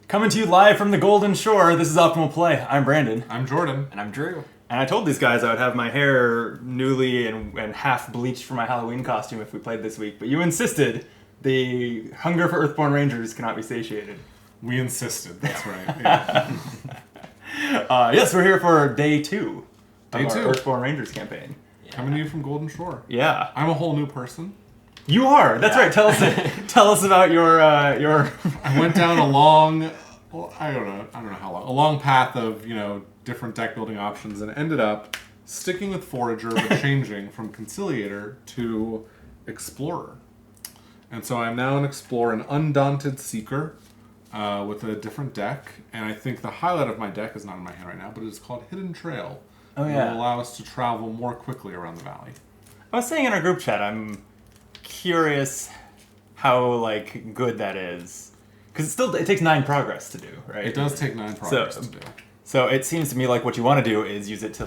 Coming to you live from the Golden Shore, this is Optimal Play. I'm Brandon. I'm Jordan. And I'm Drew. And I told these guys I would have my hair newly and half bleached for my Halloween costume if we played this week, but you insisted the hunger for Earthborne Rangers cannot be satiated. We insisted, that's right. Yeah. Yes, we're here for day two of Day our two. Earthborne Rangers campaign. Yeah. Coming to you from Golden Shore. Yeah. I'm a whole new person. You are! That's Yeah. right, tell us about your I went down a long, well, I don't know how long, a long path of, different deck building options and ended up sticking with Forager but changing from Conciliator to Explorer. And so I'm now an Explorer, an Undaunted Seeker with a different deck. And I think the highlight of my deck is not in my hand right now, but it is called Hidden Trail. Oh, It yeah. will allow us to travel more quickly around the valley. I was saying in our group chat, I'm curious how good that is, because it takes 9 progress to do, right? It does take 9 progress to do. So it seems to me like what you want to do is use it to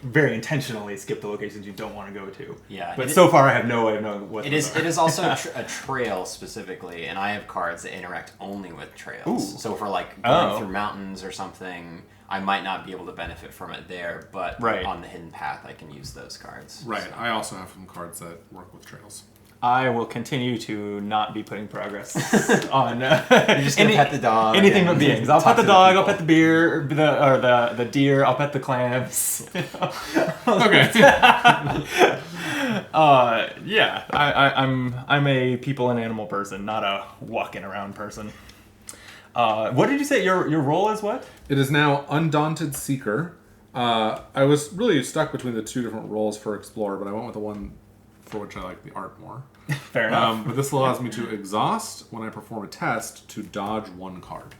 very intentionally skip the locations you don't want to go to. Yeah. But so far I have no way of knowing what It is also a trail specifically, and I have cards that interact only with trails. Ooh. So for going through mountains or something, I might not be able to benefit from it there, but on the hidden path I can use those cards. Right. So. I also have some cards that work with trails. I will continue to not be putting progress on You're just gonna pet the dog. anything and but beings. I'll talk pet the to dog, I'll people. pet the beer, the deer, I'll pet the clams. Okay. Yeah, I'm a people and animal person, not a walking around person. What did you say your role is? What? It is now Undaunted Seeker. I was really stuck between the 2 different roles for Explorer, but I went with the one for which I like the art more. Fair enough. But this allows me to exhaust when I perform a test to dodge 1 card.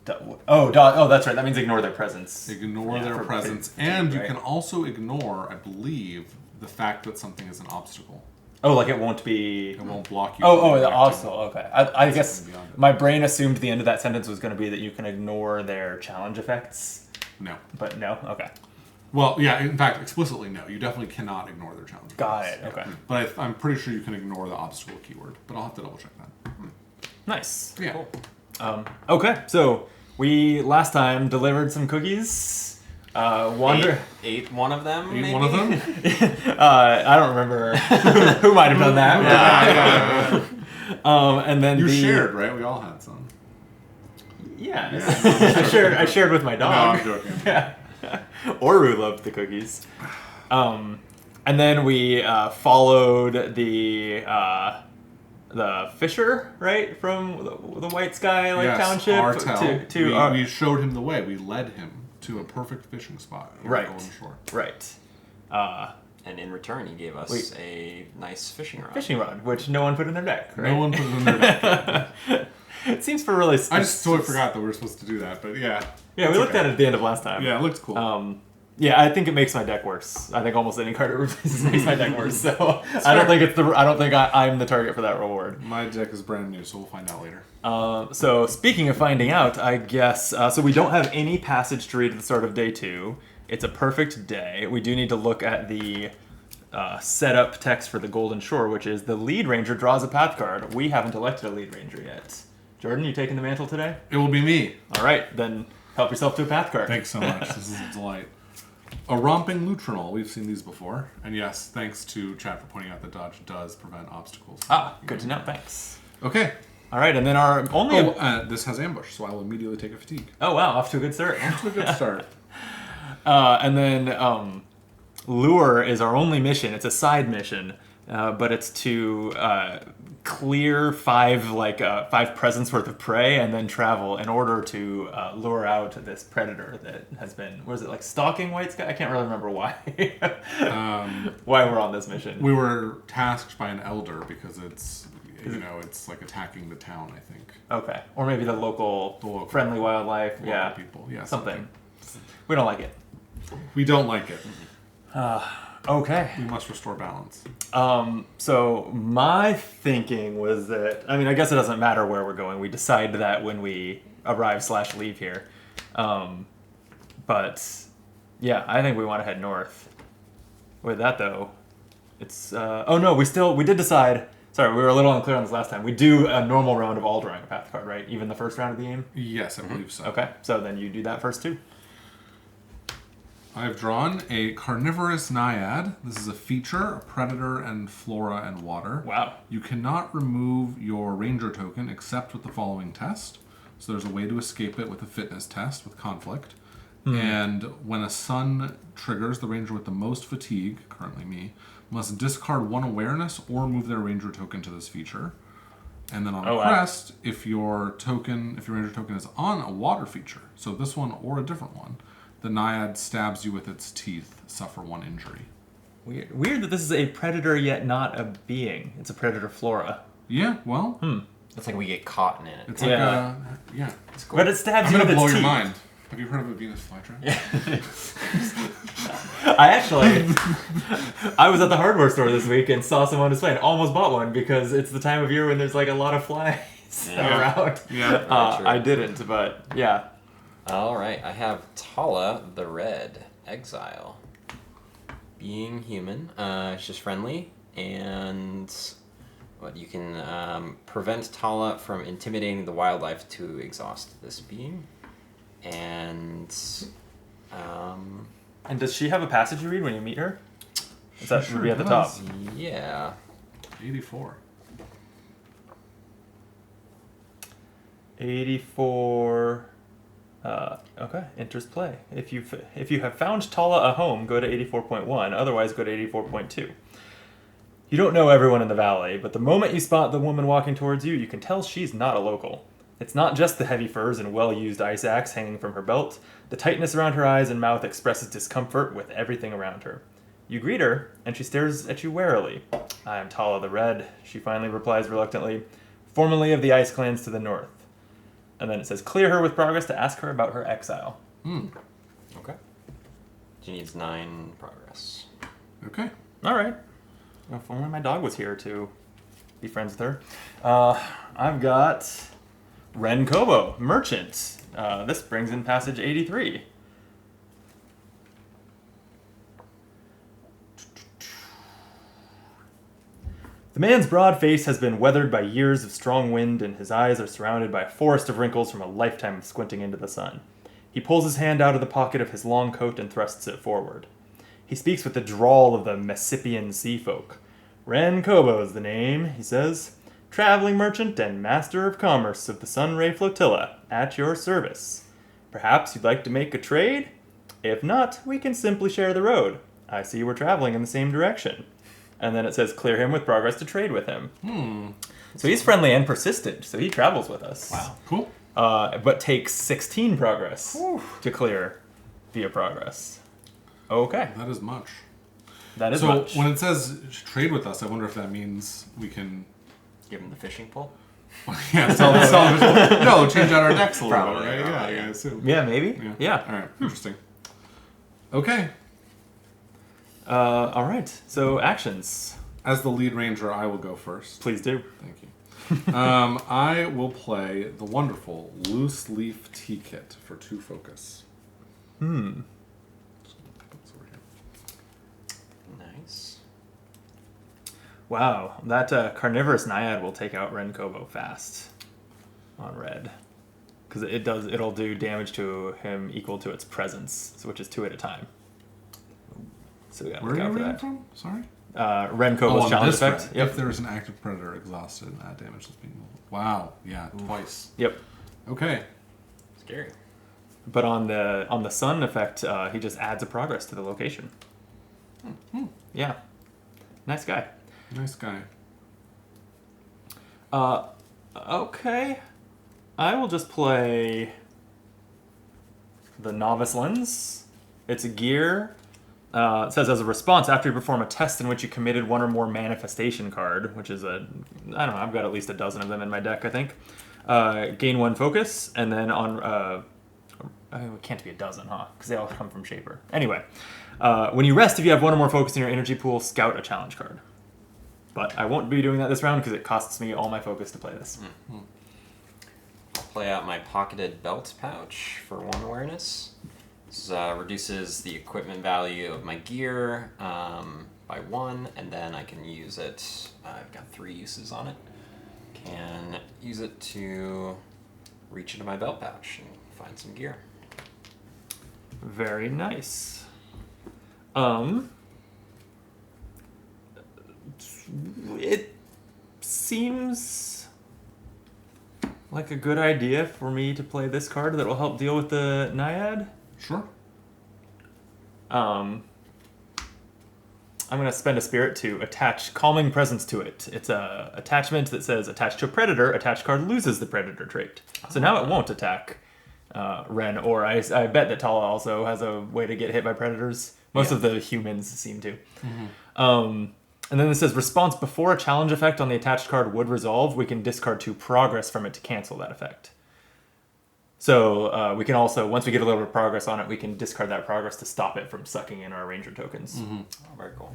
That's right. That means ignore their presence. Ignore their for presence. fatigue, And you right? can also ignore, I believe, the fact that something is an obstacle. Oh, it won't be. It won't block you. Oh, from the interacting. obstacle. Okay. I guess Something beyond it. my brain assumed the end of that sentence was going to be that you can ignore their challenge effects, No. but no. Okay. Well, yeah, in fact, explicitly no. You definitely cannot ignore their challenge. Got effects. it. Okay. But I'm pretty sure you can ignore the obstacle keyword. But I'll have to double check that. Nice. Yeah. Cool. Okay. So we last time delivered some cookies. Ate one of them, Eat maybe? one of them? I don't remember who might have done that. And then You shared, right? We all had some. Yeah. Yeah. I shared with my No, dog. I'm joking. Yeah. Oru loved the cookies. And then we followed the fisher, right, from the White Sky Township Artel. to we showed him the way. We led him to a perfect fishing spot on Right. the Golden Shore. right. And in return, he gave us a nice fishing rod. Fishing rod, which no one put in their deck, right? No one put it in their deck. It seems for really. I just totally forgot that we were supposed to do that, but yeah. Yeah, we looked at it at the end of last time. Yeah, it looked cool. Yeah, I think it makes my deck worse. I think almost any card it replaces makes my deck worse. So I don't think I'm the target for that reward. My deck is brand new, so we'll find out later. So speaking of finding out, I guess so we don't have any passage to read at the start of day 2. It's a perfect day. We do need to look at the setup text for the Golden Shore, which is the lead ranger draws a path card. We haven't elected a lead ranger yet. Jordan, you taking the mantle today? It will be me. All right, then help yourself to a path card. Thanks so much. This is a delight. A romping Lutronol. We've seen these before. And yes, thanks to chat for pointing out that dodge does prevent obstacles. Good to know. Thanks. Okay. All right, and then our only. This has ambush, so I will immediately take a fatigue. Oh wow, off to a good start. That's a good start. And then lure is our only mission. It's a side mission, but it's to clear 5 presents worth of prey and then travel in order to lure out this predator that has been, what is it, stalking White Sky? I can't really remember why. Why we're on this mission. We were tasked by an elder because it's attacking the town, I think. Okay, or maybe the local friendly wildlife. Local Yeah, people. Yeah, something. We don't like it. We don't like it. Okay. We must restore balance. So my thinking was that, I mean, I guess it doesn't matter where we're going. We decide that when we arrive/leave here. But yeah, I think we want to head north. With that though, it's, we did decide Sorry, we were a little unclear on this last time. We do a normal round of all drawing a path card, right? Even the first round of the game? Yes, I believe so. Okay, so then you do that first too. I've drawn a carnivorous naiad. This is a feature, a predator, and flora and water. Wow. You cannot remove your ranger token except with the following test. So there's a way to escape it with a fitness test with conflict. And when a sun triggers, the ranger with the most fatigue, currently me, must discard 1 awareness or move their ranger token to this feature. And then on a crest, if your ranger token is on a water feature, so this one or a different one, the naiad stabs you with its teeth, suffer 1 injury. Weird that this is a predator yet not a being. It's a predator flora. Yeah, well, It's like we get caught in it. it's like a It's cool. But it stabs I'm you gonna with blow its your teeth. mind. Have you heard of a Venus flytrap? I was at the hardware store this week and saw someone display and almost bought one because it's the time of year when there's like a lot of flies around. Yeah. I didn't, but yeah. All right, I have Tala the Red, Exile. Being human, it's just friendly, and you can prevent Tala from intimidating the wildlife to exhaust this being, and does she have a passage you read when you meet her? Is that Sure would be at the does. top? yeah. 84. 84. Okay, enters play. If you have found Tala a home, go to 84.1. Otherwise, go to 84.2. You don't know everyone in the valley, but the moment you spot the woman walking towards you, you can tell she's not a local. It's not just the heavy furs and well-used ice axe hanging from her belt. The tightness around her eyes and mouth expresses discomfort with everything around her. You greet her, and she stares at you warily. I am Tala the Red, she finally replies reluctantly, formerly of the Ice Clans to the north. And then it says, clear her with progress to ask her about her exile. Okay. She needs 9 progress. Okay. All right. Well, if only my dog was here to be friends with her. I've got Ren Kobo, Merchant. This brings in passage 83. The man's broad face has been weathered by years of strong wind, and his eyes are surrounded by a forest of wrinkles from a lifetime of squinting into the sun. He pulls his hand out of the pocket of his long coat and thrusts it forward. He speaks with the drawl of the Messipian sea folk. Ren Kobo is the name, he says. Traveling merchant and master of commerce of the Sunray Flotilla, at your service. Perhaps you'd like to make a trade? If not, we can simply share the road. I see we're traveling in the same direction. And then it says, clear him with progress to trade with him. So he's friendly and persistent, so he travels with us. Wow. Cool. But takes 16 progress to clear via progress. Okay. That is much. That is So much. when it says trade with us, I wonder if that means we can Give him the fishing pole. sell no, change out our decks a little bit, Probably, right? probably, Yeah, I assume. Yeah, maybe. Yeah. All right. Interesting. Okay. All right. So actions. As the lead ranger, I will go first. Please do. Thank you. I will play the wonderful Loose Leaf Tea Kit for 2 focus. Nice. Wow. That carnivorous naiad will take out Ren Kobo fast on red. Because it'll do damage to him equal to its presence, which is 2 at a time. So we gotta Where look are out you for reading that. from? Sorry? Ren Kobo's on challenge this effect. red. Yep. If there is an active predator exhausted, that damage is being rolled. Wow. Yeah, twice. Yep. Okay. Scary. But on the sun effect, he just adds a progress to the location. Yeah. Nice guy. Nice guy. Okay. I will just play the Novice Lens. It's a gear. It says, as a response, after you perform a test in which you committed 1 or more manifestation card, which is I don't know, I've got at least a dozen of them in my deck, I think. Gain 1 focus, and then on, it can't be a dozen, huh? Because they all come from Shaper. Anyway, when you rest, if you have 1 or more focus in your energy pool, scout a challenge card. But I won't be doing that this round because it costs me all my focus to play this. I'll play out my pocketed belt pouch for 1 awareness. This reduces the equipment value of my gear by 1, and then I can use it. I've got 3 uses on it. Can use it to reach into my belt pouch and find some gear. Very nice. It seems like a good idea for me to play this card that will help deal with the Naiad. Sure. I'm going to spend a spirit to attach Calming Presence to it. It's a attachment that says attached to a predator, attached card loses the predator trait. So now it won't attack Ren, or I bet that Tala also has a way to get hit by predators. Most of the humans seem to. And then it says response before a challenge effect on the attached card would resolve, we can discard 2 progress from it to cancel that effect. So we can also, once we get a little bit of progress on it, we can discard that progress to stop it from sucking in our ranger tokens. Oh, very cool.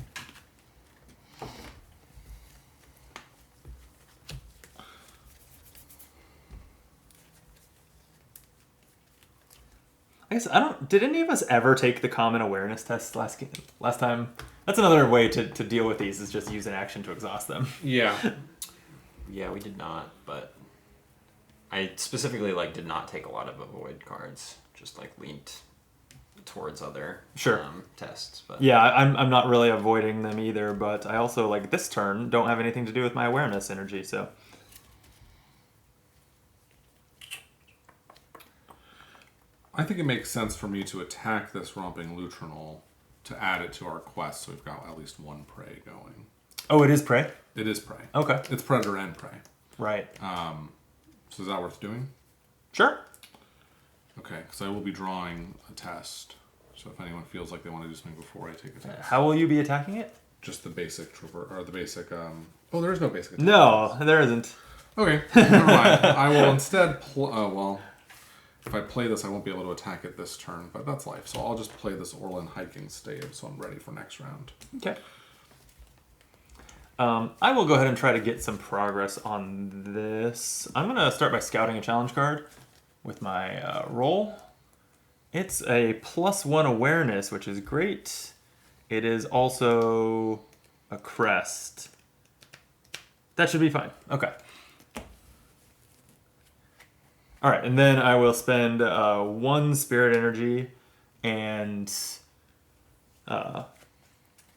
I guess did any of us ever take the common awareness test last time? That's another way to deal with these, is just use an action to exhaust them. Yeah. Yeah, we did not, but I specifically did not take a lot of avoid cards. Just leaned towards other tests. But Yeah, I'm not really avoiding them either, but I also, this turn, don't have anything to do with my awareness energy, so... I think it makes sense for me to attack this Romping Lutrinal to add it to our quest, so we've got at least 1 prey going. Oh, it is prey? It is prey. Okay. It's predator and prey. Right. So is that worth doing? Sure. Okay, because I will be drawing a test. So if anyone feels like they want to do something before I take a test. How will you be attacking it? Just the basic or the basic. Oh, there is no basic attack. No, there isn't. Okay, never mind. I will instead. If I play this, I won't be able to attack it this turn, but that's life. So I'll just play this Orlin hiking stave, so I'm ready for next round. Okay. I will go ahead and try to get some progress on this. I'm going to start by scouting a challenge card with my roll. It's a +1 awareness, which is great. It is also a crest. That should be fine. Okay. All right, and then I will spend 1 spirit energy and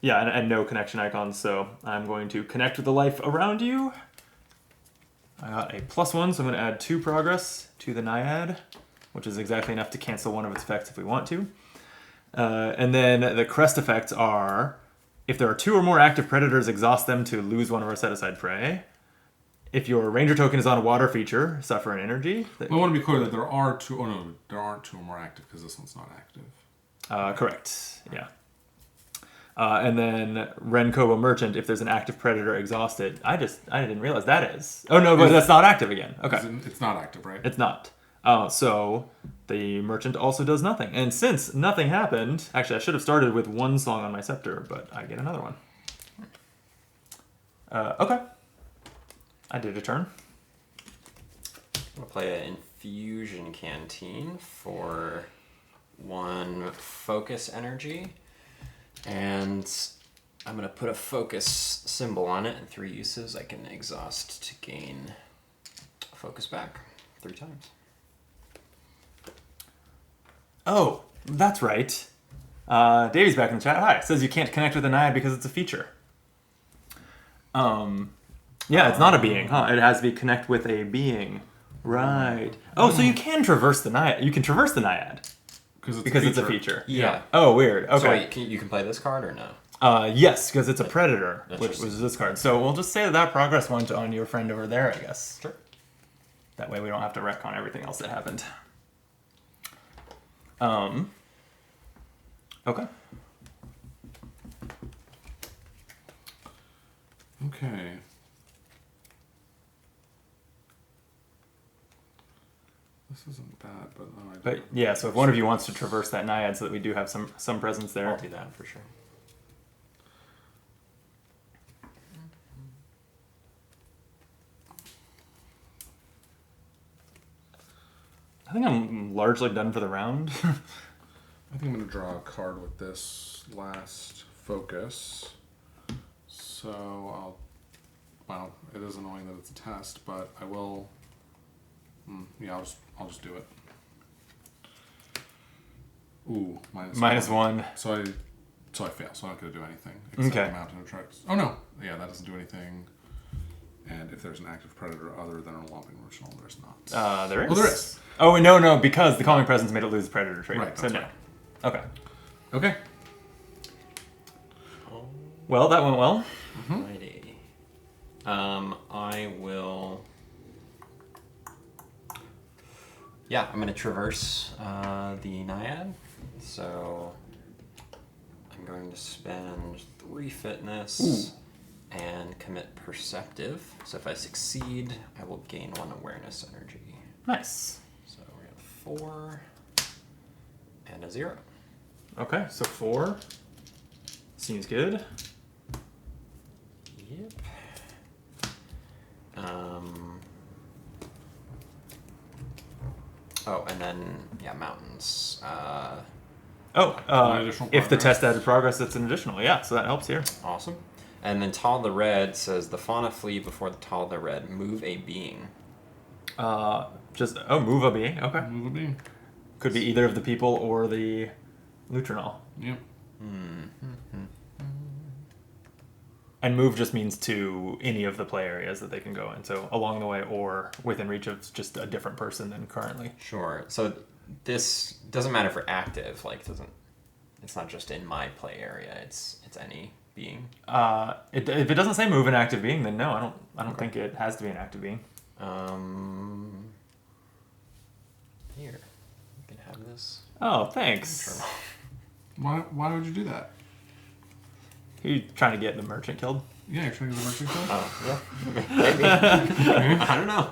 and no connection icons. So I'm going to connect with the life around you. I got a +1, so I'm going to add 2 progress to the Naiad, which is exactly enough to cancel one of its effects if we want to. And then the crest effects are, if there are 2 or more active predators, exhaust them to lose one of our set-aside prey. If your ranger token is on a water feature, suffer an energy. I want to be clear that there are 2. Oh no, there aren't 2 or more active because this one's not active. Correct. Yeah. And then Renkobo Merchant, if there's an active predator, exhaust it. I didn't realize that is. Oh no, but that's not active again. Okay. It's not active, right? It's not. So the merchant also does nothing. And since nothing happened, actually I should have started with 1 song on my scepter, but I get another one. Okay. I did a turn. I'm going to play an Infusion Canteen for 1 focus energy. And I'm going to put a focus symbol on it, and 3 uses. I can exhaust to gain focus back 3 times. Oh, that's right. Davey's back in the chat. Hi. It says you can't connect with the Naiad because it's a feature. Yeah, it's not a being, huh? It has to be connect with a being. Right. Oh, so you can traverse the Naiad. You can traverse the Naiad. Because it's a feature. Yeah. Oh, weird. Okay. So wait, you can play this card or no? Yes, because it's a predator, which Interesting. was this card. So we'll just say that progress went on your friend over there, I guess. Sure. That way we don't have to retcon everything else that happened. Okay. Okay. This isn't bad, but... But yeah, so if one of you wants to traverse that Naiad so that we do have some presence there. I'll do that for sure. I think I'm largely done for the round. I think I'm going to draw a card with this last focus. So I'll. Well, it is annoying that it's a test, but I will. Yeah, I'll just do it. Ooh, minus one. So I fail. So I'm not going to do anything. Except Okay. the mountain attracts. Oh no! Yeah, that doesn't do anything. And if there's an active predator other than a whomping original, there's not. There is. Oh, there is. Oh no, because the calming presence made it lose the predator trait. Right, So that's no. right. Okay. Okay. Well, that went well. Righty. I will. Yeah, I'm gonna traverse the Naiad. So I'm going to spend 3 fitness and commit perceptive. So if I succeed, I will gain 1 awareness energy. Nice. So we're at 4 and a 0. Okay, so 4. Seems good. Yep. Oh, and then mountains. Additional If the progress. test added progress, it's an additional. Yeah, so that helps here. Awesome. And then Tall the Red says the fauna flee before the Tall the Red. Move a being. Move a being. Okay. Move a being. Could be either of the people or the Lutronol. Yep. And move just means to any of the play areas that they can go in. So along the way or within reach of just a different person than currently. Sure. So this doesn't matter for active. It's not just in my play area. It's any being. If it doesn't say move an active being, then no, I don't think it has to be an active being. Here, you can have this. Oh, thanks. Why would you do that? You trying to get the merchant killed? Yeah, you're trying to get the merchant killed? Oh, yeah. Maybe. I don't know.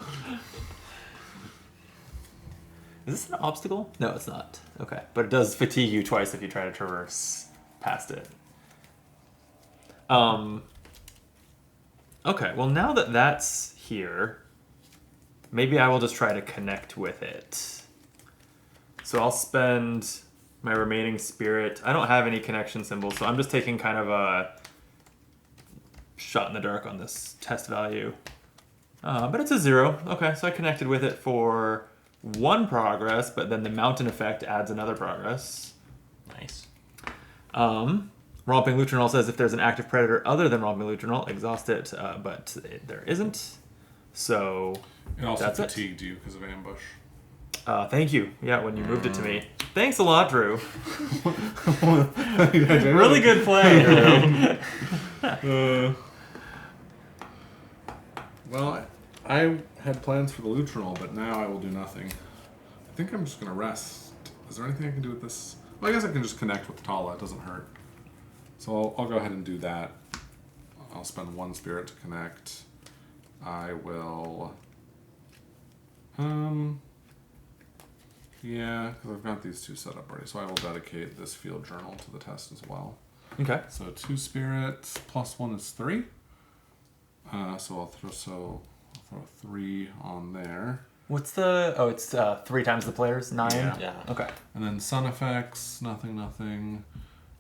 Is this an obstacle? No, it's not. Okay. But it does fatigue you twice if you try to traverse past it. Okay, well now that that's here, maybe I will just try to connect with it. So I'll spend my remaining spirit. I don't have any connection symbols, so I'm just taking kind of a shot in the dark on this test value. But it's a 0. Okay, so I connected with it for 1 progress, but then the mountain effect adds another progress. Nice. Romping Lutronol says if there's an active predator other than Romping Lutronol, exhaust it, but there isn't. So It also that's fatigued you because of ambush. Thank you. Yeah, when you moved it to me. Thanks a lot, Drew. Really Really good play, Drew. Well, I had plans for the Lutronol, but now I will do nothing. I think I'm just going to rest. Is there anything I can do with this? Well, I guess I can just connect with Tala. It doesn't hurt. So I'll go ahead and do that. I'll spend 1 spirit to connect. I will... Yeah, because I've got these 2 set up already. So I will dedicate this field journal to the test as well. Okay. So 2 spirits plus 1 is 3. So I'll throw 3 on there. What's the... Oh, it's 3 times the players? 9? Yeah. Okay. And then sun effects, nothing.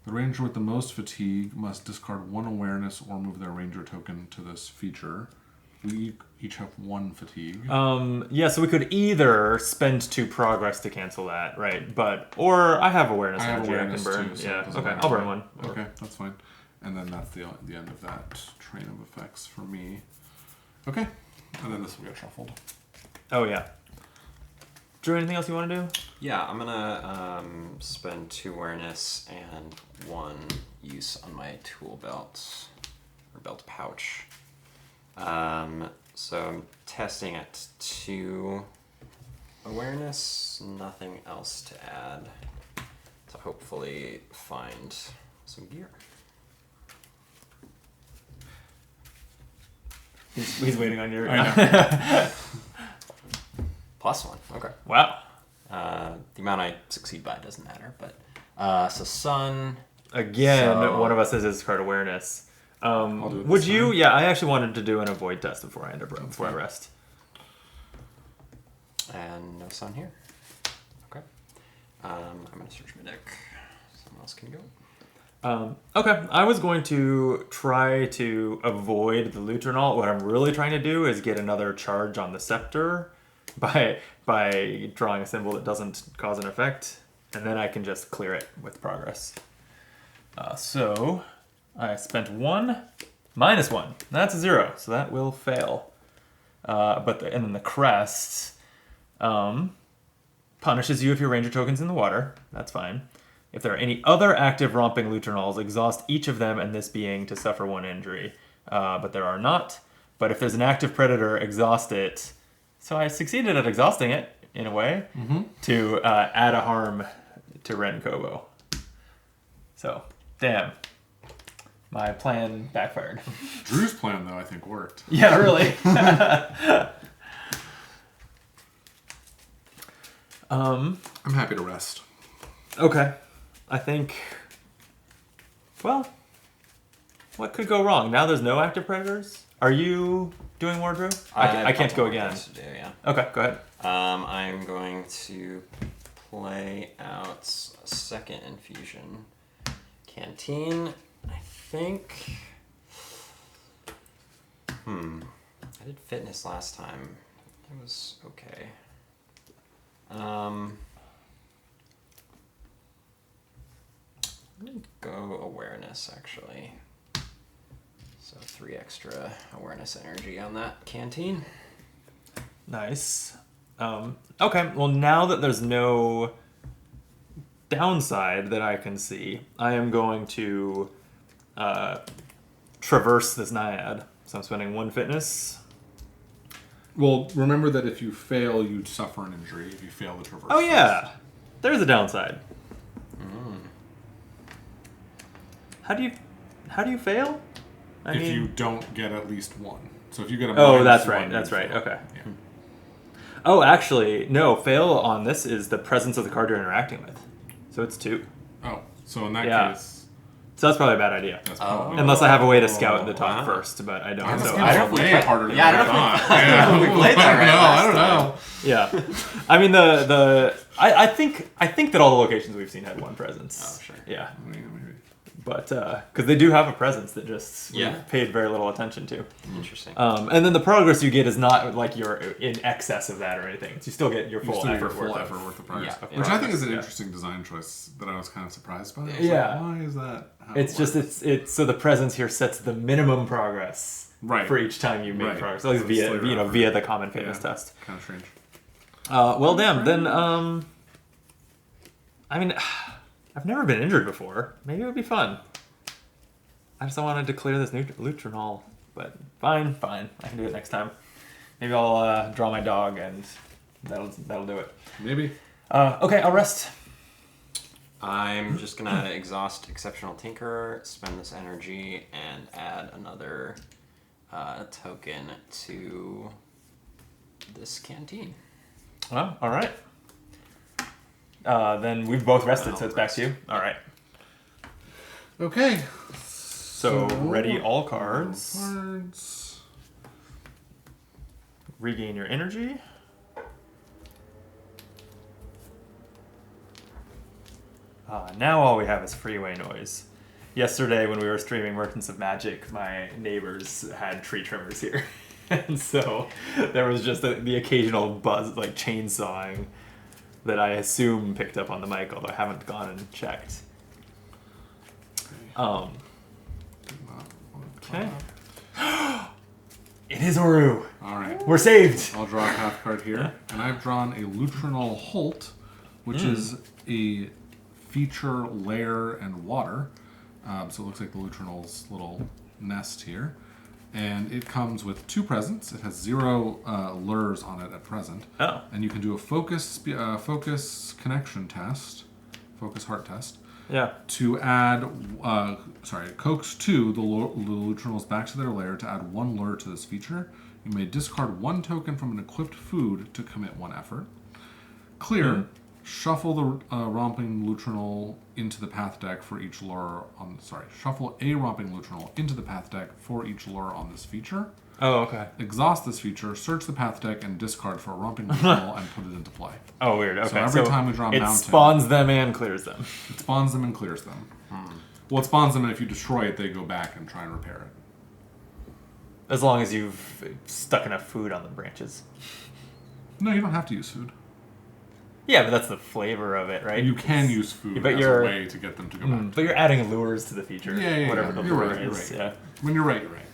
The ranger with the most fatigue must discard 1 awareness or move their ranger token to this feature. We each have 1 fatigue. Yeah, so we could either spend 2 progress to cancel that, right? Or I have awareness I have energy awareness I can burn. too, so it Yeah, doesn't okay, matter. I'll burn 1. Okay, that's fine. And then that's the end of that train of effects for me. Okay, and then this will get shuffled. Oh, yeah. Drew, anything else you want to do? Yeah, I'm gonna spend 2 awareness and 1 use on my tool belt or belt pouch. So I'm testing at 2 awareness, nothing else to add to hopefully find some gear. He's waiting on your... +1, okay. Wow. The amount I succeed by doesn't matter, but so sun. Again, So- one of us has discard awareness. do it Would this you? time. Yeah, I actually wanted to do an avoid test before I before I rest. And no sun here. Okay. I'm gonna search my deck. Someone else can go. Okay, I was going to try to avoid the Lutronol. What I'm really trying to do is get another charge on the scepter by drawing a symbol that doesn't cause an effect, and then I can just clear it with progress. So I spent 1, -1. That's a 0, so that will fail. And then the crest punishes you if your ranger token's in the water. That's fine. If there are any other active romping Lutronols, exhaust each of them and this being to suffer 1 injury. But there are not. But if there's an active predator, exhaust it. So I succeeded at exhausting it, in a way, to add a harm to Ren Kobo. So, damn. My plan backfired. Drew's plan, though, I think worked. Yeah, really. I'm happy to rest. Okay. I think... Well, what could go wrong? Now there's no active predators? Are you doing more, Drew? I can't go again. To do, yeah. Okay, go ahead. I'm going to play out a second infusion. Canteen, I think... I did fitness last time. It was okay. I'm gonna go awareness, actually. So 3 extra awareness energy on that canteen. Nice. Okay, well now that there's no downside that I can see, I am going to traverse this naiad. So I'm spending 1 fitness. Well, remember that if you fail, you suffer an injury if you fail the traverse. Oh yeah, there's a downside. How do you fail? If you don't get at least 1. So if you get a Oh, -1, that's right. Okay. Yeah. Oh, actually, no. Fail on this is the presence of the card you're interacting with. So it's 2. Oh, so in that Yeah. case, So that's probably a bad idea. that's probably... Unless I have a way to scout the top Wow. first, but I don't. This So game's I don't way play- harder than Yeah, I I don't thought. think- Yeah. we played that right I don't last know. yeah, I mean I think that all the locations we've seen had 1 presence. Oh, sure. Yeah, Maybe. but because they do have a presence that just we've Yeah. paid very little attention to. Interesting. And then the progress you get is not like you're in excess of that or anything. You still get your You full still get effort your full worth effort of- worth of progress. Yeah. Which I think is an Yeah. interesting design choice that I was kind of surprised by. I was Yeah. like, why is that how It's it just works? it's so the presence here sets the minimum progress Right. for each time you make Right. progress. At least So via it's like effort. via the common fitness Yeah. test. Kind of strange. Well, damn. Then I mean, I've never been injured before. Maybe it would be fun. I just don't want to declare this Lutronol, but fine. I can do it next time. Maybe I'll draw my dog and that'll do it. Maybe. Okay, I'll rest. I'm just gonna exhaust Exceptional Tinker, spend this energy, and add another token to this canteen. Well, all right. Then we've both rested, so it's back to you. All right. Okay. So ready all cards. Cards. Regain your energy. Now all we have is freeway noise. Yesterday when we were streaming Merchants of Magic, my neighbors had tree trimmers here. And so there was just the occasional buzz, like chainsawing, that I assume picked up on the mic, although I haven't gone and checked. Okay. It is Oru. All right. We're saved. I'll draw a half card here, and I've drawn a Lutronol Holt, which is a feature, lair, and water. So it looks like the Lutronol's little nest here. And it comes with 2 presents. It has 0 lures on it at present. Oh. And you can do a focus connection test, focus heart test, Yeah. to add, coax 2 the Lutronals back to their lair to add 1 lure to this feature. You may discard 1 token from an equipped food to commit 1 effort. Clear. Shuffle the romping Lutronal into the path deck for each lure on. Shuffle a romping Lutronal into the path deck for each lure on this feature. Oh, okay. Exhaust this feature, search the path deck, and discard for a romping Lutronal and put it into play. Oh, weird. Okay. So every time we draw a it mountain, spawns them and clears them. it spawns them and clears them. Well, it spawns them, and if you destroy it, they go back and try and repair it. As long as you've stuck enough food on the branches. No, you don't have to use food. Yeah, but that's the flavor of it, right? You can use food but as you're, a way to get them to go back. But you're adding lures to the feature. Yeah, whatever the you're lure right, is. you're Yeah. right. When you're right, you're right.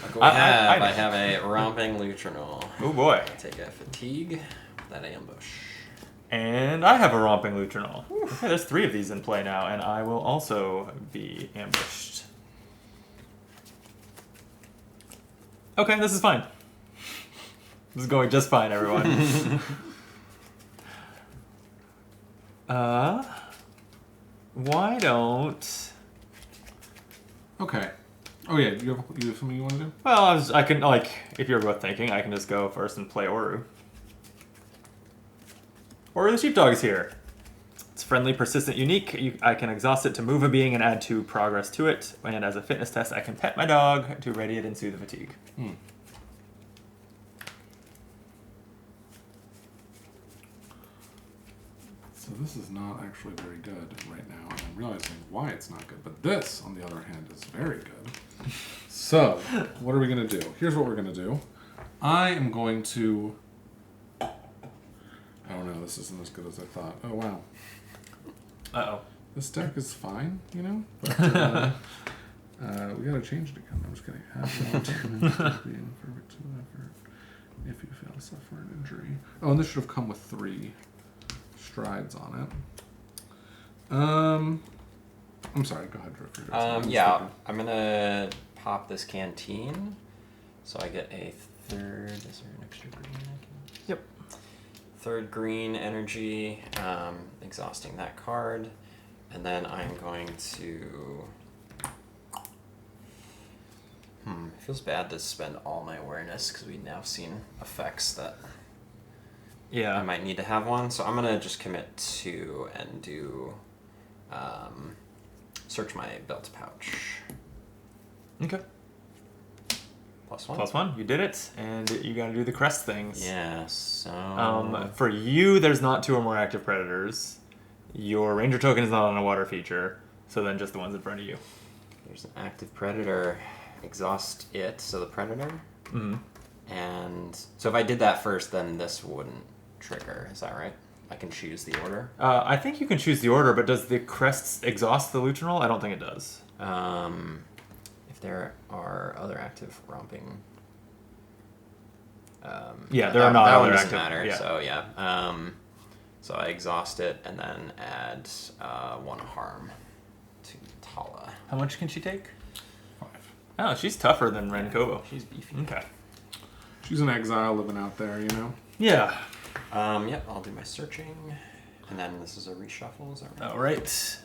Look what I have a romping lutrinol. Oh boy. Take a fatigue, that ambush. And I have a romping lutrinol. Okay, there's 3 of these in play now, and I will also be ambushed. Okay, this is fine. This is going just fine, everyone. Why don't... Okay. Oh yeah, you have something you want to do? Well, I can, like, if you're both thinking, I can just go first and play Oru. Oru the Sheepdog is here. It's friendly, persistent, unique. I can exhaust it to move a being and add 2 progress to it. And as a fitness test, I can pet my dog to ready it and soothe the fatigue. So this is not actually very good right now, and I'm realizing why it's not good. But this, on the other hand, is very good. So, what are we going to do? Here's what we're going to do. I am going to... I don't know, this isn't as good as I thought. Oh, wow. Uh-oh. This deck is fine, you know? But we got to change it again. I'm just kidding. Have one to being perfect to effort. If you fail to suffer an injury. Oh, and this should have come with 3 strides on it. I'm sorry, go ahead, Drifter. Yeah, I'm gonna pop this canteen, so I get a 3rd. Is there an extra green I can? Yep. 3rd green energy, exhausting that card, and then I'm going to. It feels bad to spend all my awareness because we've now seen effects that. Yeah. I might need to have one, so I'm gonna just commit 2 and do search my belt pouch. Okay. +1. +1. You did it, and you got to do the crest things. Yeah. So. For you, there's not 2 or more active predators. Your ranger token is not on a water feature, so then just the ones in front of you. There's an active predator. Exhaust it. So the predator. Mm-hmm. And so if I did that first, then this wouldn't trigger. Is that right? I can choose the order. I think you can choose the order, but does the crest exhaust the lutrinol? I don't think it does. If there are other active romping. Yeah, there are not that other one doesn't active. matter. Yeah. So yeah. So I exhaust it and then add 1 harm to Tala. How much can she take? 5. Oh, she's tougher than Renkovo. She's beefy. Okay. She's an exile living out there, you know? Yeah. Yep, I'll do my searching. And then this is a reshuffle, is that right? All right.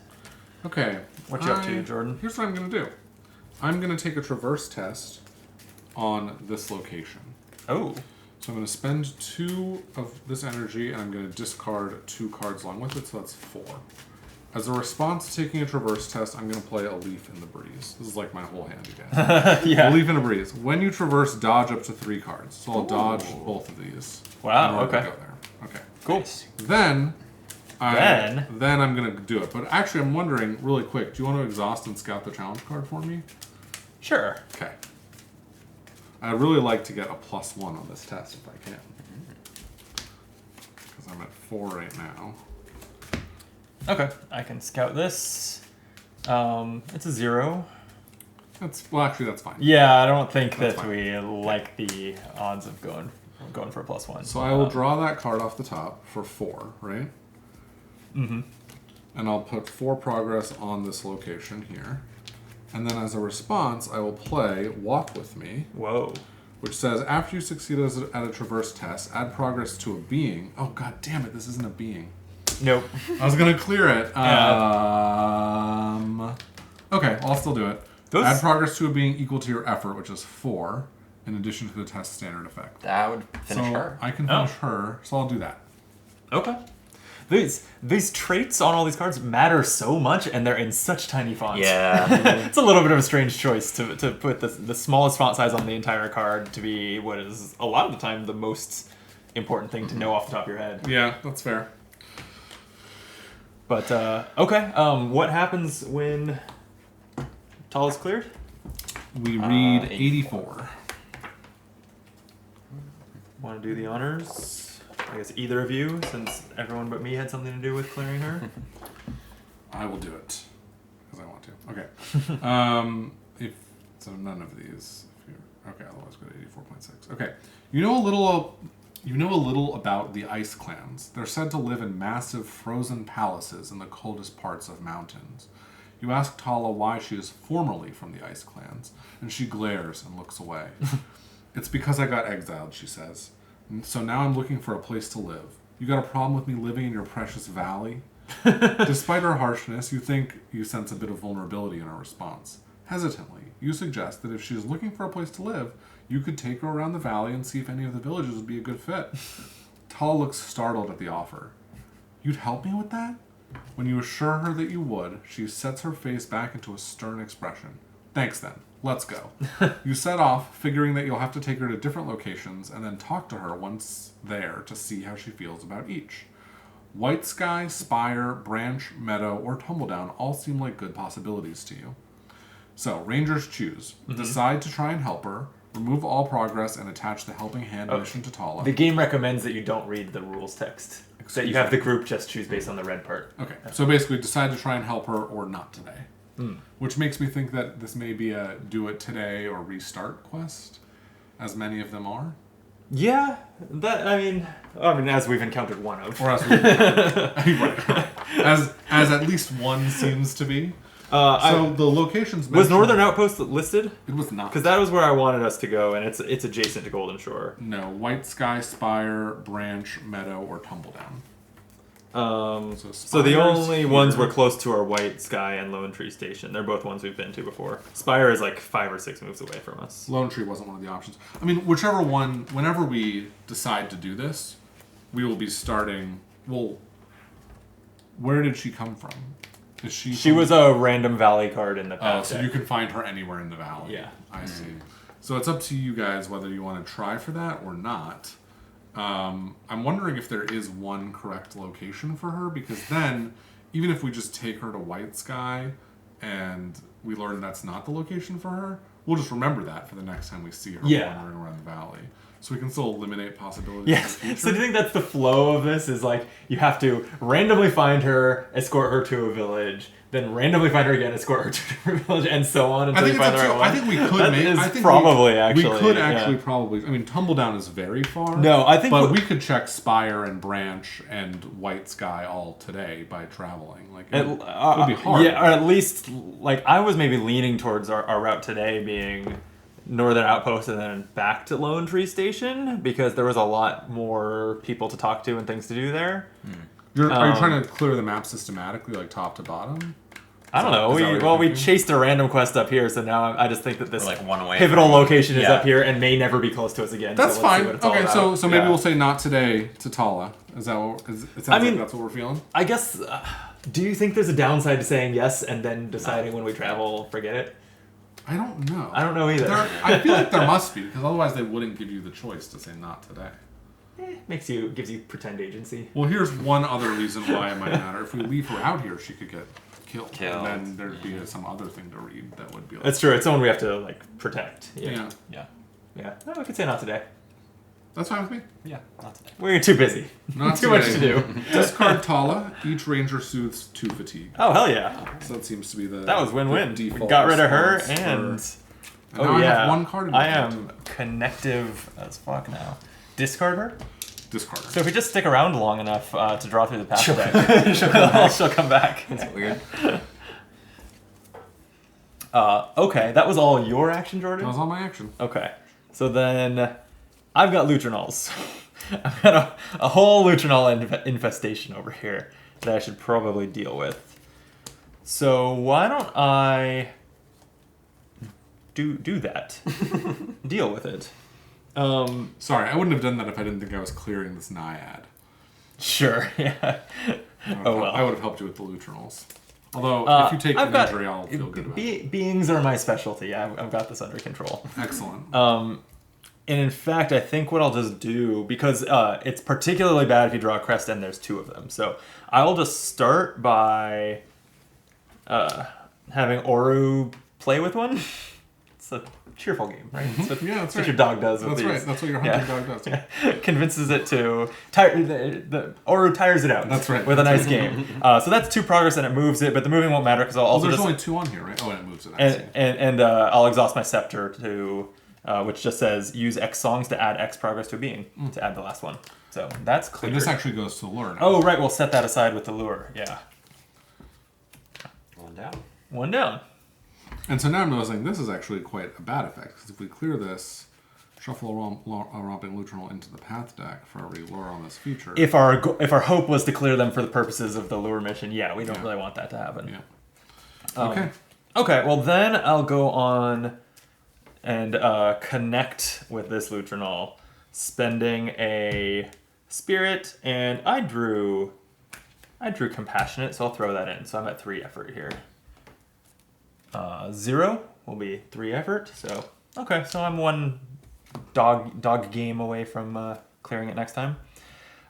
Okay. What you up to, Jordan? Here's what I'm going to do. I'm going to take a traverse test on this location. Oh. So I'm going to spend 2 of this energy, and I'm going to discard 2 cards along with it, so that's 4. As a response to taking a traverse test, I'm going to play a Leaf in the Breeze. This is like my whole hand again. Yeah. A Leaf in a Breeze. When you traverse, dodge up to 3 cards. So I'll dodge both of these. Wow, in order to okay. go there. Okay. Cool. Nice. Then I'm going to do it. But actually, I'm wondering, really quick, do you want to exhaust and scout the challenge card for me? Sure. Okay. I'd really like to get a +1 on this test if I can. Because I'm at 4 right now. Okay. I can scout this. It's a 0. Actually, that's fine. Yeah, I don't think That's that fine. we like the odds of going for a +1. So I will draw that card off the top for 4, right? Mm-hmm. And I'll put 4 progress on this location here. And then as a response, I will play Walk With Me, Whoa. which says, after you succeed at a traverse test, add progress to a being. Oh, god damn it, this isn't a being. Nope. I was going to clear it. Yeah. Okay, I'll still do it. Those- Add progress to a being equal to your effort, which is 4, in addition to the test standard effect. That would finish so her. I can finish her, so I'll do that. Okay. These traits on all these cards matter so much, and they're in such tiny fonts. Yeah. It's a little bit of a strange choice to put the smallest font size on the entire card to be what is a lot of the time the most important thing to know off the top of your head. Yeah, that's fair. But okay. What happens when Tall is cleared? We read 84. Want to do the honors? I guess either of you, since everyone but me had something to do with clearing her. I will do it because I want to. Okay. If so, none of these. If you're, okay, otherwise go to 84.6. Okay. You know a little about the ice clans. They're said to live in massive frozen palaces in the coldest parts of mountains. You ask Tala why she is formerly from the ice clans, and she glares and looks away. It's because I got exiled, she says. So now I'm looking for a place to live. You got a problem with me living in your precious valley? Despite her harshness, you sense a bit of vulnerability in her response. Hesitantly, you suggest that if she is looking for a place to live, you could take her around the valley and see if any of the villages would be a good fit. Tal looks startled at the offer. You'd help me with that? When you assure her that you would, she sets her face back into a stern expression. Thanks then. Let's go. You set off, figuring that you'll have to take her to different locations and then talk to her once there to see how she feels about each. White Sky, Spire, Branch, Meadow, or Tumbledown all seem like good possibilities to you. So, Rangers choose. Decide to try and help her, remove all progress, and attach the helping hand mission to Tala. The game recommends that you don't read the rules text. That you have the group just choose based on the red part. Okay, so basically decide to try and help her or not today. Which makes me think that this may be a do it today or restart quest, as many of them are. Yeah, I mean, as we've encountered one of. Or as right. As at least one seems to be. So the locations was Northern Outpost listed? It was not. Because that was where I wanted us to go, and it's adjacent to Golden Shore. No, White Sky, Spire, Branch, Meadow, or Tumbledown. So the only ones we're close to are White Sky and Lone Tree Station. They're both ones we've been to before. Spire is like 5 or 6 moves away from us. Lone Tree wasn't one of the options. I mean, whichever one, whenever we decide to do this, we will be starting. Well, where did she come from? Is she? She was a random valley card in the past. So you can find her anywhere in the valley. Yeah. I see. So it's up to you guys whether you want to try for that or not. I'm wondering if there is one correct location for her, because then, even if we just take her to White Sky and we learn that's not the location for her, we'll just remember that for the next time we see her wandering around the valley. So we can still eliminate possibilities. Yes. So do you think that's the flow of this? Is like you have to randomly find her, escort her to a village, then randomly find her again, escort her to a village, and so on until you find the right one. I think we could make. I think we could actually probably. I mean, Tumbledown is very far. No, I think. But we could check Spire and Branch and White Sky all today by traveling. Like it would be hard. Yeah, or at least like I was maybe leaning towards our route today being Northern Outpost and then back to Lone Tree Station, because there was a lot more people to talk to and things to do there. Are you trying to clear the map systematically, like top to bottom? I don't know. We chased a random quest up here, so now I just think that this like one away pivotal location is up here and may never be close to us again. That's so fine. Okay, so maybe we'll say not today to Tala. Is that what? It sounds like that's what we're feeling. I guess. Do you think there's a downside to saying yes and then deciding when we travel, forget it? I don't know. I don't know either. I feel like there must be, because otherwise they wouldn't give you the choice to say not today. Gives you pretend agency. Well, here's one other reason why it might matter. If we leave her out here, she could get killed. And then there'd be some other thing to read that would be like... That's true. It's someone we have to, like, protect. Yeah. No, we could say not today. That's fine with me. Yeah, not today. We're too busy. Not too much to do. Discard Tala. Each ranger soothes 2 fatigue. Oh, hell yeah. So that seems to be the... That was win-win. We got rid of her and... I have 1 card in I am connective as fuck now. Discard her? Discard her. So if we just stick around long enough to draw through the path deck, she'll come back. That's weird. Okay, that was all your action, Jordan? That was all my action. Okay. So then I've got Lutrinals. I've got a whole Lutrinal infestation over here that I should probably deal with. So why don't I do that? Deal with it. Sorry, I wouldn't have done that if I didn't think I was clearing this Naiad. Sure, yeah. I would have helped you with the Lutrinals. Although, if you take an injury, I'll feel good about it. Beings are my specialty. I've got this under control. Excellent. And in fact, I think what I'll just do, because it's particularly bad if you draw a crest and there's two of them. So I'll just start by having Oru play with one. It's a cheerful game, right? Mm-hmm. That's Yeah, that's what right. your dog does with That's these. right. That's what your hunting dog does. Yeah. Convinces it to the Oru tires it out. That's right. With a nice game. So that's 2 progress and it moves it, but the moving won't matter because I'll Well, also there's just only 2 on here, right? Oh, and it moves it. I see. and I'll exhaust my scepter to which just says use X songs to add X progress to a being to add the last one. So that's clear. And this actually goes to lure now. Oh right, we'll set that aside with the lure. Yeah. 1 down. 1 down. And so now I'm noticing this is actually quite a bad effect, because if we clear this, shuffle a romping lutrinal into the path deck for every lure on this feature. If our hope was to clear them for the purposes of the lure mission, yeah, we don't really want that to happen. Yeah. Okay. Okay, well then I'll go on and connect with this lutrinol, spending a spirit, and I drew compassionate, so I'll throw that in. So I'm at 3 effort here. 0 will be 3 effort. So okay, so I'm 1 dog game away from clearing it next time.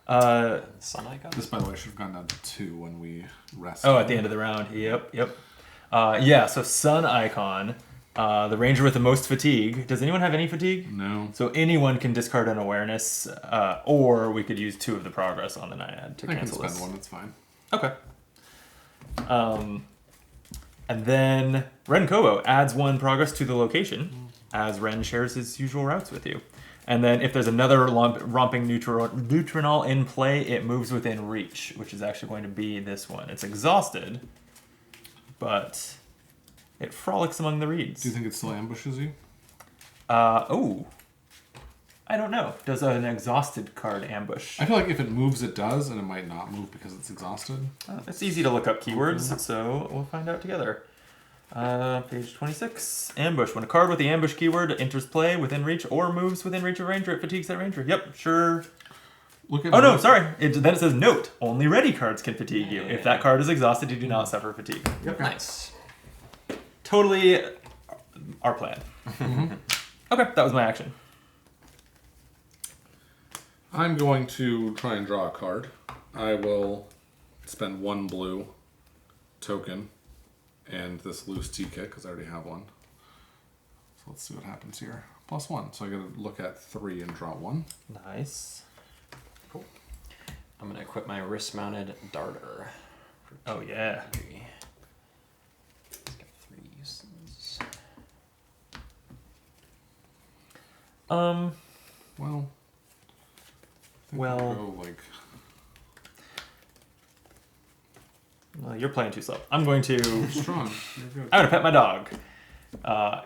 Sun icon? This, by the way, should have gone down to 2 when we rest. Oh, at the end of the round. Yep. Yeah, so sun icon, the ranger with the most fatigue. Does anyone have any fatigue? No. So anyone can discard an awareness, or we could use 2 of the progress on the naiad to I can cancel spend this. 1, it's fine. Okay. And then Ren Kobo adds 1 progress to the location, as Ren shares his usual routes with you. And then if there's another romping neutrinol in play, it moves within reach, which is actually going to be this one. It's exhausted, but it frolics among the reeds. Do you think it still ambushes you? I don't know. Does an exhausted card ambush? I feel like if it moves, it does, and it might not move because it's exhausted. It's easy to look up keywords, so we'll find out together. Page 26. Ambush. When a card with the ambush keyword enters play within reach or moves within reach of ranger, it fatigues that ranger. Yep, sure. Look at Oh no, sorry. Then it says note. Only ready cards can fatigue you. If that card is exhausted, you do not suffer fatigue. Yep. Nice. Totally our plan. Okay, that was my action. I'm going to try and draw a card. I will spend 1 blue token and this loose T-kit, because I already have one. So let's see what happens here. +1. So I get to look at 3 and draw 1. Nice. Cool. I'm going to equip my wrist-mounted darter. Oh yeah. It's got 3 uses. Well, I think Well- I'll go like Well, you're playing too slow. I'm going to strong. You're good. I'm gonna pet my dog.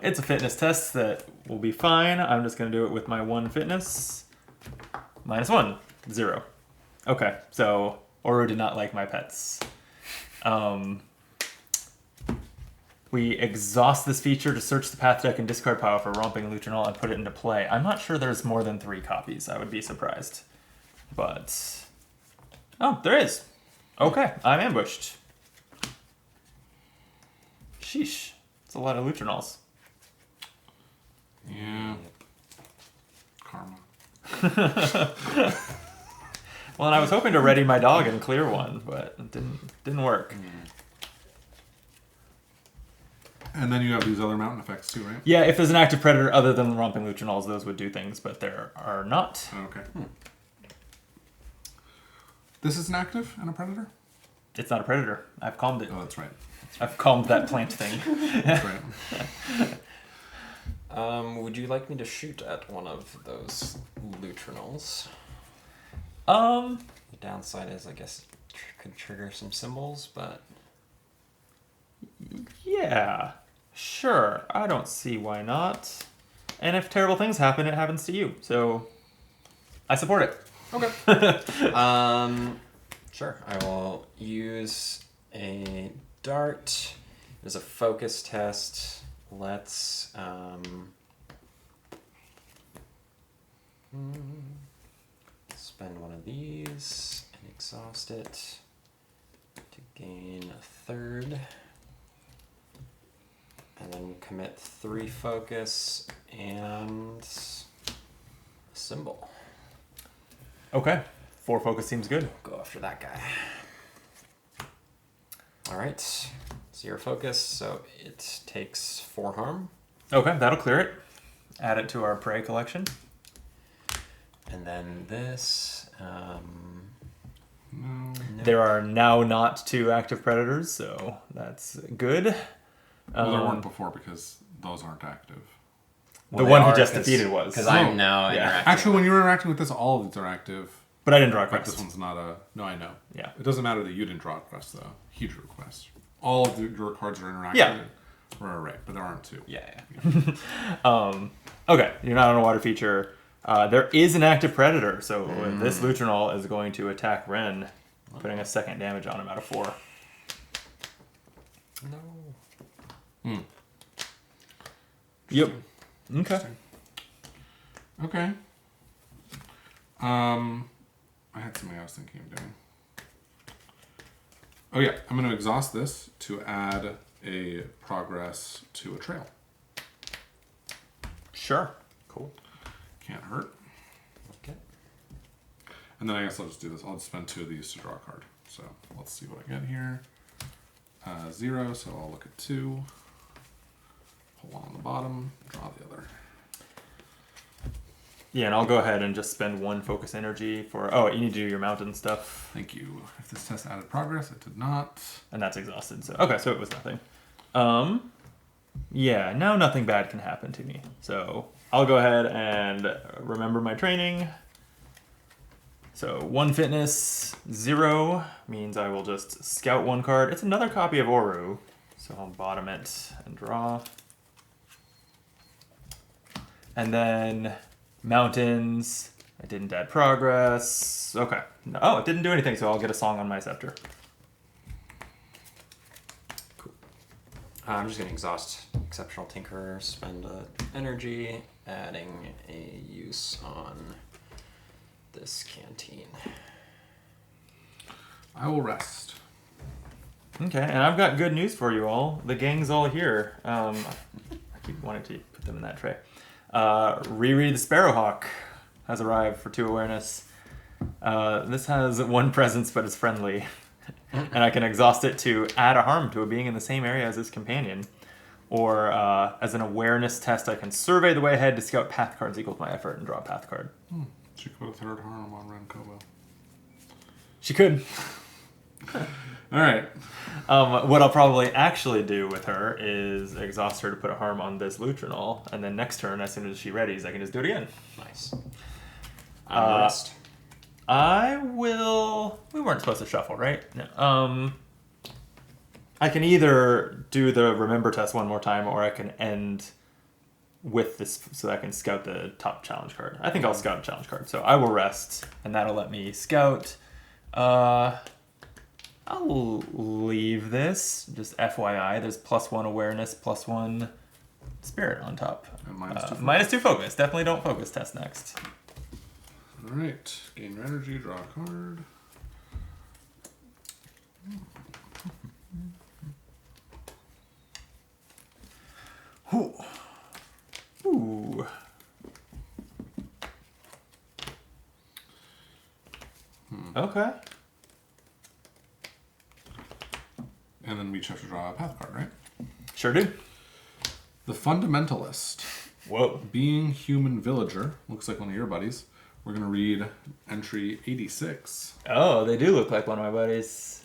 It's a fitness test that will be fine. I'm just gonna do it with my 1 fitness. -1. 0. Okay, so Oru did not like my pets. We exhaust this feature to search the path deck and discard pile for romping lutrinol and put it into play. I'm not sure there's more than 3 copies. I would be surprised. But oh, there is. Okay, I'm ambushed. Sheesh. It's a lot of lutrinols. Yeah. Karma. Well, and I was hoping to ready my dog and clear one, but it didn't work. And then you have these other mountain effects too, right? Yeah, if there's an active predator other than the romping lutrinols, those would do things, but there are not. Okay. This is an active and a predator? It's not a predator. I've calmed it. Oh, that's right. I've calmed that plant thing. That's right. Would you like me to shoot at one of those lutrinals? Um, The downside is, I guess, could trigger some symbols, but yeah. Sure. I don't see why not. And if terrible things happen, it happens to you. So I support it. okay. Sure. I will use a dart. There's a focus test. Let's spend one of these and exhaust it to gain a 3rd. And then commit 3 focus and symbol. Okay. 4 focus seems good. Go after that guy. All right. 0 focus, so it takes 4 harm. Okay, that'll clear it. Add it to our prey collection. And then this. No. There are now not 2 active predators, so that's good. Well, there weren't before because those aren't active. The one who just defeated was. Because I'm now interacting. Actually, when you're interacting with this, all of these are active. But I didn't draw a But quest. this one's not a... No, I know. Yeah. It doesn't matter that you didn't draw a quest, though. He drew a quest. All of your cards are interactive. Yeah. Right, but there aren't 2. Yeah. Okay, you're not on a water feature. There is an active predator, so this Lutrinol is going to attack Ren, putting a 2nd damage on him out of 4. No. Yep. Okay. Okay. I had something I was thinking of doing. Oh yeah, I'm going to exhaust this to add a progress to a trail. Sure. Cool. Can't hurt. Okay. And then I guess I'll just do this. I'll just spend 2 of these to draw a card. So let's see what I get here. 0, so I'll look at 2. Pull 1 on the bottom, draw the other. Yeah, and I'll go ahead and just spend 1 focus energy for... Oh, you need to do your mountain stuff. Thank you. If this test added progress, it did not. And that's exhausted, so... Okay, so it was nothing. Yeah, now nothing bad can happen to me. So I'll go ahead and remember my training. So 1 fitness, 0 means I will just scout 1 card. It's another copy of Oru, so I'll bottom it and draw. And then mountains, I didn't add progress. Okay. Oh, it didn't do anything, so I'll get a song on my scepter. Cool. I'm just going to exhaust Exceptional Tinkerer, spend energy, adding a use on this canteen. I will rest. Okay, and I've got good news for you all. The gang's all here. I keep wanting to put them in that tray. Riri the Sparrowhawk has arrived for 2 awareness. This has 1 presence, but it's friendly. And I can exhaust it to add a harm to a being in the same area as its companion. Or as an awareness test, I can survey the way ahead to scout path cards equal to my effort and draw a path card. She could put a 3rd harm on Ren Kobo. She could. All right. What I'll probably actually do with her is exhaust her to put a harm on this Lutrinol, and then next turn, as soon as she readies, I can just do it again. Nice. Rest. I will... We weren't supposed to shuffle, right? No. I can either do the remember test 1 more time, or I can end with this so that I can scout the top challenge card. I think I'll scout a challenge card, so I will rest, and that'll let me scout. I'll leave this, just FYI. There's +1 awareness, +1 spirit on top. And -2 -2 focus. Definitely don't focus test next. All right. Gain your energy, draw a card. Ooh. Ooh. Okay. And then we each have to draw a path card, right? Sure do. The Fundamentalist. Whoa. Being Human Villager. Looks like one of your buddies. We're going to read entry 86. Oh, they do look like one of my buddies.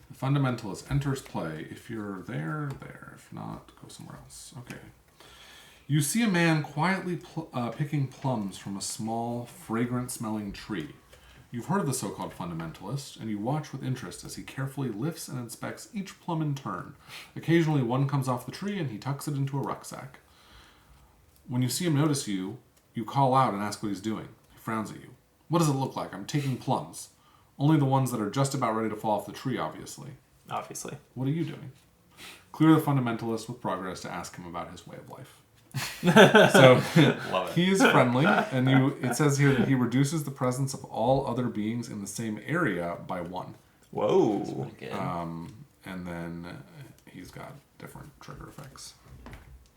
The Fundamentalist enters play. If you're there, there. If not, go somewhere else. Okay. You see a man quietly picking plums from a small, fragrant-smelling tree. You've heard of the so-called Fundamentalist, and you watch with interest as he carefully lifts and inspects each plum in turn. Occasionally one comes off the tree and he tucks it into a rucksack. When you see him notice you, you call out and ask what he's doing. He frowns at you. What does it look like? I'm taking plums. Only the ones that are just about ready to fall off the tree, obviously. Obviously. What are you doing? Clear the Fundamentalist with progress to ask him about his way of life. So Love it. he is friendly, and it says here that he reduces the presence of all other beings in the same area by 1. Whoa. Good. And then he's got different trigger effects.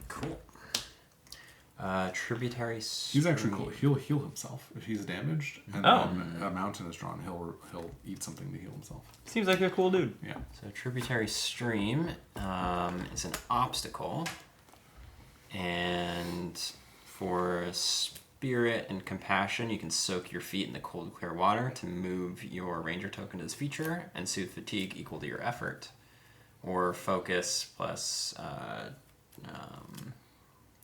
Cool. Tributary. He's actually cool. He'll heal himself if he's damaged, and then a mountain is drawn. He'll eat something to heal himself. Seems like a cool dude. Yeah. So tributary stream is an obstacle, and for spirit and compassion, you can soak your feet in the cold, clear water to move your ranger token to this feature, and soothe fatigue equal to your effort, or focus plus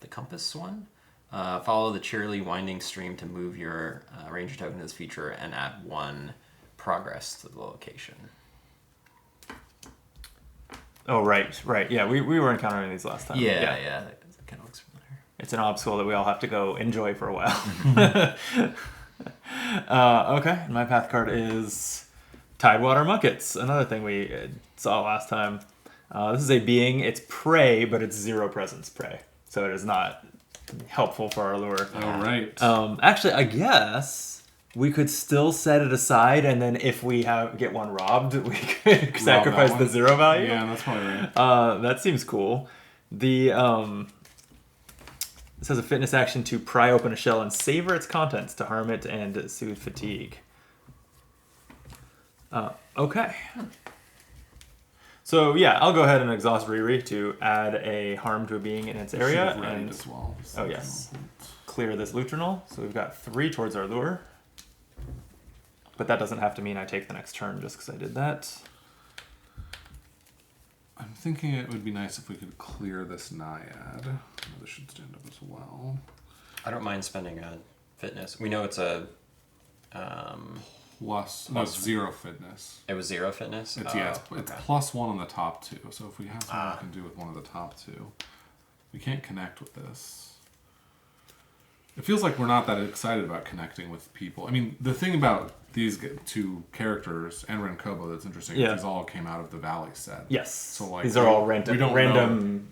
the compass one. Follow the cheerily winding stream to move your ranger token to this feature and add 1 progress to the location. Oh, right. Yeah, we were encountering these last time. Yeah. That kind of looks familiar. It's an obstacle that we all have to go enjoy for a while. Okay, my path card is Tidewater Muckets, another thing we saw last time. This is a being, it's prey, but it's 0 presence prey. So it is not helpful for our lure. All right. Actually, I guess we could still set it aside, and then if we get one robbed, we could sacrifice the 0 value. Yeah, that's probably right. That seems cool. This has a fitness action to pry open a shell and savor its contents to harm it and soothe fatigue. Okay. So yeah, I'll go ahead and exhaust Riri to add a harm to a being in its area, and as well. oh yes, clear this Lutrinol. So we've got 3 towards our lure, but that doesn't have to mean I take the next turn just because I did that. I'm thinking it would be nice if we could clear this Naiad. This should stand up as well. I don't mind spending a fitness. We know it's a. It's 0 fitness. It was 0 fitness. It's it's +1 on the top 2. So if we have something we can do with one of the top 2, we can't connect with this. It feels like we're not that excited about connecting with people. I mean, the thing about these 2 characters and Renkobo that's interesting is these all came out of the Valley set. Yes. So like these are all we don't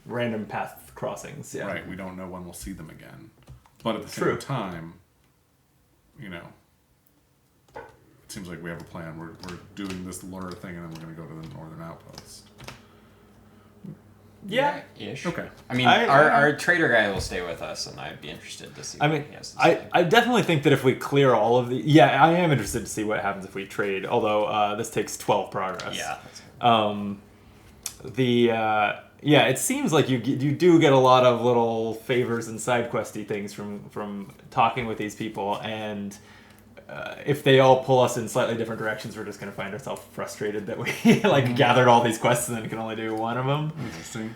random path crossings. Yeah. Right. We don't know when we'll see them again. But at the same time, it seems like we have a plan. We're doing this lure thing, and then we're going to go to the northern outposts. Yeah. Ish. Okay. I mean, our trader guy will stay with us, and I'd be interested to see what he has to say. I definitely think that if we clear all of the... Yeah, I am interested to see what happens if we trade, although this takes 12 progress. Yeah. It seems like you do get a lot of little favors and side questy things from talking with these people, and if they all pull us in slightly different directions, we're just going to find ourselves frustrated that we gathered all these quests and then can only do one of them. Interesting.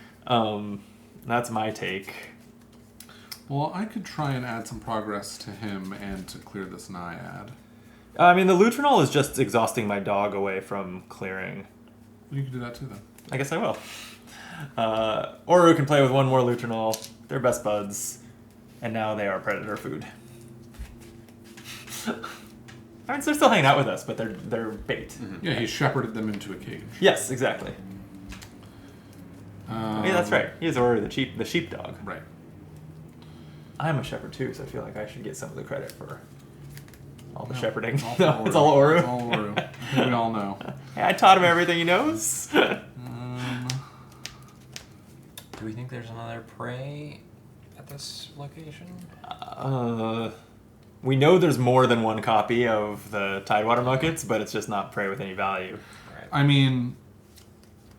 That's my take. Well, I could try and add some progress to him and to clear this Naiad. I mean, the Lutrinol is just exhausting my dog away from clearing. You can do that too, then. I guess I will. Or we can play with one more Lutrinol. They're best buds. And now they are predator food. I mean, they're still hanging out with us, but they're bait. Mm-hmm. Yeah, he shepherded them into a cage. Yes, exactly. Yeah, that's right. He is already the sheepdog. Right. I'm a shepherd too, so I feel like I should get some of the credit for all the shepherding. It's all Oru. It's all Oru. I think we all know. Hey, I taught him everything he knows. Do we think there's another prey at this location? We know there's more than one copy of the Tidewater Muckets, but it's just not prey with any value. Right. I mean,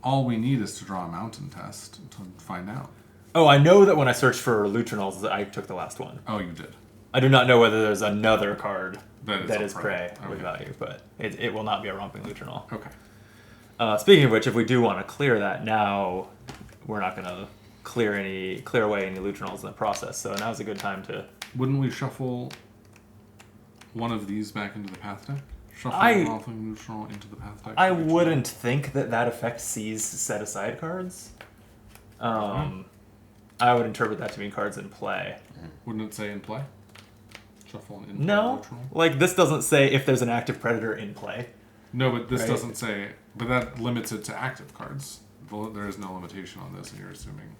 all we need is to draw a mountain test to find out. Oh, I know that when I searched for Lutrinols, I took the last one. Oh, you did. I do not know whether there's another card that is prey okay. with value, but it will not be a romping Lutrinol. Okay. Speaking of which, if we do want to clear that now, we're not going to clear away any Lutrinols in the process. So now's a good time to. Wouldn't we shuffle one of these back into the path deck? Shuffle romping Lutrinol into the path deck. I wouldn't think that effect sees set aside cards. I would interpret that to mean cards in play. Wouldn't it say in play? Shuffle an in play No, Lutrinol? like this doesn't say if there's an active predator in play. No, but this Right. doesn't say. But that limits it to active cards. There is no limitation on this, and you're assuming.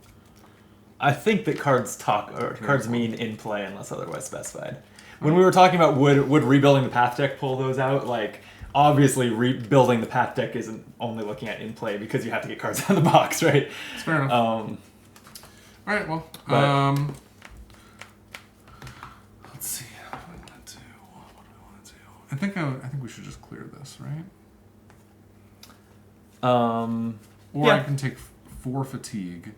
I think that cards mean in play unless otherwise specified. When we were talking about would rebuilding the path deck pull those out, like obviously rebuilding the path deck isn't only looking at in play because you have to get cards out of the box, right? It's fair enough. All right, well, think we should just clear this, right? Or Yeah. I can take 4 fatigue.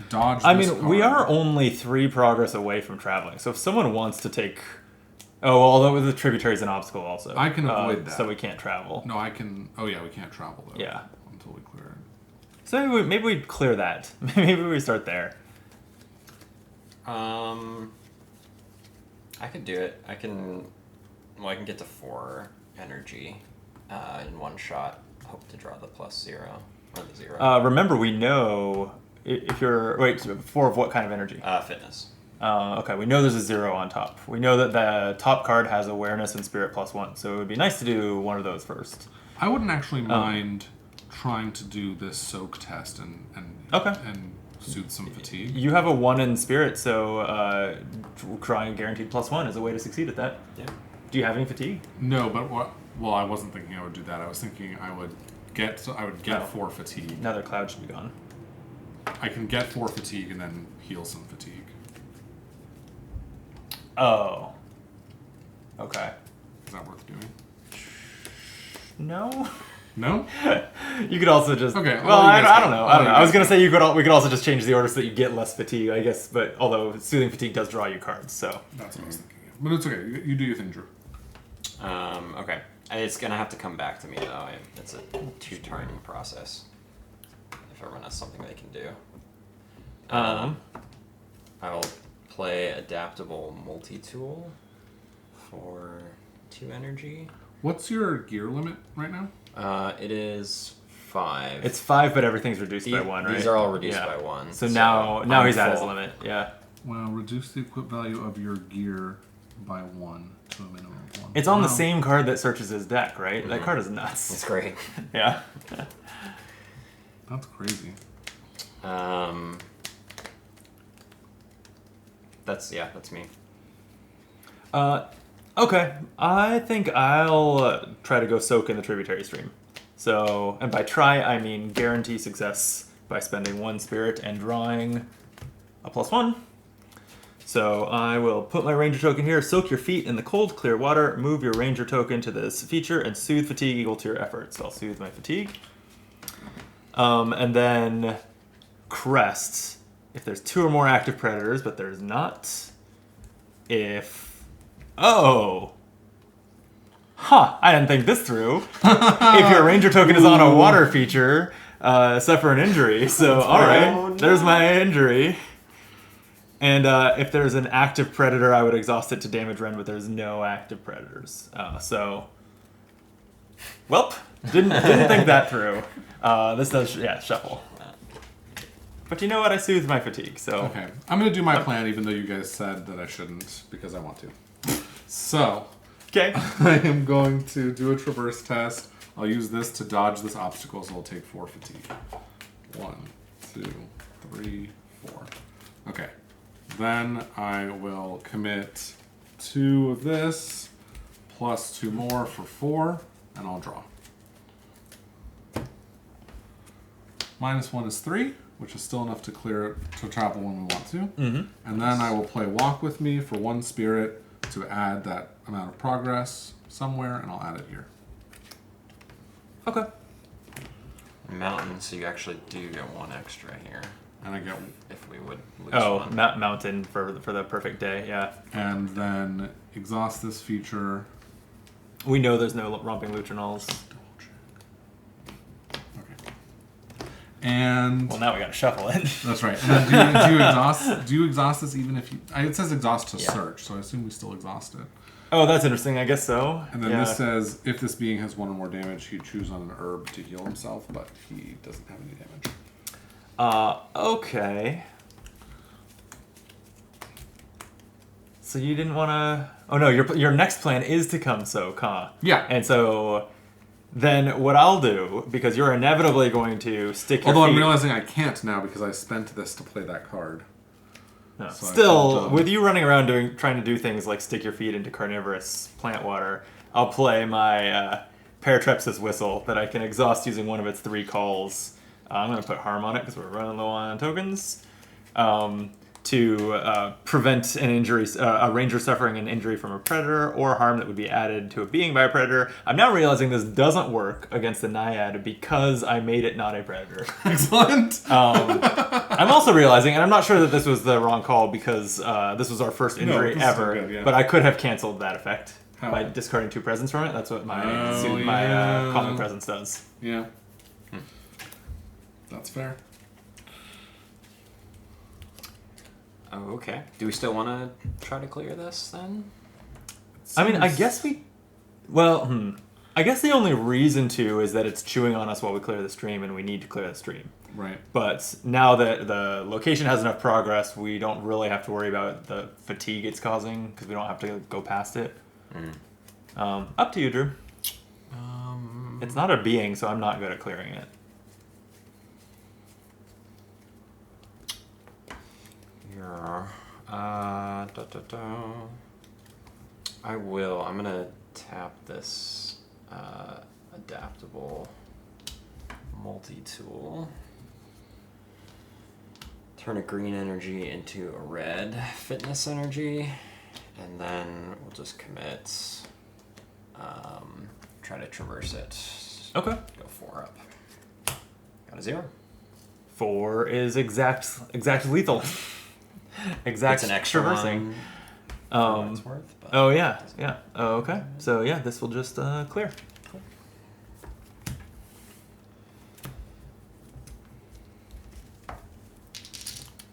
Dodge. I this mean, we card. are only 3 progress away from traveling. So if someone wants to take, although the tributary is an obstacle also. I can avoid that. So we can't travel. No, I can. Oh yeah, we can't travel though. Yeah. Until we clear it. So maybe we clear that. Maybe we start there. I could do it. I can get to 4 energy in one shot. Hope to draw the +0 or the 0. Remember, we know if you're 4 of what kind of energy? Fitness. Okay, we know there's a 0 on top. We know that the top card has awareness and spirit +1, so it would be nice to do one of those first. I wouldn't actually mind trying to do this soak test and soothe some fatigue. You have a 1 in spirit, so trying guaranteed +1 is a way to succeed at that. Yeah. Do you have any fatigue? No, but well, I wasn't thinking I would do that. I was thinking I would get 4 fatigue. Another cloud should be gone. I can get 4 fatigue and then heal some fatigue. Oh. Okay. Is that worth doing? No. No? You could also just. Okay, Well, well, you guys I don't go. know. Well, you I was guys gonna go. say we could also just change the order so that you get less fatigue, I guess. But although soothing fatigue does draw you cards, so. That's what I was thinking. But it's okay. You do your thing, Drew. Okay. It's gonna have to come back to me though. It's a 2-turn process. If everyone has something they can do. I will play adaptable multi-tool for 2 energy. What's your gear limit right now? It is 5. It's 5, but everything's reduced by 1, right? These are all reduced Yeah. by 1. So now I'm he's at his full. limit. Yeah. Well, reduce the equip value of your gear by 1 to a minimum of 1. It's on the Wow. same card that searches his deck, right? That card is nuts. It's great. Yeah. That's crazy. That's me. Okay. I think I'll try to go soak in the tributary stream. So, and by try, I mean guarantee success by spending 1 spirit and drawing a +1. So I will put my ranger token here, soak your feet in the cold, clear water, move your ranger token to this feature, and soothe fatigue equal to your effort. So I'll soothe my fatigue. And then crest. If there's 2 or more active predators, but there's not. I didn't think this through. If your ranger token is on a water feature, suffer an injury. So, alright, there's my injury. And if there's an active predator, I would exhaust it to damage Ren, but there's no active predators. Didn't think that through. This does, shuffle. But you know what? I soothed my fatigue, so... Okay. I'm going to do my plan even though you guys said that I shouldn't because I want to. So, Okay. I am going to do a traverse test. I'll use this to dodge this obstacle, so I'll take 4 fatigue. 1, 2, 3, 4. Okay. Then I will commit 2 of this, plus 2 more for 4, and I'll draw. -1 is 3, which is still enough to clear to travel when we want to. Mm-hmm. And then I will play Walk With Me for 1 spirit to add that amount of progress somewhere, and I'll add it here. Okay. Mountain, so you actually do get 1 extra here. And I get, If we would lose Oh, 1. mountain for the perfect day, yeah. and then exhaust this feature. We know there's no romping Luchernals. Okay. And Well, now we gotta shuffle it. that's right. And then do you exhaust? Do you exhaust this even if you? It says exhaust to Yeah. search, so I assume we still exhaust it. Oh, that's interesting. I guess so. And then yeah. this says if this being has 1 or more damage, he choose on an herb to heal himself, but he doesn't have any damage. Okay. So you didn't want to... Oh, no, your next plan is to come soak, huh? Yeah. And so then what I'll do, because you're inevitably going to stick your Although feet... I'm realizing I can't now because I spent this to play that card. No. So I Still, can't, with you running around trying to do things like stick your feet into carnivorous plant water, I'll play my Paratrepsis whistle that I can exhaust using one of its 3 calls. I'm going to put harm on it because we're running low on tokens. to prevent an injury, a ranger suffering an injury from a predator or harm that would be added to a being by a predator. I'm now realizing this doesn't work against the naiad because I made it not a predator. Excellent. I'm also realizing, and I'm not sure that this was the wrong call because this was our first injury this is ever, good, yeah. but I could have canceled that effect How? by discarding 2 presents from it. That's what my yeah. calming presence does. Yeah. That's fair. Oh, okay. Do we still want to try to clear this then? I mean, I guess we... Well, I guess the only reason to is that it's chewing on us while we clear the stream, and we need to clear the stream. Right. But now that the location has enough progress, we don't really have to worry about the fatigue it's causing, because we don't have to go past it. Up to you, Drew. It's not a being, so I'm not good at clearing it. Yeah. I will. I'm gonna tap this adaptable multi-tool. Turn a green energy into a red fitness energy, and then we'll just commit. Try to traverse it. Okay. Go 4 up. Got a 0. 4 is exact lethal. Exact It's an extra traversing. one. For what it's worth, but Oh yeah, yeah. Oh, okay. So yeah, this will just clear. Cool.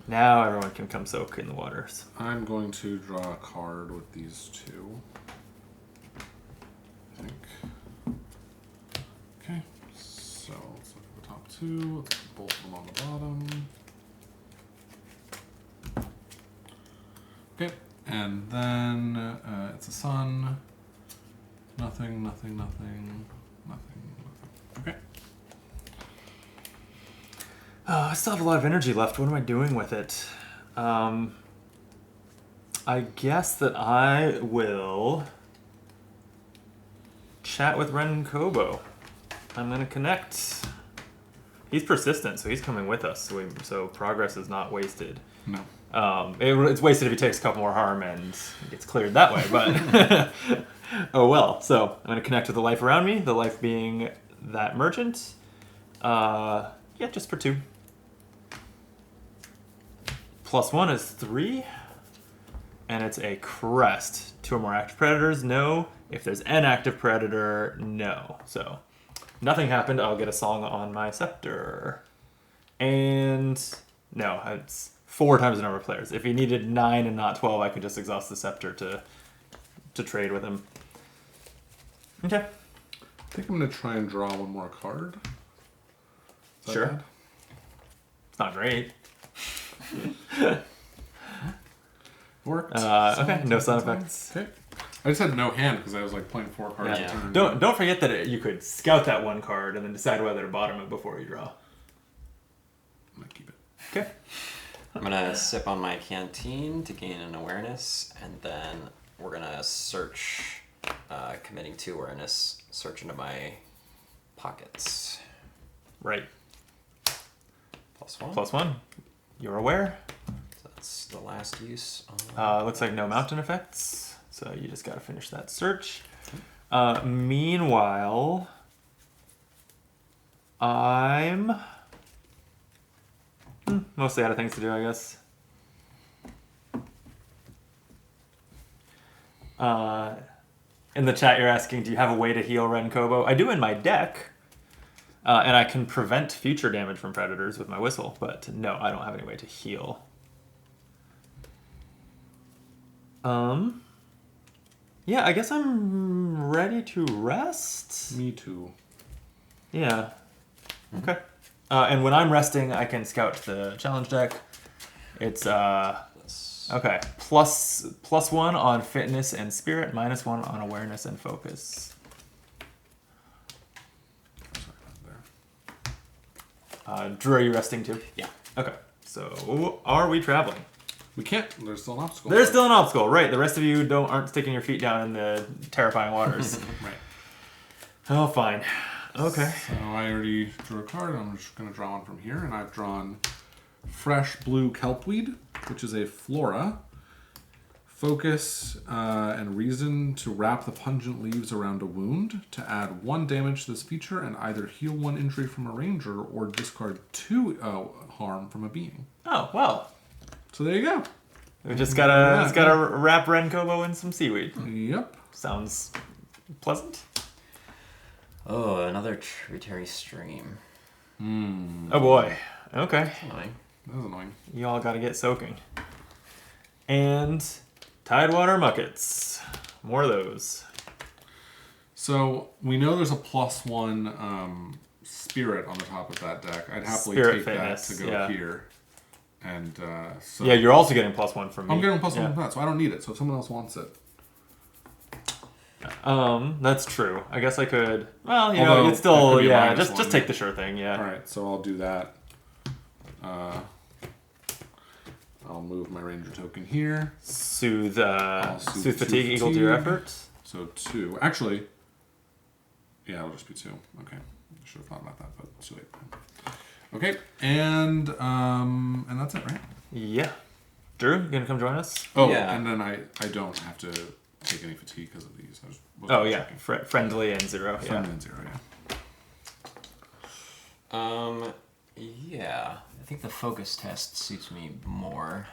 Now everyone can come soak in the waters. I'm going to draw a card with these 2. I think. Okay. So let's look at the top 2. Let's put both of them on the bottom. Okay. And then it's a sun. Nothing, nothing, nothing, nothing, nothing. Okay. I still have a lot of energy left. What am I doing with it? I guess that I will chat with Ren Kobo. I'm going to connect. He's persistent, so he's coming with us. So progress is not wasted. No. It's wasted if he takes a couple more harm and gets cleared that way, but oh well. So I'm going to connect with the life around me, the life being that merchant. Yeah, just for 2. +1 is 3, and it's a crest. 2 or more active predators, no. If there's an active predator, no. So nothing happened. I'll get a song on my scepter. And no, it's 4 times the number of players. If he needed 9 and not 12, I could just exhaust the scepter to trade with him. Okay. I think I'm going to try and draw one more card. Is that Sure. bad? It's not great. Worked. Okay, no sound effects. Okay. I just had no hand because I was like playing 4 cards Yeah. a turn. Don't forget that you could scout that 1 card and then decide whether to bottom it before you draw. I'm going to keep it. Okay. I'm gonna sip on my canteen to gain an awareness, and then we're gonna search, committing 2 awareness, search into my pockets. Right. +1. +1. You're aware. So that's the last use. On Looks like no mountain effects, so you just gotta finish that search. Meanwhile, I'm mostly out of things to do, I guess. In the chat, you're asking, do you have a way to heal Ren Kobo? I do in my deck, and I can prevent future damage from predators with my whistle, but no, I don't have any way to heal. Yeah, I guess I'm ready to rest. Me too. Yeah. Okay. And when I'm resting, I can scout the challenge deck. It's this. okay. +1 on fitness and spirit, -1 on awareness and focus. Sorry about there. Drew, are you resting too? Yeah. Okay. So are we traveling? We can't. There's still an obstacle. There's still an obstacle, right? The rest of you aren't sticking your feet down in the terrifying waters. Right. Oh, fine. Okay. So I already drew a card. I'm just going to draw one from here, and I've drawn fresh blue kelpweed. which is a flora. Focus and reason to wrap the pungent leaves around a wound to add 1 damage to this feature and either heal 1 injury from a ranger or discard 2 harm from a being. Oh, well. So there you go. We just gotta wrap Renkobo in some seaweed. Yep. Sounds pleasant. Oh, another tributary stream. Oh boy. Okay. Annoying. That was annoying. You all gotta get soaking. And Tidewater Muckets. More of those. So we know there's a +1 spirit on the top of that deck. I'd happily Spirit take fitness, that to go yeah. here. And so Yeah, you're also getting +1 from me. I'm getting +1 yeah. from that, so I don't need it. So if someone else wants it. That's true. I guess I could. Well, you Although, know, it's still that could be a yeah. -1. Just take the sure thing. Yeah. All right, so I'll do that. I'll move my ranger token here. Soothe soothe fatigue equal to your fatigue. effort. So 2. Actually, yeah, it'll just be 2. Okay, I should have thought about that, but it's too late. Okay, and that's it, right? Yeah. Drew, you gonna come join us? Oh, Yeah. and then I don't have to take any fatigue because of these. I just Oh yeah, checking. friendly and 0. Friendly Yeah. and 0, yeah. Yeah. I think the focus test suits me more.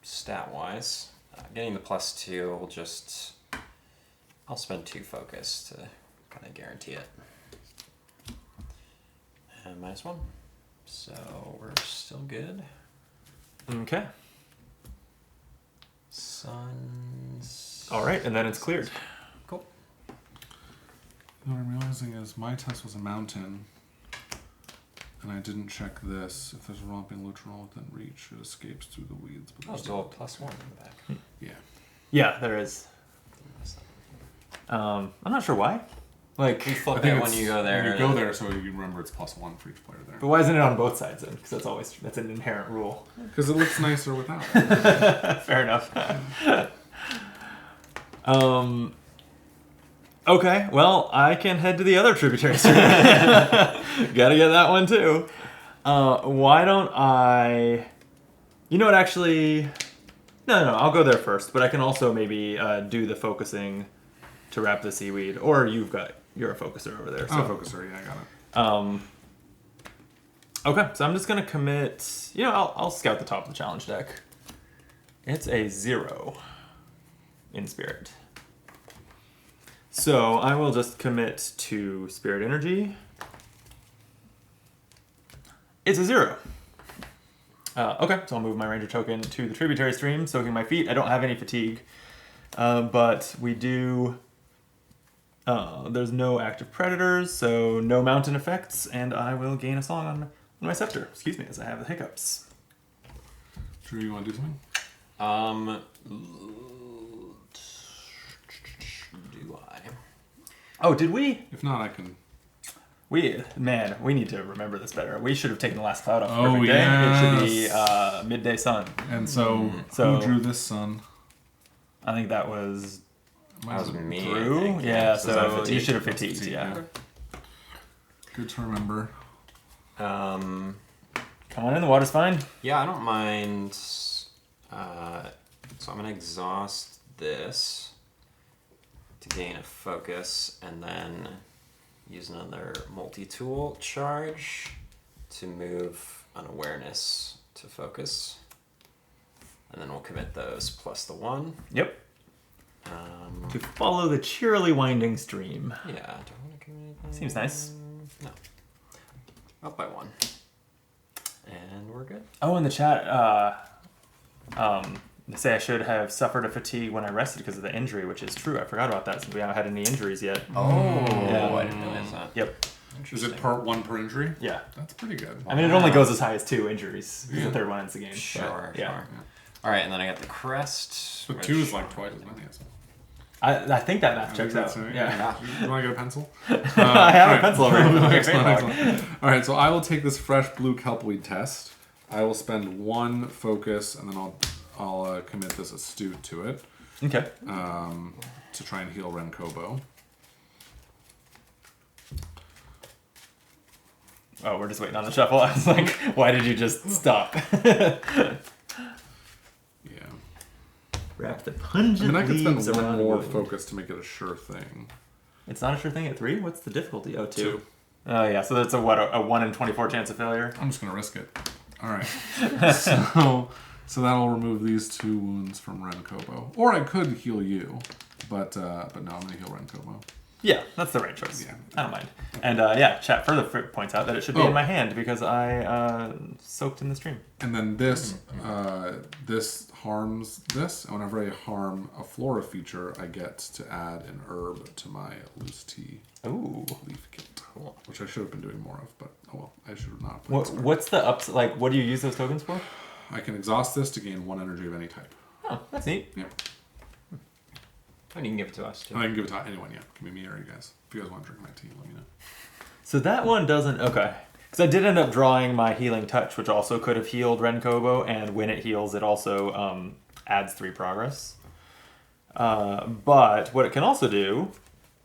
Stat-wise. Getting the +2 will just... I'll spend 2 focus to kind of guarantee it. And -1. So we're still good. Okay. Suns... All right, and then it's cleared. Cool. What I'm realizing is my test was a mountain, and I didn't check this. If there's a romping literal within reach, it escapes through the weeds. But Oh, there's still a +1 in the back. yeah. Yeah, there is. I'm not sure why. Like, You flip I think it when you go there. When you go there, so you remember it's +1 for each player there. but why isn't it on both sides then? Because that's an inherent rule. Because it looks nicer without it. Fair enough. Okay, well, I can head to the other tributary stream. Gotta get that one too. Why don't I... You know what, actually... No, I'll go there first, but I can also maybe do the focusing to wrap the seaweed. Or you're a focuser over there. So. Oh, focuser, yeah, I got it. Okay, so I'm just gonna commit... You know, I'll scout the top of the challenge deck. It's a 0 in spirit. So I will just commit to Spirit Energy. It's a 0. Okay, so I'll move my Ranger token to the Tributary Stream, soaking my feet. I don't have any fatigue, but we do... there's no active predators, so no mountain effects, and I will gain a song on my scepter. Excuse me, as I have the hiccups. Drew, you want to do something? Do I? Oh, did we? If not, I can... We need to remember this better. We should have taken the last cloud off. Oh, Perfect day. It should be yes. midday sun. And so, So- who drew this sun? I think that was That was me. I Drew. think, Yeah, So is that so you fatigue? should have fatigued. Fatigue, Yeah. yeah. Good to remember. Come on in. The water's fine. Yeah, I don't mind. So I'm gonna exhaust this to gain a focus, and then use another multi-tool charge to move an awareness to focus, and then we'll commit those plus the 1. Yep. To follow the cheerily winding stream. Yeah, do I want to commit? Seems nice. No. Up by 1. And we're good. Oh, in the chat, they say I should have suffered a fatigue when I rested because of the injury, which is true. I forgot about that since we haven't had any injuries yet. Oh, Yeah. I didn't realize that. Yep. Is it part 1 per injury? Yeah. That's pretty good. I mean, it only goes as high as 2 injuries. Yeah. The third one ends the game. Sure, but, yeah. sure. All right, and then I got the crest. But which- 2 is like twice as many. So. I think that math I checks think out. that's it. Yeah. You want to get a pencil? I have all a pencil over here. Okay, Excellent, great. excellent. All right, so I will take this fresh blue kelpweed test. I will spend 1 focus, and then I'll commit this astute to it Okay. to try and heal Renkobo. Oh, we're just waiting on the shuffle. I was like, why did you just stop? Yeah. Wrap the pungent I could leaves spend one around more wound. focus to make it a sure thing. It's not a sure thing at 3? What's the difficulty? Oh, 2. 2. Oh, yeah, so that's a 1 in 24 chance of failure? I'm just gonna risk it. All right. So that'll remove these 2 wounds from Renkobo. Or I could heal you, but no, I'm gonna heal Renkobo. Yeah, that's the right choice. Yeah. I don't mind. And chat further points out that it should be in my hand because I soaked in the stream. And then this this harms this, and whenever I harm a flora feature, I get to add an herb to my loose tea Ooh. leaf kit. Cool. Which I should have been doing more of, but oh well, I should have not. What's the ups? Like, what do you use those tokens for? I can exhaust this to gain 1 energy of any type. Oh, that's neat. Yeah. And you can give it to us too. I can give it to anyone, yeah. Can be me or you guys. If you guys want to drink my tea, let me know. So that one doesn't... Okay. Because I did end up drawing my Healing Touch, which also could have healed Renkobo, and when it heals, it also adds 3 progress. But what it can also do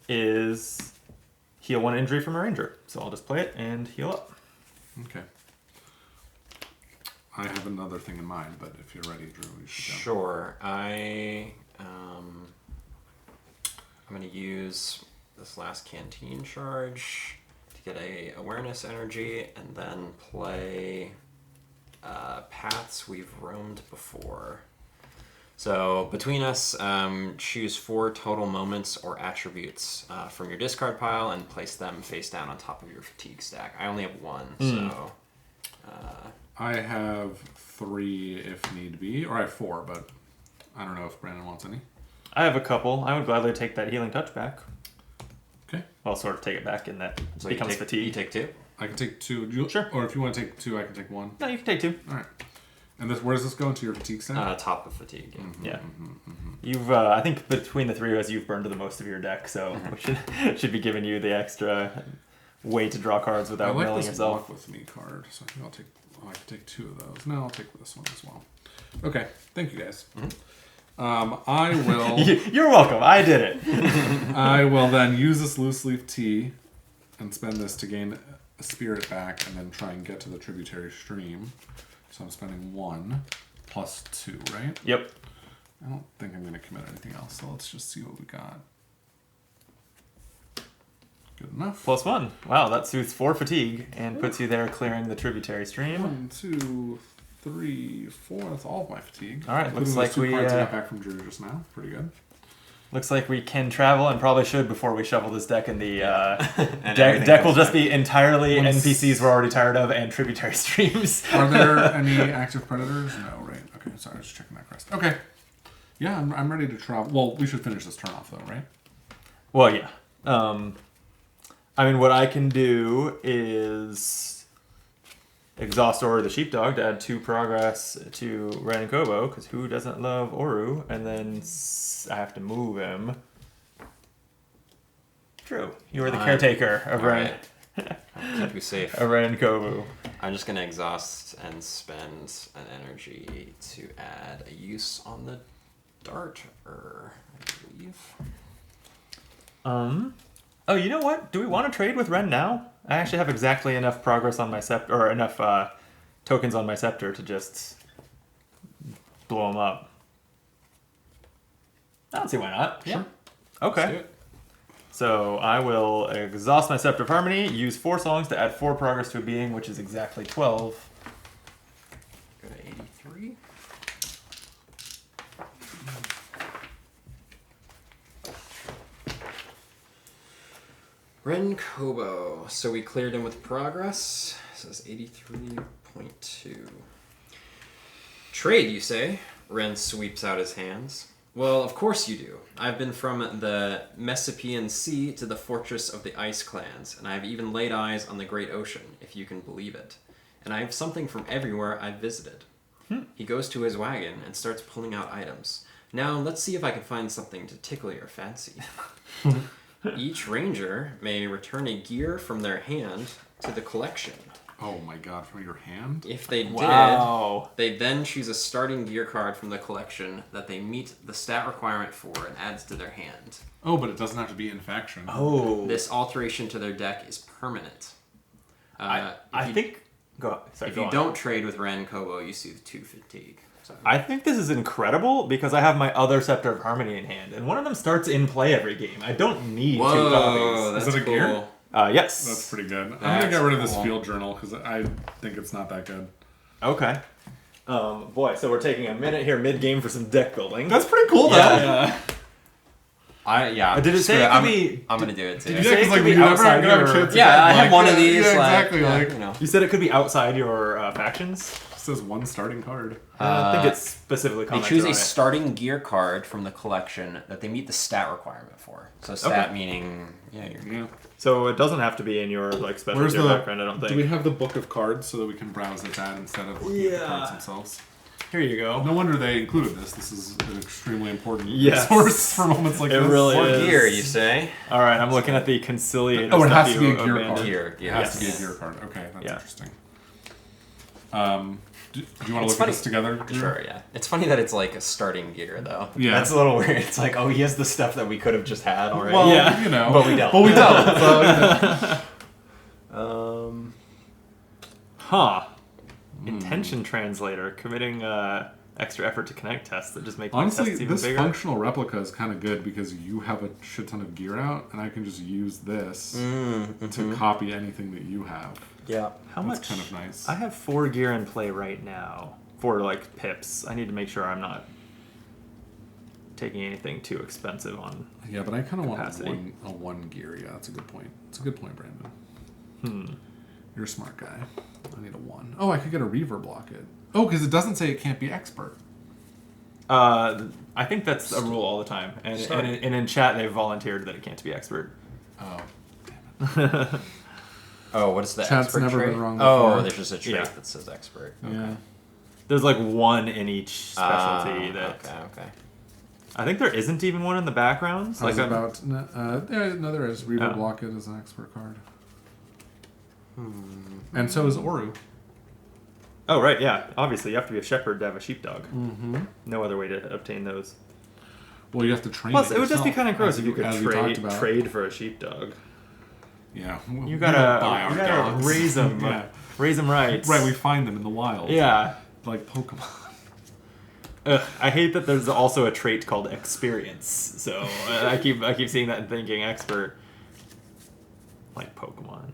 is heal 1 injury from a ranger. So I'll just play it and heal up. Okay. I have another thing in mind, but if you're ready, Drew, you should go. Sure. I'm going to use this last canteen charge to get a awareness energy, and then play paths we've roamed before. So between us, choose 4 total moments or attributes from your discard pile and place them face down on top of your fatigue stack. I only have 1, so... I have 3 if need be, or I have 4, but I don't know if Brandon wants any. I have a couple. I would gladly take that Healing Touch back. Okay. Well, sort of take it back in that So becomes fatigue. You take 2? I can take 2. Sure. Or if you want to take 2, I can take 1. No, you can take 2. All right. And where does this go into your fatigue stack? Top of fatigue. Yeah. Yeah. You've, I think between the 3 of us, you've burned the most of your deck, so we should be giving you the extra way to draw cards without I like milling this yourself. Walk with me card, so I think I'll take. I can take 2 of those. No, I'll take this one as well. Okay, thank you guys. I will. You're welcome. I did it. I will then use this loose leaf tea and spend this to gain a spirit back, and then try and get to the tributary stream. So I'm spending 1 plus 2, right? Yep. I don't think I'm going to commit anything else, so let's just see what we got. Good enough. +1. Wow, that soothes 4 fatigue and puts you there clearing the tributary stream. 1, 2, 3, 4. That's all of my fatigue. All right, Including looks those like 2 we cards I got back from Drew just now. Pretty good. Looks like we can travel and probably should before we shovel this deck in the And deck will just be entirely Once- NPCs we're already tired of and tributary streams. Are there any active predators? No, right? Okay, sorry, I was just checking that crest. Okay. Yeah, I'm ready to travel. Well, we should finish this turn off though, right? Well, yeah. I mean, what I can do is exhaust Oru the Sheepdog to add 2 progress to Renkobo, because who doesn't love Oru? And then I have to move him. True. You are the caretaker of Alright. I'll keep you safe. Renkobu. I'm just going to exhaust and spend an energy to add a use on the darter, I believe. Oh, you know what? Do we want to trade with Ren now? I actually have exactly enough progress on my scepter, or enough tokens on my scepter to just blow him up. I don't see why not. Yeah. Okay. Let's do it. So I will exhaust my Scepter of Harmony, use 4 songs to add 4 progress to a being, which is exactly 12. Go to 83. Renkobo. So we cleared him with progress. Says 83.2. Trade, you say? Ren sweeps out his hands. Well, of course you do. I've been from the Messapian Sea to the fortress of the Ice Clans, and I've even laid eyes on the Great Ocean, if you can believe it. And I have something from everywhere I've visited. He goes to his wagon and starts pulling out items. Now, let's see if I can find something to tickle your fancy. Each ranger may return a gear from their hand to the collection. Oh my god, from your hand? If they Wow. did, they then choose a starting gear card from the collection that they meet the stat requirement for and adds to their hand. Oh, but it doesn't have to be in faction. Oh. This alteration to their deck is permanent. I think. Go. Sorry. If go you on. don't trade with Ren Kobo, you see the 2 fatigue. So. I think this is incredible because I have my other Scepter of Harmony in hand, and one of them starts in play every game. I don't need 2 copies. That's Is it a cool. gear? Yes. That's pretty good. I'm That's gonna get rid of this cool. field journal because I think it's not that good. Okay. Boy, so we're taking a minute here mid-game for some deck building. That's pretty cool, though. Yeah. Did it say Screw it could be? I'm gonna do it too. Did Yeah, say it because could we be never outside gonna have a your- chance. Yeah, I again, have one of yeah, these. Yeah, like, exactly. yeah, Like, you know. You said it could be outside your factions. it says 1 starting card. I think it's specifically They commented choose on a it. starting gear card from the collection that they meet the stat requirement for. So stat Okay. meaning, you're Yeah. So it doesn't have to be in your special Where's gear the background. I don't think. Do we have the book of cards so that we can browse at that instead of looking at the cards themselves? Here you go. No wonder they included this. This is an extremely important Yes. resource for moments like It this. really Or is. gear, you say? All right, I'm looking at the conciliator. Oh, it stuff has to be you a gear abandoned. card. Gear, It has to be a yes. gear card. Okay, that's Yeah. interesting. Do you want to It's look funny. at this together? Sure, yeah. It's funny that it's like a starting gear, though. Yeah. That's a little weird. It's like, oh, he has the stuff that we could have just had already. Well, Yeah. you know. But we don't. But we don't. So, Huh. Intention translator committing extra effort to connect tests that just make my honestly, tests even this bigger. functional replica is kind of good because you have a shit ton of gear out, and I can just use this to copy anything that you have. Yeah. How That's much? kind of nice. I have 4 gear in play right now for pips. I need to make sure I'm not taking anything too expensive on. Yeah, but I kind of want Capacity. a one gear. Yeah, that's a good point. It's a good point, Brandon. You're a smart guy. I need a 1. Oh, I could get a reverb block it. Oh, because it doesn't say it can't be expert. I think that's a rule all the time, and in chat they've volunteered that it can't be expert. Oh. Oh, what is the Chat's expert never trait? been wrong Oh, before. there's just a trait Yeah. that says expert. Yeah. There's 1 in each specialty that Okay. I think there isn't even one in the backgrounds. I was I'm- about. No, there is. Reverb Oh. block it as an expert card. And so is Oru. Oh right, yeah. Obviously, you have to be a shepherd to have a sheepdog. Mm-hmm. No other way to obtain those. Well, you have to train. Plus, it would just be kind of gross as if you could as we talked about. trade for a sheepdog. Yeah. You we don't gotta buy our dogs. raise them, Yeah. raise them right. Right, we find them in the wild. Yeah. Like Pokemon. Ugh, I hate that there's also a trait called experience. So I keep seeing that and thinking expert, like Pokemon.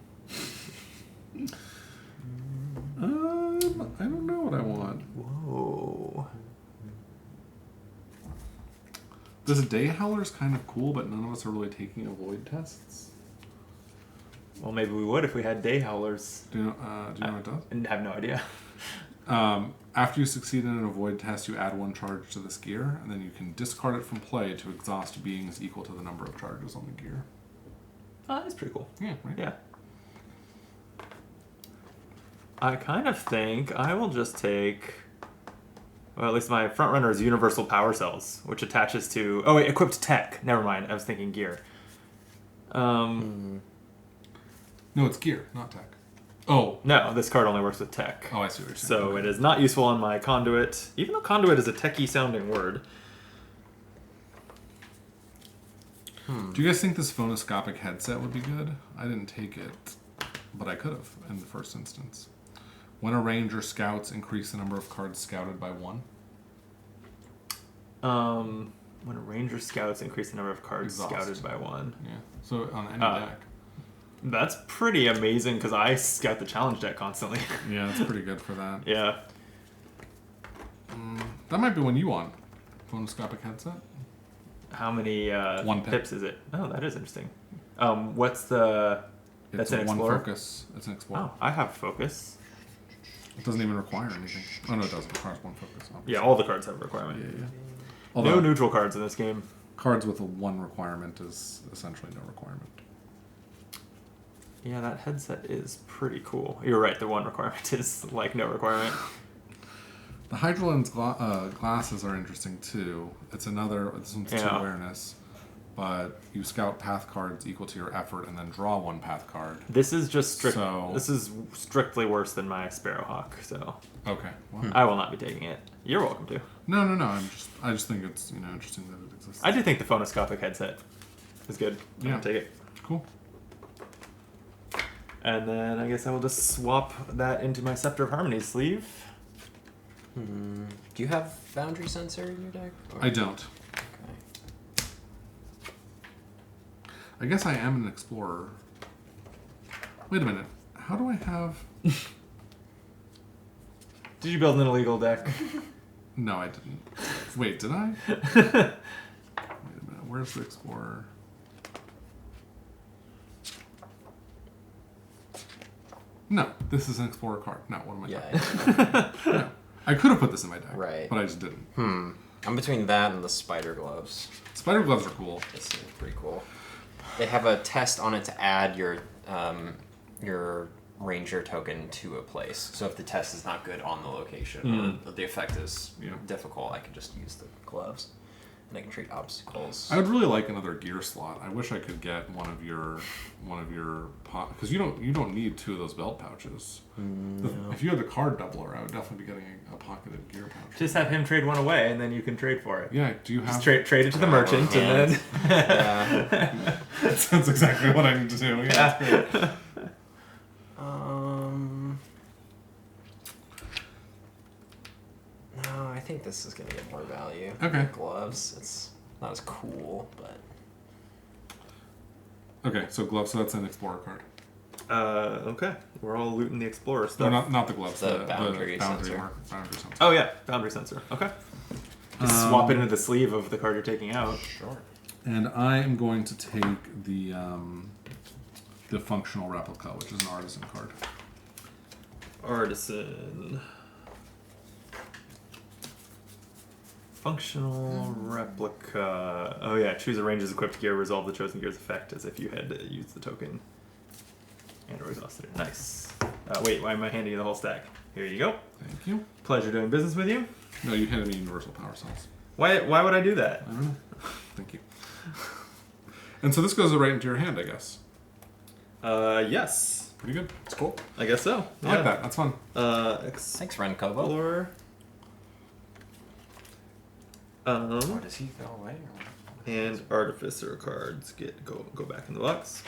I don't know what I want. Whoa. This Day Howler's kind of cool, but none of us are really taking avoid tests. Well, maybe we would if we had day howlers. Do you know what it does? I have no idea. After you succeed in an avoid test, you add 1 charge to this gear, and then you can discard it from play to exhaust beings equal to the number of charges on the gear. Oh, that's pretty cool. Yeah, right? Yeah. I kind of think I will just take. Well, at least my front runner is Universal Power Cells, which attaches to. Oh wait, equipped tech. Never mind. I was thinking gear. No, it's gear, not tech. Oh. No, this card only works with tech. Oh, I see what you're saying. So Okay. it is not useful on my conduit, even though conduit is a techie sounding word. Do you guys think this phonoscopic headset would be good? I didn't take it, but I could have in the first instance. When a ranger scouts, increase the number of cards scouted by 1. When a ranger scouts, increase the number of cards Exhaust. scouted by 1. Yeah. So on any deck. That's pretty amazing because I scout the challenge deck constantly. Yeah, that's pretty good for that. Yeah. That might be one you want. Phonoscopic headset. How many 1 pip. pips is it? Oh, that is interesting. What's the? That's It's an a 1 explorer. focus. It's an explorer. Oh, I have focus. It doesn't even require anything. Oh no, it does. It requires 1 focus. Obviously. Yeah, all the cards have a requirement. Yeah. No Although neutral cards in this game. cards with a 1 requirement is essentially no requirement. Yeah, that headset is pretty cool. You're right. The 1 requirement is like no requirement. The Hydra Lens glasses are interesting too. It's another. This one's 2 Yeah. awareness, but you scout path cards equal to your effort and then draw 1 path card. This is just strict. So- This is strictly worse than my Sparrowhawk. So Okay. Well, I will not be taking it. You're welcome to. no. I just think it's interesting that it exists. I do think the phonoscopic headset is good. I'm Yeah. gonna take it. Cool. And then I guess I will just swap that into my Scepter of Harmony sleeve. Do you have Boundary Sensor in your deck? Or- I don't. Okay. I guess I am an explorer. Wait a minute. How do I have... Did you build an illegal deck? No, I didn't. Wait, did I? Wait a minute. Where's the explorer? No, this is an explorer card. No, what am I talking about? Yeah. No. I could have put this in my deck, Right. but I just didn't. I'm between that and the Spider Gloves. Spider gloves are cool. This seems pretty cool. They have a test on it to add your Ranger token to a place. So if the test is not good on the location, or the effect is difficult, I can just use the gloves, and I can treat obstacles. I would really like another gear slot. I wish I could get one of your because you don't need 2 of those belt pouches. If you had the card doubler, I would definitely be getting a pocketed gear pouch. Just have him trade one away, and then you can trade for it. Yeah, do you have... Just trade it to the merchant, and then... Yeah. That's exactly what I need to do. Yeah, that's great. No, I think this is gonna get more value. Okay. Gloves. It's not as cool, but Okay, so gloves. So that's an explorer card. Okay. We're all looting the Explorer No, stuff. not the gloves. The boundary boundary sensor. boundary sensor. Oh, yeah. Boundary Sensor. Okay. Just swap it into the sleeve of the card you're taking out. sure. And I am going to take the functional replica, which is an artisan card. Artisan. Functional replica. Oh yeah, choose a range's equipped gear, resolve the chosen gear's effect as if you had used the token. And or exhausted it. Nice. Wait, why am I handing you the whole stack? Here you go. Thank you. Pleasure doing business with you. No, you handed me universal power cells. Why would I do that? I don't know. Thank you. And so this goes right into your hand, I guess. Yes. Pretty good. It's cool. I guess so. I like that. That's fun. Thanks, Renkovo. Explorer. Or does he go away? And Artificer cards go back in the box.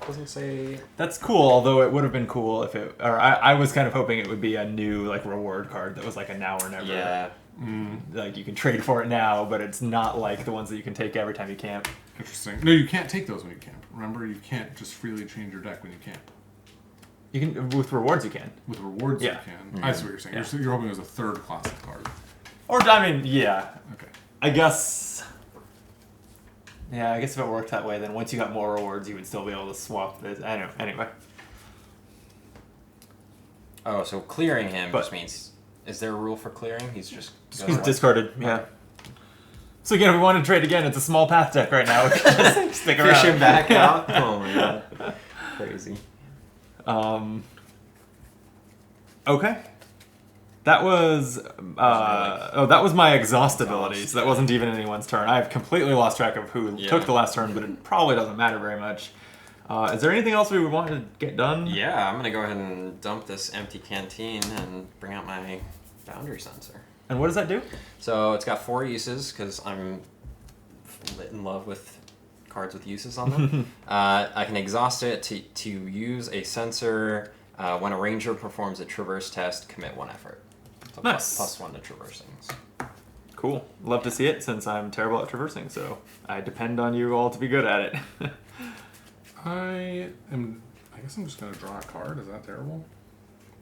Doesn't say. That's cool, although it would have been cool if it, or I was kind of hoping it would be a new like reward card that was like a now or never. Yeah. Like you can trade for it now, but it's not like the ones that you can take every time you camp. Interesting. No, you can't take those when you camp. Remember, you can't just freely change your deck when you camp. You can with rewards you can. With rewards, Yeah. you can. I see what you're saying. Yeah. You're hoping it was a third classic card. Or I mean, yeah. Okay. I guess. Yeah, I guess if it worked that way, then once you got more rewards, you would still be able to swap this. I don't know. Anyway. Oh, so clearing him But- just means. Is there a rule for clearing? He's just. He's goes away? discarded. Yeah. So again, if we want to trade again, it's a small path deck right now. We can just stick around. Fish him back out. Oh my god. Crazy. Okay. That was that was my exhaust ability, so that wasn't even anyone's turn. I've completely lost track of who took the last turn, but it probably doesn't matter very much. Is there anything else we would want to get done? Yeah, I'm gonna go ahead and dump this empty canteen and bring out my boundary sensor. And what does that do? So it's got 4 uses because I'm lit in love with cards with uses on them. I can exhaust it to use a sensor when a ranger performs a traverse test. Commit 1 effort. So Nice. plus 1 to traversing. Cool. Love to see it since I'm terrible at traversing, so I depend on you all to be good at it. I guess I'm just gonna draw a card. Is that terrible?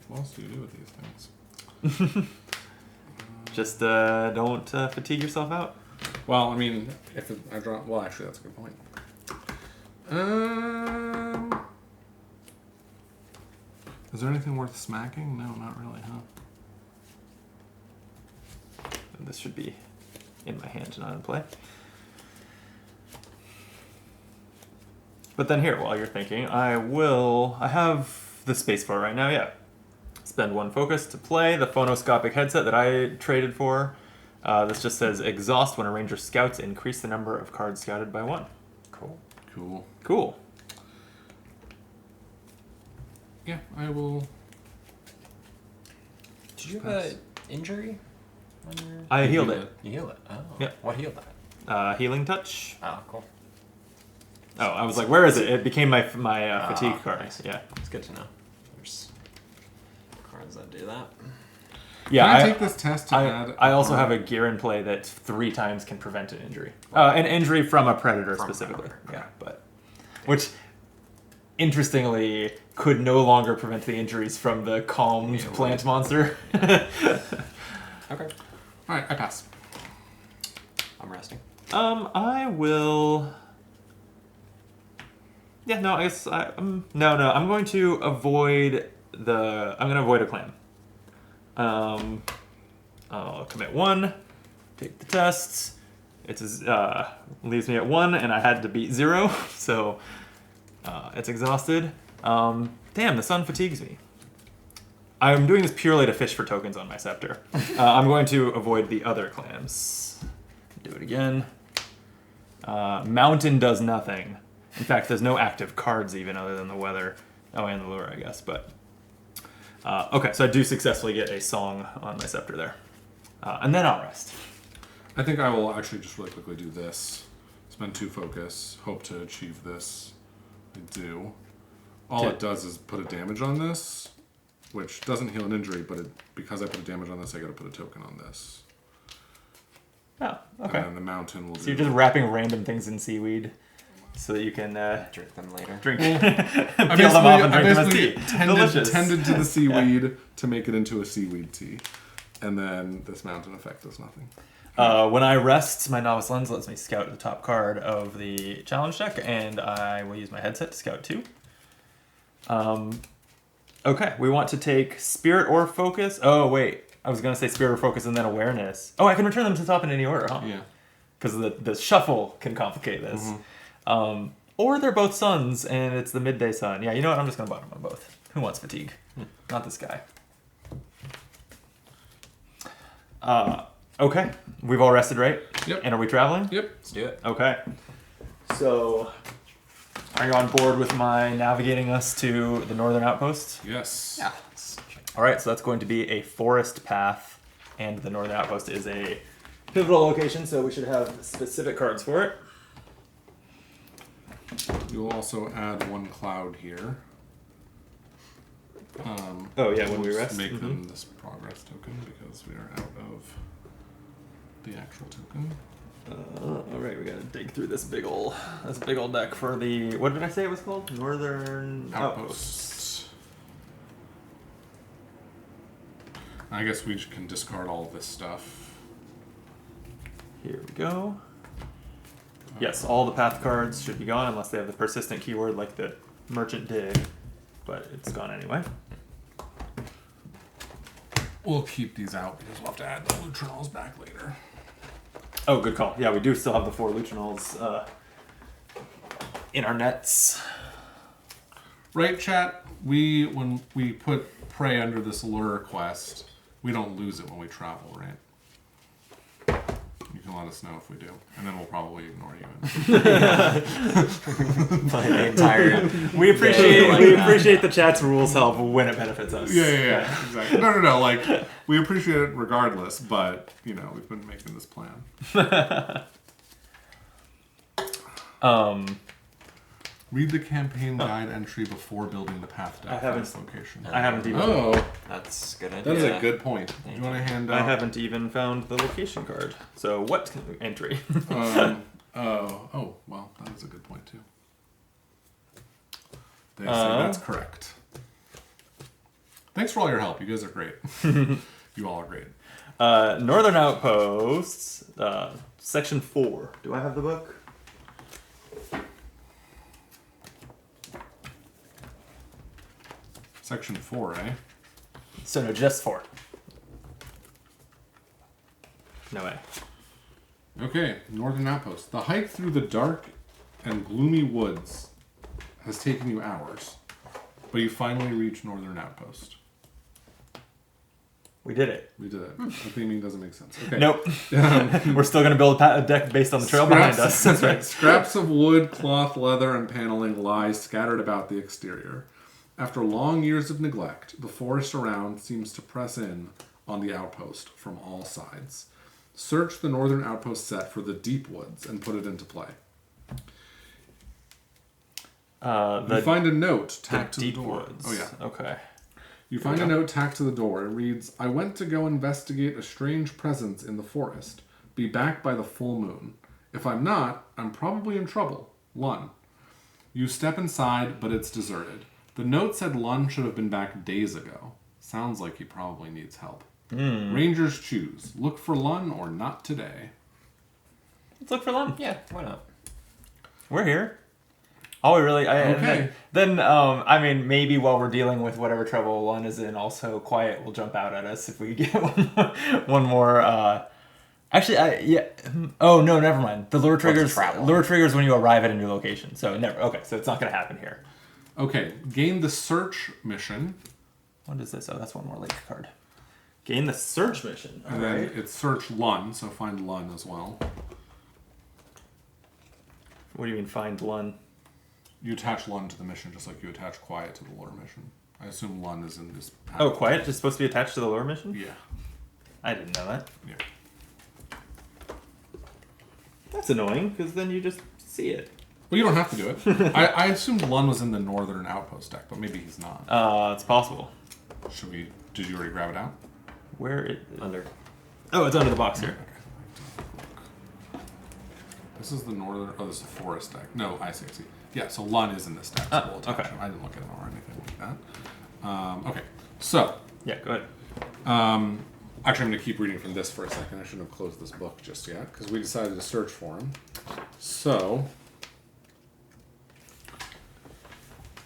What else do you do with these things? Just don't fatigue yourself out. Well, I mean, I draw. Well, actually, that's a good point. Is there anything worth smacking? No, not really, huh? And this should be in my hand, not in play. But then here, while you're thinking, I have the spacebar right now, yeah. Spend 1 focus to play the phonoscopic headset that I traded for. This just says exhaust when a ranger scouts, increase the number of cards scouted by 1. Cool. Cool. Cool. Yeah, I will. Did you have an injury? I healed it. You heal it. Oh. Yep. What healed that? Healing touch. Oh, cool. Oh, I was like, where is it? It became my fatigue card. Nice. Yeah. It's good to know. There's cards that do that. Yeah. Can I take this test to add? I also have a gear in play that 3 times can prevent an injury. An injury from a predator specifically. Yeah, but which interestingly could no longer prevent the injuries from the calmed plant monster. Okay. All right, I pass. I'm resting. I will. Yeah, no, I guess no. I'm going to avoid I'm going to avoid a clam. I'll commit 1. Take the tests. It leaves me at 1, and I had to beat 0, so it's exhausted. Damn, the sun fatigues me. I'm doing this purely to fish for tokens on my scepter. I'm going to avoid the other clams. Do it again. Mountain does nothing. In fact, there's no active cards even other than the weather. Oh, and the lure, I guess. But okay, so I do successfully get a song on my scepter there. And then I'll rest. I think I will actually just really quickly do this. Spend 2 focus. Hope to achieve this. I do. All it does is put a damage on this, which doesn't heal an injury, but because I put a damage on this, I got to put a token on this. Oh, okay. And then the mountain will So you're just wrapping random things in seaweed so that you can Drink them later. drink, I peel them off and drink them as basically tea. Delicious. tended to the seaweed to make it into a seaweed tea. And then this mountain effect does nothing. When I rest, my novice lens lets me scout the top card of the challenge deck, and I will use my headset to scout 2. Okay, we want to take spirit or focus. Oh wait, I was gonna say spirit or focus and then awareness. Oh, I can return them to the top in any order, huh? Yeah. Because the shuffle can complicate this. Or they're both suns, and it's the midday sun. Yeah, you know what? I'm just gonna bottom them both. Who wants fatigue? Not this guy. Okay, we've all rested, right? Yep. And are we traveling? Yep. Let's do it. Okay. So, are you on board with my navigating us to the northern outpost? Yes. Yeah. All right, so that's going to be a forest path, and the northern outpost is a pivotal location, so we should have specific cards for it. We will also add 1 cloud here. Oh yeah, when we'll we just rest. make them this progress token because we are out of the actual token. All right, we gotta dig through this big ol' deck for the, what did I say it was called? Northern Outpost. I guess we can discard all this stuff. Here we go. Yes, all the path cards should be gone unless they have the persistent keyword like the merchant did, but it's gone anyway. We'll keep these out because we'll have to add the Lutrinals back later. Oh, good call. Yeah, we do still have the 4 Lutrinals in our nets. Right, chat? When we put prey under this lure quest, we don't lose it when we travel, right? You can let us know if we do, and then we'll probably ignore you. The entire We appreciate like we that. appreciate the chat's rules help when it benefits us. Yeah, exactly. No. Like, we appreciate it regardless, but, we've been making this plan. Read the campaign guide entry before building the path deck I haven't- for this location. I haven't even Oh, That's a good idea. that is a good point. Do you want to hand out? I haven't even found the location card. So what entry? Oh, well, that is a good point too. They say that's correct. Thanks for all your help. You guys are great. You all are great. Northern Outposts, section 4. Do I have the book? Section 4, eh? So no, just 4. No way. Okay, Northern Outpost. The hike through the dark and gloomy woods has taken you hours, but you finally reach Northern Outpost. We did it. We did it. The theming doesn't make sense. Okay. Nope. We're still going to build a deck based on the trail behind us. That's right. Scraps of wood, cloth, leather, and paneling lie scattered about the exterior. After long years of neglect, the forest around seems to press in on the outpost from all sides. Search the northern outpost set for the deep woods and put it into play. You find a note tacked to the door. Woods. Oh, yeah. Okay. You find a note tacked to the door. It reads, I went to go investigate a strange presence in the forest. Be back by the full moon. If I'm not, I'm probably in trouble. Lun. You step inside, but it's deserted. The note said Lun should have been back days ago. Sounds like he probably needs help. Rangers choose. Look for Lun or not today. Let's look for Lun. Yeah, why not? We're here. All we really... Okay. Then, I mean, maybe while we're dealing with whatever trouble Lun is in, also Quiet will jump out at us if we get one more... Actually, yeah. Oh, no, never mind. The lure triggers when you arrive at a new location. So, never. Okay, so it's not going to happen here. Okay, gain the search mission. What is this? Oh, that's one more lake card. Gain the search mission. And then it's search Lun, so find Lun as well. What do you mean find Lun? You attach Lun to the mission just like you attach Quiet to the lure mission. I assume Lun is in this pack. Oh, Quiet is supposed to be attached to the lure mission? Yeah. I didn't know that. Yeah. That's annoying, because then you just see it. Well, you don't have to do it. I assumed Lun was in the northern outpost deck, but maybe he's not. It's possible. Should we... Did you already grab it out? Where it... Under. Oh, it's under the box here. Okay. This is the northern... Oh, this is the forest deck. No, I see. Yeah, so Lun is in this deck. So we'll attach him. I didn't look at him or anything like that. Okay, so... Yeah, go ahead. Actually, I'm going to keep reading from this for a second. I shouldn't have closed this book just yet, because we decided to search for him. So...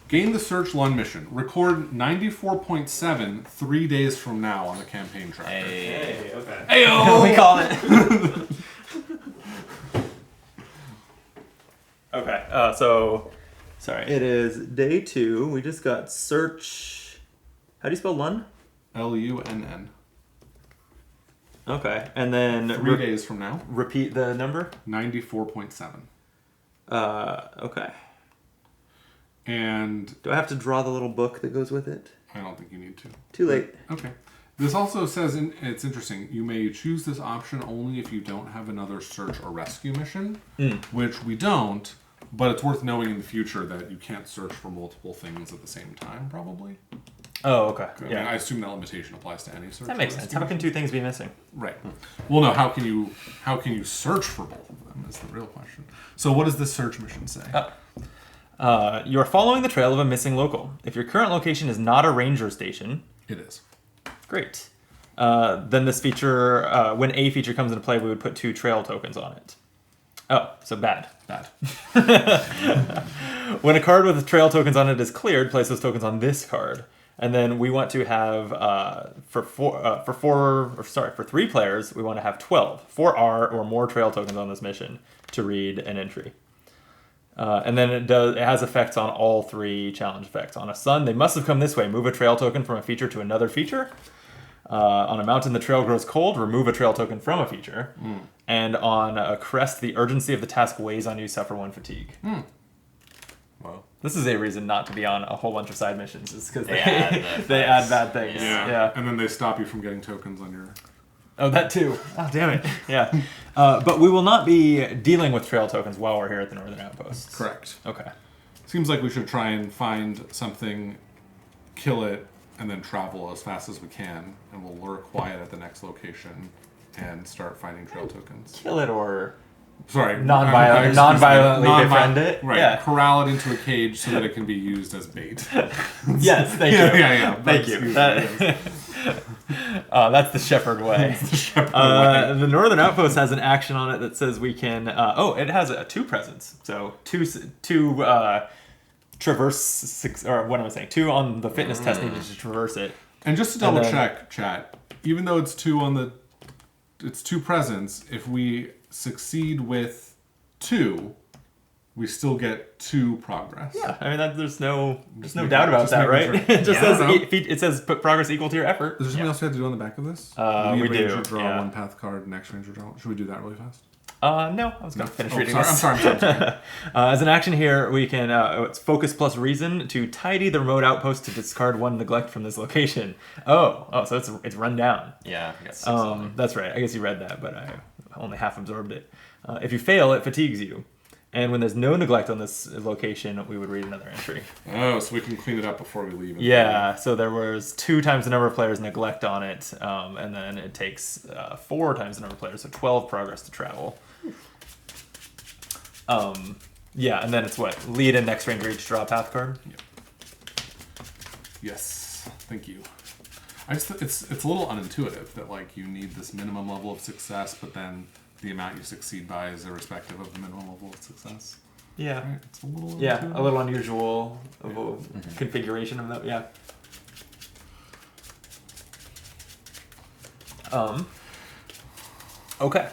Gain the search Lun mission. Record 94.7 3 days from now on the campaign tracker. Hey, okay. Ayo! We call it. Okay, so... Sorry. It is day 2. We just got search... How do you spell Lun? Lunn. Okay, and then... 3 days from now. Repeat the number? 94.7. Okay. And... Do I have to draw the little book that goes with it? I don't think you need to. Too late. Okay. This also says, it's interesting, you may choose this option only if you don't have another search or rescue mission, which we don't, but it's worth knowing in the future that you can't search for multiple things at the same time, probably. Oh, okay. I mean, I assume that limitation applies to any search. That makes sense. How can two things be missing? Right. Well, no, how can you search for both of them is the real question. So what does this search mission say? You are following the trail of a missing local. If your current location is not a ranger station... It is. Great. Then this feature, when a feature comes into play, we would put 2 trail tokens on it. Oh, so bad. When a card with trail tokens on it is cleared, place those tokens on this card. And then we want to have, for 3 players, we want to have 12. 4R or more trail tokens on this mission to read an entry. And then it has effects on all 3 challenge effects. On a sun, they must have come this way. Move a trail token from a feature to another feature. On a mountain, the trail grows cold. Remove a trail token from a feature. And on a crest, the urgency of the task weighs on you. Suffer 1 fatigue. Wow. This is a reason not to be on a whole bunch of side missions. Is because they add bad things. Yeah. And then they stop you from getting tokens on your... Oh, that too. Oh, damn it. Yeah. But we will not be dealing with trail tokens while we're here at the Northern Outposts. Correct. Okay. Seems like we should try and find something, kill it, and then travel as fast as we can. And we'll lure Quiet at the next location and start finding trail tokens. Kill it or... Sorry. Non-violently befriend it. Right. Yeah. Corral it into a cage so that it can be used as bait. Yes, thank you. Yeah. Thank you. That's the shepherd way. The Northern Outpost has an action on it that says we can... it has a 2 presence. So two traverse... Or what am I saying? 2 on the fitness test needed to traverse it. And just to double check, chat, even though it's 2 on the... It's 2 presence, if we succeed with 2... we still get 2 progress. Yeah, I mean, there's no doubt about that, right? Sure. It says put progress equal to your effort. Is there something else we have to do on the back of this? We do. Ranger draw 1 path card, next ranger draw. Should we do that really fast? No, I was going to finish reading I'm this. sorry. As an action here, we can, it's focus plus reason to tidy the remote outpost to discard one neglect from this location. Oh, so it's run down. Yeah, I got 6 on it. That's right. I guess you read that, but I only half absorbed it. If you fail, it fatigues you. And when there's no neglect on this location, we would read another entry. Oh, so we can clean it up before we leave. Yeah, so there was 2 times the number of players neglect on it, and then it takes 4 times the number of players, so 12 progress to travel. Yeah, and then it's what? Lead and next ranger each draw a path card? Yep. Yes, thank you. It's a little unintuitive that like you need this minimum level of success, but then the amount you succeed by is irrespective of the minimum level of success. Yeah. Right? It's a little Yeah, a little unusual configuration of that, yeah. Okay.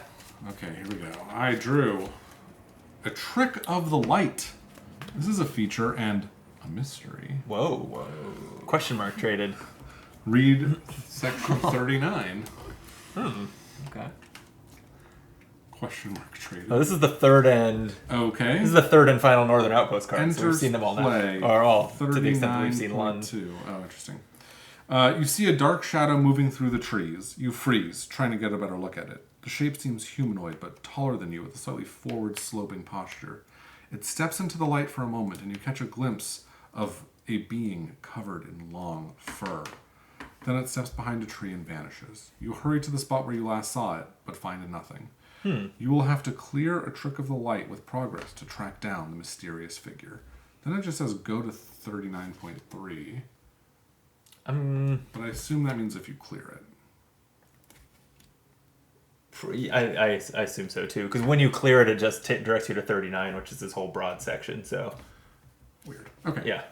Okay, here we go. I drew a trick of the light. This is a feature and a mystery. Whoa. Question mark traded. Read section 39. Okay. Question mark traded. Oh, this is the third and... Okay. This is the third and final Northern Outpost card, so we've Enters seen them all play. now. Or all, to the extent that we've seen Lund. 39.2. Oh, interesting. You see a dark shadow moving through the trees. You freeze, trying to get a better look at it. The shape seems humanoid, but taller than you, with a slightly forward-sloping posture. It steps into the light for a moment, and you catch a glimpse of a being covered in long fur. Then it steps behind a tree and vanishes. You hurry to the spot where you last saw it, but find nothing. You will have to clear a trick of the light with progress to track down the mysterious figure. Then it just says go to 39.3. But I assume that means if you clear it. I assume so too, because when you clear it, it just directs you to 39, which is this whole broad section. So Weird. Okay. yeah.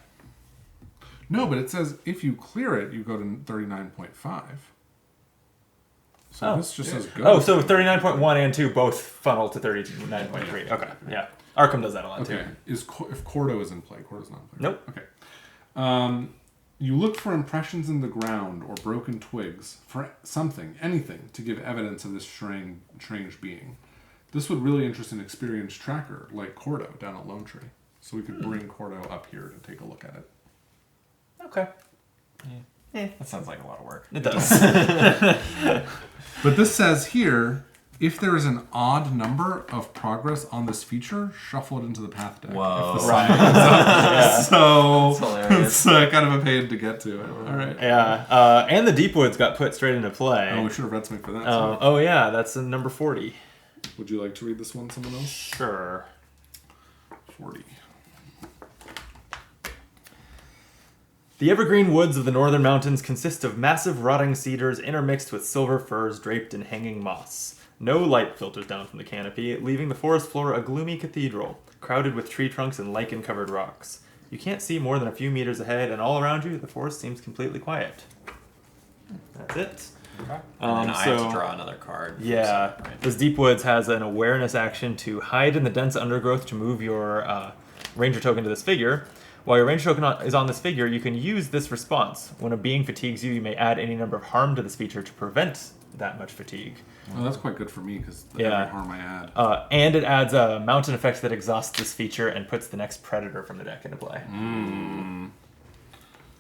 No, but it says if you clear it, you go to 39.5. So this just says go. Oh, so 39.1 and 2 both funnel to 39.3. Okay, yeah. Arkham does that a lot too. Okay. If Cordo is in play, Cordo's not in play. Nope. Okay. You look for impressions in the ground or broken twigs, for something, anything, to give evidence of this strange being. This would really interest an experienced tracker like Cordo down at Lone Tree. So we could bring Cordo up here to take a look at it. Okay. That sounds like a lot of work. It does. But this says here, if there is an odd number of progress on this feature, shuffle it into the path deck. Whoa. If the sign comes up. So That's hilarious. it's kind of a pain to get to. All right. Yeah, and the Deepwoods got put straight into play. Oh, we should have read something for that. Oh yeah, that's in number 40. Would you like to read this one, someone else? Sure. 40. The evergreen woods of the northern mountains consist of massive rotting cedars intermixed with silver firs draped in hanging moss. No light filters down from the canopy, leaving the forest floor a gloomy cathedral, crowded with tree trunks and lichen-covered rocks. You can't see more than a few meters ahead, and all around you, the forest seems completely quiet. That's it. Okay. And then I have so- to draw another card. Yeah, Right. this Deep Woods has an awareness action to hide in the dense undergrowth to move your ranger token to this figure. While your ranger token is on this figure, you can use this response. When a being fatigues you, you may add any number of harm to this feature to prevent that much fatigue. Oh, that's quite good for me because Yeah. every harm I add. And it adds a mountain effect that exhausts this feature and puts the next predator from the deck into play.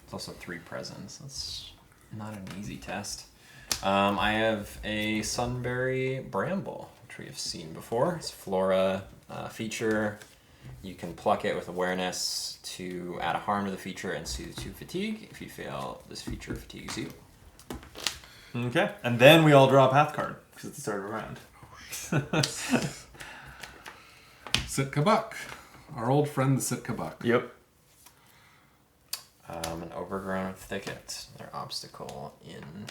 It's also 3 presents. That's not an easy test. I have a Sunberry Bramble, which we have seen before. It's a Flora feature. You can pluck it with awareness to add a harm to the feature and soothe to fatigue. If you fail, this feature fatigues you. Okay, and then we all draw a path card because it's the start of a round. Sitka Buck. Our old friend, the Sitka Buck. Yep. An overgrown thicket. Another obstacle in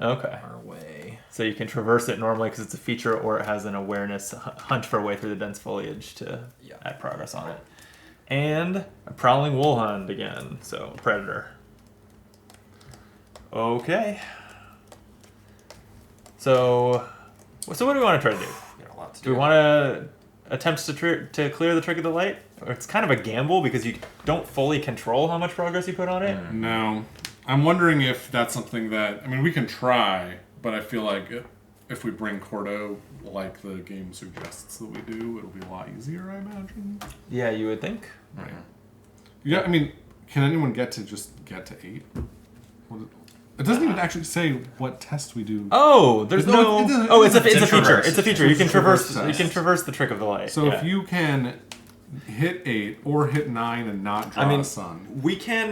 Okay. our way. So you can traverse it normally because it's a feature, or it has an awareness hunt for a way through the dense foliage to add progress on it. And a prowling woolhound again, so a predator. Okay. So what do we want to try to do? Got a lot to Do we want to attempt to clear the trick of the light? Or it's kind of a gamble because you don't fully control how much progress you put on it. No. I'm wondering if that's something that... I mean, we can try, but I feel like if we bring Cordo like the game suggests that we do, it'll be a lot easier, I imagine. Yeah, you would think. Right. Yeah, I mean, can anyone get to 8? It doesn't even actually say what test we do. Oh, there's no. It's a feature. It's a feature. You can traverse. Test. You can traverse the trick of the light. So if you can hit 8 or hit 9 and not draw a sun, we can.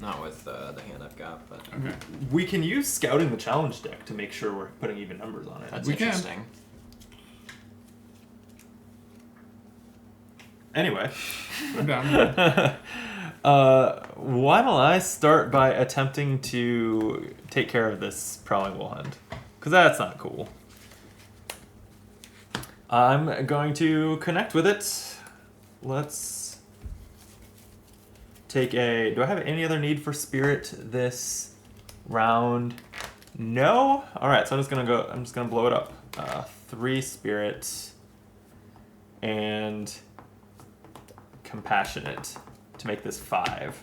Not with the hand I've got, but okay. We can use scouting the challenge deck to make sure we're putting even numbers on it. That's We can. interesting. Anyway. I'm down. Why don't I start by attempting to take care of this prowling wolfhound? Because that's not cool. I'm going to connect with it. Let's take a... Do I have any other need for spirit this round? No? Alright, so I'm just gonna blow it up. 3 spirit and compassionate to make this 5.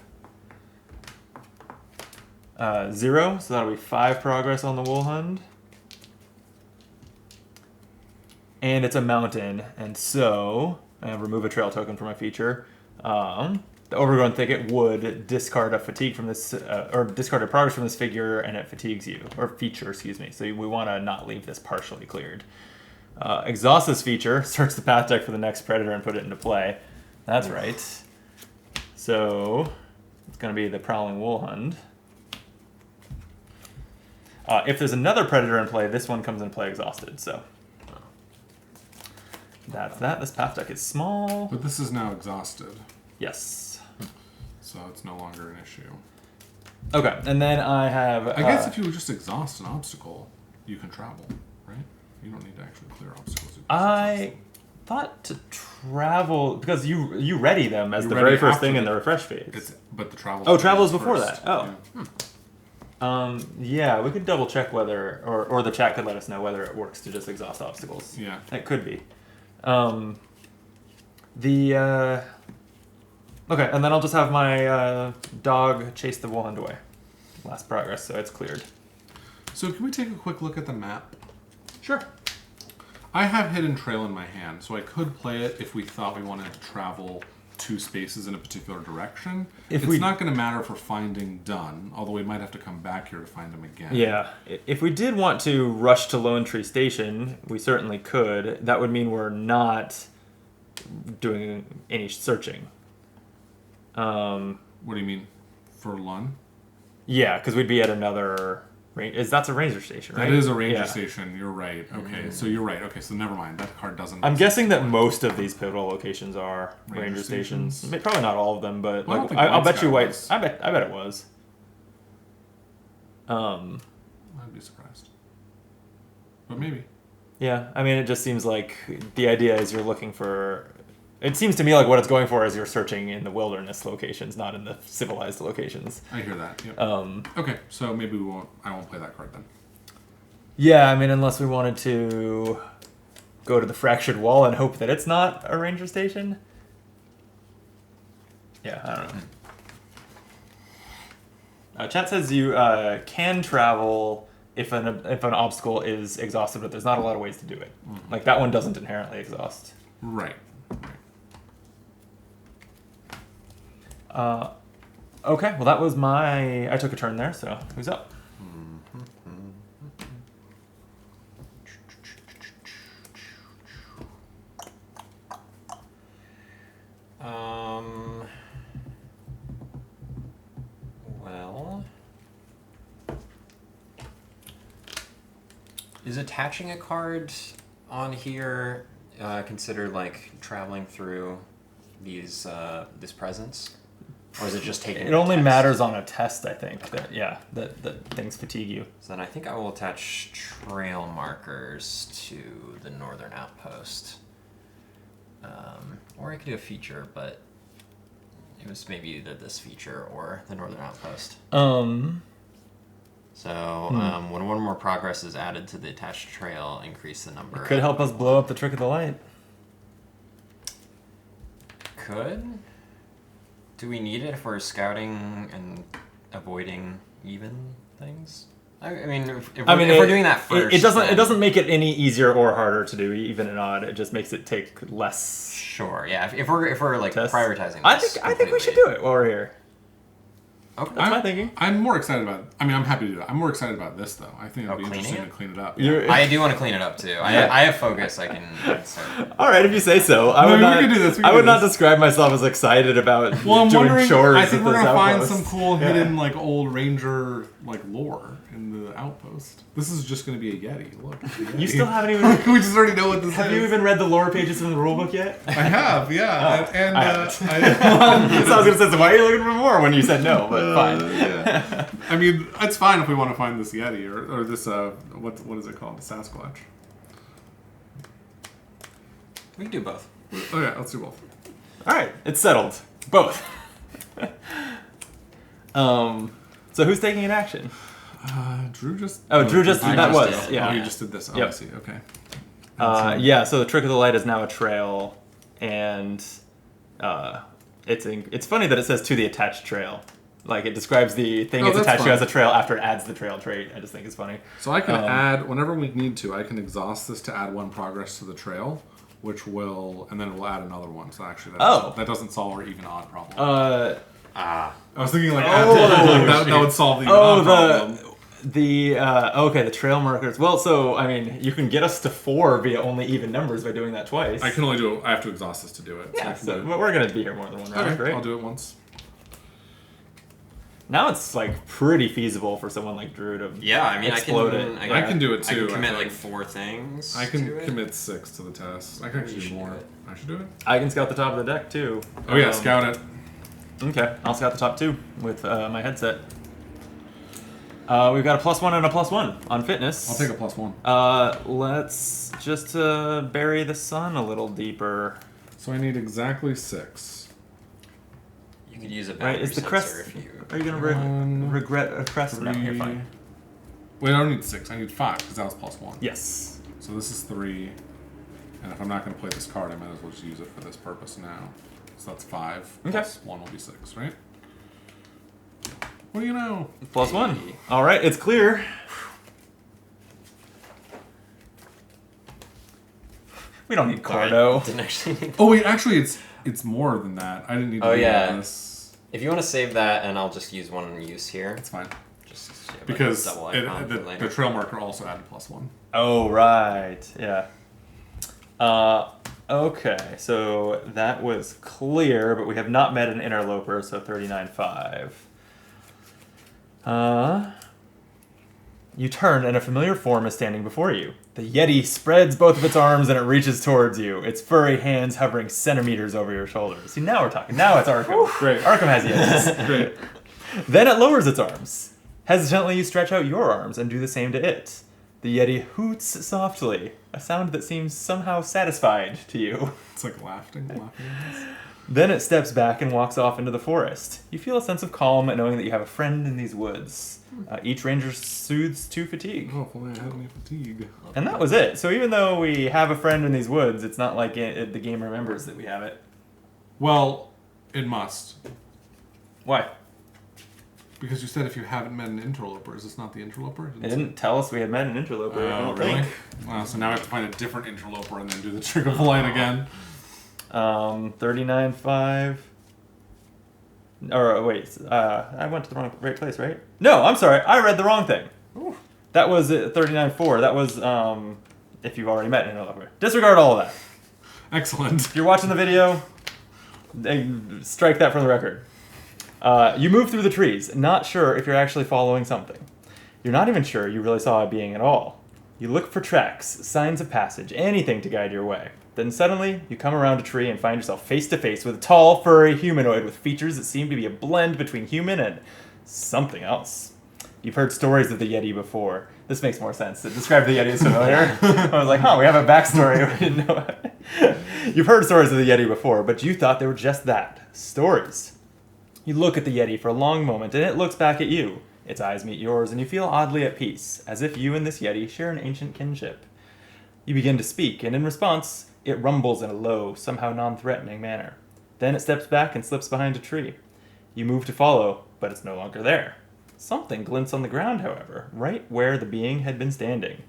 0, so that'll be 5 progress on the wolfhound. And it's a mountain, and so remove a trail token from my feature. The overgrown thicket would discard a fatigue from this, or discard a progress from this figure, and it fatigues you, or feature, excuse me. So we want to not leave this partially cleared. Exhaust this feature, search the path deck for the next predator, and put it into play. That's right. So it's going to be the prowling wolfhound. If there's another predator in play, this one comes into play exhausted. So that's that. This path deck is small. But this is now exhausted, Yes. so it's no longer an issue. Okay, and then I have... I guess if you would just exhaust an obstacle, you can travel, right? You don't need to actually clear obstacles. You can just I exhaust them. thought to travel... Because you ready them as You the ready very first after thing in the- the refresh phase. But the travel. Oh, travel is phase before first. that. Oh. Yeah, we could double check whether... Or the chat could let us know whether it works to just exhaust obstacles. Yeah. It could be. Okay, and then I'll just have my dog chase the wolfhound away. Last progress, so it's cleared. So can we take a quick look at the map? Sure. I have Hidden Trail in my hand, so I could play it if we thought we wanted to travel 2 spaces in a particular direction. It's not going to matter for finding Dunn, although we might have to come back here to find him again. Yeah, if we did want to rush to Lone Tree Station, we certainly could. That would mean we're not doing any searching. What do you mean? For Lun? Yeah, because we'd be at another... That's a ranger station, right? That is a ranger Yeah. station, you're right. Okay, so you're right. Okay, so never mind. That card doesn't... I'm guessing that most of these pivotal locations are ranger stations? stations. Probably not all of them, but Well, I don't like, think I'll White bet Sky you White... was. I bet it was. I'd be surprised. But maybe. Yeah, I mean, it just seems like the idea is you're looking for... It seems to me like what it's going for is you're searching in the wilderness locations, not in the civilized locations. I hear that. Yep. Um, Okay, so maybe I won't play that card then. yeah, I mean, unless we wanted to go to the fractured wall and hope that it's not a ranger station. Yeah, I don't know. Chat says you can travel if an obstacle is exhausted, but there's not a lot of ways to do it. Mm-hmm. Like that one doesn't inherently exhaust. Right. Okay, well that was I took a turn there, so who's up? Well, is attaching a card on here considered like traveling through these this presence, or is it just taking? It only matters on a test, I think. That things fatigue you. So then I think I will attach trail markers to the northern outpost, or I could do a feature, but it was maybe either this feature or the northern outpost. So when one more progress is added to the attached trail, increase the number. Could help us blow up the trick of the light. Could. Do we need it if we're scouting and avoiding even things? I mean, if we're doing that first, it doesn't then- it doesn't make it any easier or harder to do even and odd. It just makes it take less. Sure, yeah. If we're like tests. prioritizing, I this think we should do it while we're here. Okay. That's my thinking. I'm more excited about. I mean, I'm happy to do that. I'm more excited about this though. I think it'd be cleaning interesting it? to clean it up. I do want to clean it up too. I have focus. I can. So. All right, if you say so. I No, would we not. can do this, we I can would do not this. describe myself as excited about Well, I'm doing wondering. chores. I think at we're this gonna find outpost. some cool Yeah. hidden like old ranger like lore in the outpost. This is just gonna be a yeti. Look, it's a yeti. You still haven't even. we just already know what this Have is. you even read the lore pages from the rulebook yet? I have, yeah. And I haven't. so So I was gonna say, so why are you looking for more when you said no? But fine. Yeah. I mean, it's fine if we want to find this yeti or this what is it called? The Sasquatch. We can do both. Okay, let's do both. All right, it's settled. Both. So who's taking an action? Drew just. Oh, Drew just I that just was did. yeah. Oh, you just did this. Oh, Yep. I see. Okay. Yeah. So the trick of the light is now a trail, and it's funny that it says to the attached trail. Like it describes the thing Oh, it's that's attached to fun. as a trail after it adds the trail trait. I just think it's funny. So I can add whenever we need to. I can exhaust this to add one progress to the trail, which will, and then it will add another one. So actually, that doesn't solve our even odd problem. I was thinking like, that would solve the even odd problem. Okay, the trail markers. Well, so I mean, you can get us to 4 via only even numbers by doing that twice. I can only do it. I have to exhaust this to do it. Yeah, so I so can do it. we're gonna be here more than one round, Okay, right? I'll do it once. Now it's like pretty feasible for someone like Drew to Yeah, I mean, explode I can. it. I can do it I too. can commit I like think. 4 things. I can to it. commit 6 to the test. I can actually do should more. do it. I should do it. I can scout the top of the deck too. Oh yeah, scout it. Okay, I'll scout the top 2 with my headset. We've got a +1 and a +1 on fitness. I'll take a +1. Let's just bury the sun a little deeper. So I need exactly 6. You could use a Right? battery Is the sensor crest? if you. Are you gonna 1, regret a crest? 3. No, you're fine. Wait, I don't need 6. I need 5 because that was +1. Yes. So this is 3. And if I'm not going to play this card, I might as well just use it for this purpose now. So that's 5. Okay. Plus 1 will be 6, right? What do you know? +1. All right, it's clear. We don't need Sorry, Cardo. didn't actually need. Oh wait, actually it's more than that. I didn't need to Oh, do yeah. this. If you want to save that, and I'll just use one use here. It's fine. Just yeah, like Because double icon for the later. trail marker also added +1. Oh, right. Yeah. Okay, so that was clear, but we have not met an interloper, so 39.5. You turn, and a familiar form is standing before you. The Yeti spreads both of its arms, and it reaches towards you, its furry hands hovering centimeters over your shoulders. See, now we're talking. Now it's Arkham. Great. Arkham has Yetis. Great. Then it lowers its arms. Hesitantly, you stretch out your arms and do the same to it. The Yeti hoots softly, a sound that seems somehow satisfied to you. It's like laughing. Then it steps back and walks off into the forest. You feel a sense of calm at knowing that you have a friend in these woods. Each ranger soothes to fatigue. Oh, if only I had any fatigue. And that was it. So even though we have a friend in these woods, it's not like the game remembers that we have it. Well, it must. Why? Because you said if you haven't met an interloper, is this not the interloper? It didn't tell us we had met an interloper. I Oh, don't really? think. Wow, so now I have to find a different interloper and then do the trick of light again. 39.5. Or wait, I went to the right place, right? No, I'm sorry. I read the wrong thing. Ooh. That was 39.4. That was if you've already met an interloper. Disregard all of that. Excellent. If you're watching the video, strike that from the record. You move through the trees, not sure if you're actually following something. You're not even sure you really saw a being at all. You look for tracks, signs of passage, anything to guide your way. Then suddenly, you come around a tree and find yourself face to face with a tall, furry humanoid with features that seem to be a blend between human and something else. You've heard stories of the Yeti before. This makes more sense. To describe the Yeti as familiar. I was like, we have a backstory. We didn't know it. You've heard stories of the Yeti before, but you thought they were just that. Stories. You look at the Yeti for a long moment, and it looks back at you. Its eyes meet yours, and you feel oddly at peace, as if you and this Yeti share an ancient kinship. You begin to speak, and in response, it rumbles in a low, somehow non-threatening manner. Then it steps back and slips behind a tree. You move to follow, but it's no longer there. Something glints on the ground, however, right where the being had been standing.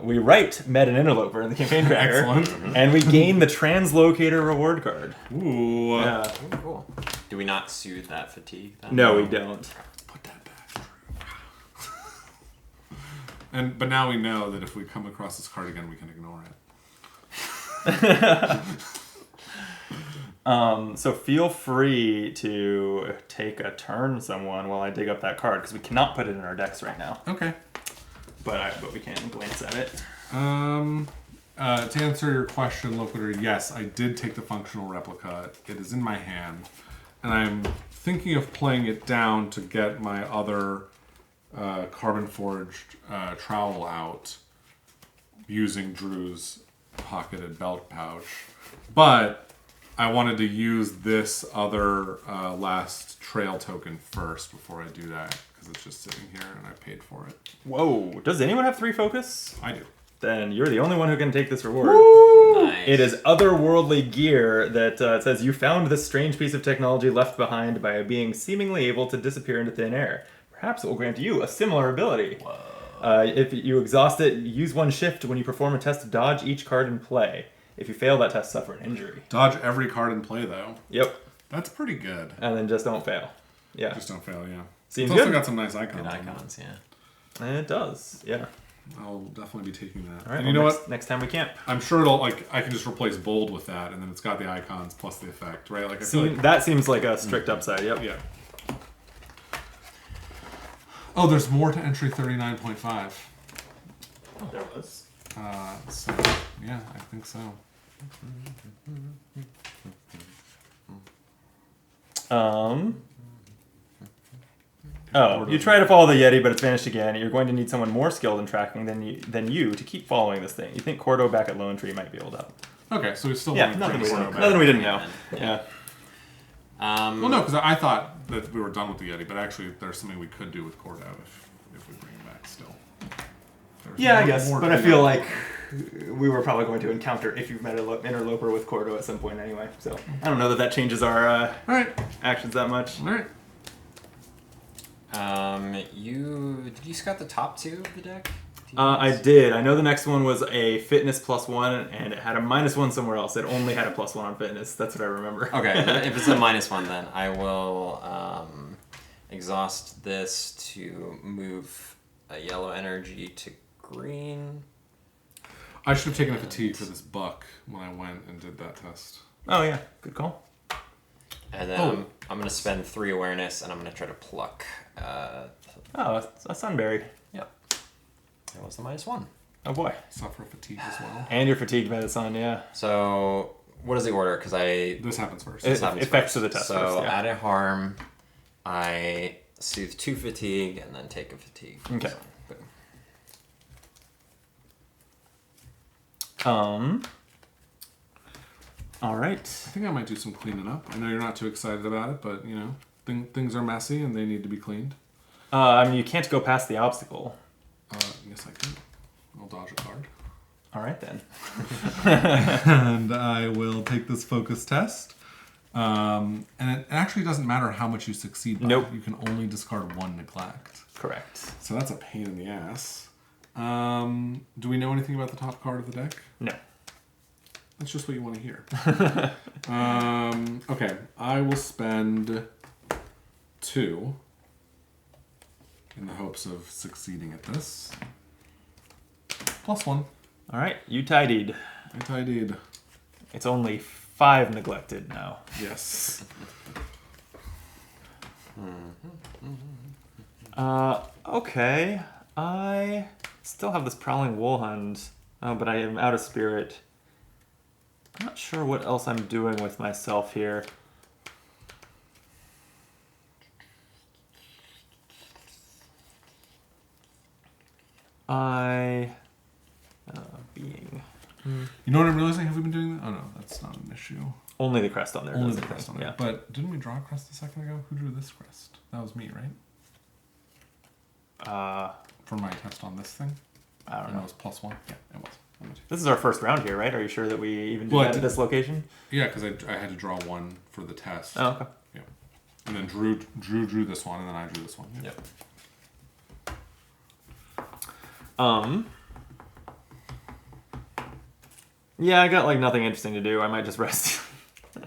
We met an interloper in the campaign tracker. Excellent. And we gain the translocator reward card. Ooh. Yeah. Ooh, cool. Do we not soothe that fatigue then? No, we don't. Put that back. But now we know that if we come across this card again, we can ignore it. So feel free to take a turn someone while I dig up that card, because we cannot put it in our decks right now. Okay. But we can glance at it. To answer your question, Loquitur, yes, I did take the functional replica. It is in my hand. And I'm thinking of playing it down to get my other carbon forged trowel out using Drew's pocketed belt pouch. But I wanted to use this other last trail token first before I do that, because it's just sitting here and I paid for it. Whoa. Does anyone have 3 focus? I do. Then you're the only one who can take this reward. Nice. It is otherworldly gear that says you found this strange piece of technology left behind by a being seemingly able to disappear into thin air. Perhaps it will grant you a similar ability. If you exhaust it, use 1 shift when you perform a test to dodge each card in play. If you fail that test, suffer an injury. Dodge every card in play, though. Yep. That's pretty good. And then just don't fail. Yeah. Just don't fail, yeah. Seems It's also good. got some nice icons. Good on it. icons, yeah. And it does. Yeah. I'll definitely be taking that. All right. And you know next, what? Next time we camp. I'm sure it'll I can just replace bold with that, and then it's got the icons plus the effect, right? Like I feel like That seems like a strict upside. Yep. yeah. Oh, there's more to entry 39.5. There was. So yeah, I think so. Oh, you try to follow the Yeti, but it's vanished again. You're going to need someone more skilled in tracking than you to keep following this thing. You think Cordo back at Lone Tree might be able to help. Okay, so we still Yeah, want to nothing we, bring didn't, Cordo nothing back. we didn't know. Yeah. Yeah. Well, no, because I thought that we were done with the Yeti, but actually there's something we could do with Cordo if we bring him back still. There's Yeah, I more- guess. more But to I do. feel like we were probably going to encounter if you've met an interloper with Cordo at some point anyway. So I don't know that changes our All right, actions that much. all right. Did you scout the top 2 of the deck? I did. I know the next one was a fitness +1, and it had a -1 somewhere else. It only had a +1 on fitness. That's what I remember. Okay, if it's a -1, then I will exhaust this to move a yellow energy to green. I should have taken a fatigue for this buck when I went and did that test. Oh yeah, good call. And then I'm going to spend 3 awareness, and I'm going to try to pluck. Oh, a sunberry. Yep. That was the -1. Oh boy. Suffer fatigue as well. And you're fatigued by the sun. Yeah. So, what is the order? Because This happens first. It- happens effects first. of the test So, first, yeah. add a harm, I soothe 2 fatigue, and then take a fatigue. Okay. So, boom. All right. I think I might do some cleaning up. I know you're not too excited about it, but you know, things are messy and they need to be cleaned. I mean, you can't go past the obstacle. Yes, I can. I'll dodge a card. All right then. And I will take this focus test. And it actually doesn't matter how much you succeed by. Nope. You can only discard 1 neglect. Correct. So that's a pain in the ass. Do we know anything about the top card of the deck? No. That's just what you want to hear. Okay, I will spend 2 in the hopes of succeeding at this. +1. All right. You tidied. I tidied. It's only 5 neglected now. Yes. Okay. I still have this prowling wolfhound, but I am out of spirit. I'm not sure what else I'm doing with myself here. Being You know what I'm realizing? Have we been doing that? Oh no, that's not an issue. only the crest on there. Only does the it, crest on it. Yeah. But didn't we draw a crest a second ago? Who drew this crest? That was me, right? For my test on this thing? I don't And know. it was +1? Yeah, it was. This is our first round here, right? Are you sure that we even did Well, I that at did- this location? Yeah, because I had to draw 1 for the test. Oh, okay. Yeah. And then Drew drew this one, and then I drew this one. Yep. Yeah, I got like nothing interesting to do. I might just rest. Am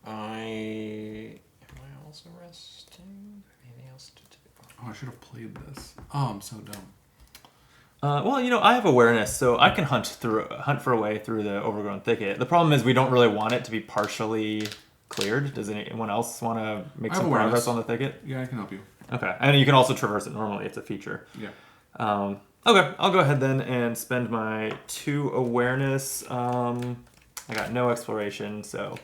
I also resting? Anything else to do? Oh, I should have played this. Oh, I'm so dumb. Well, I have awareness, so I can hunt for a way through the overgrown thicket. The problem is we don't really want it to be partially cleared. Does anyone else want to make some progress on the thicket? Yeah, I can help you. Okay, and you can also traverse it normally. It's a feature. Yeah. Okay, I'll go ahead then and spend my 2 awareness. I got no exploration, so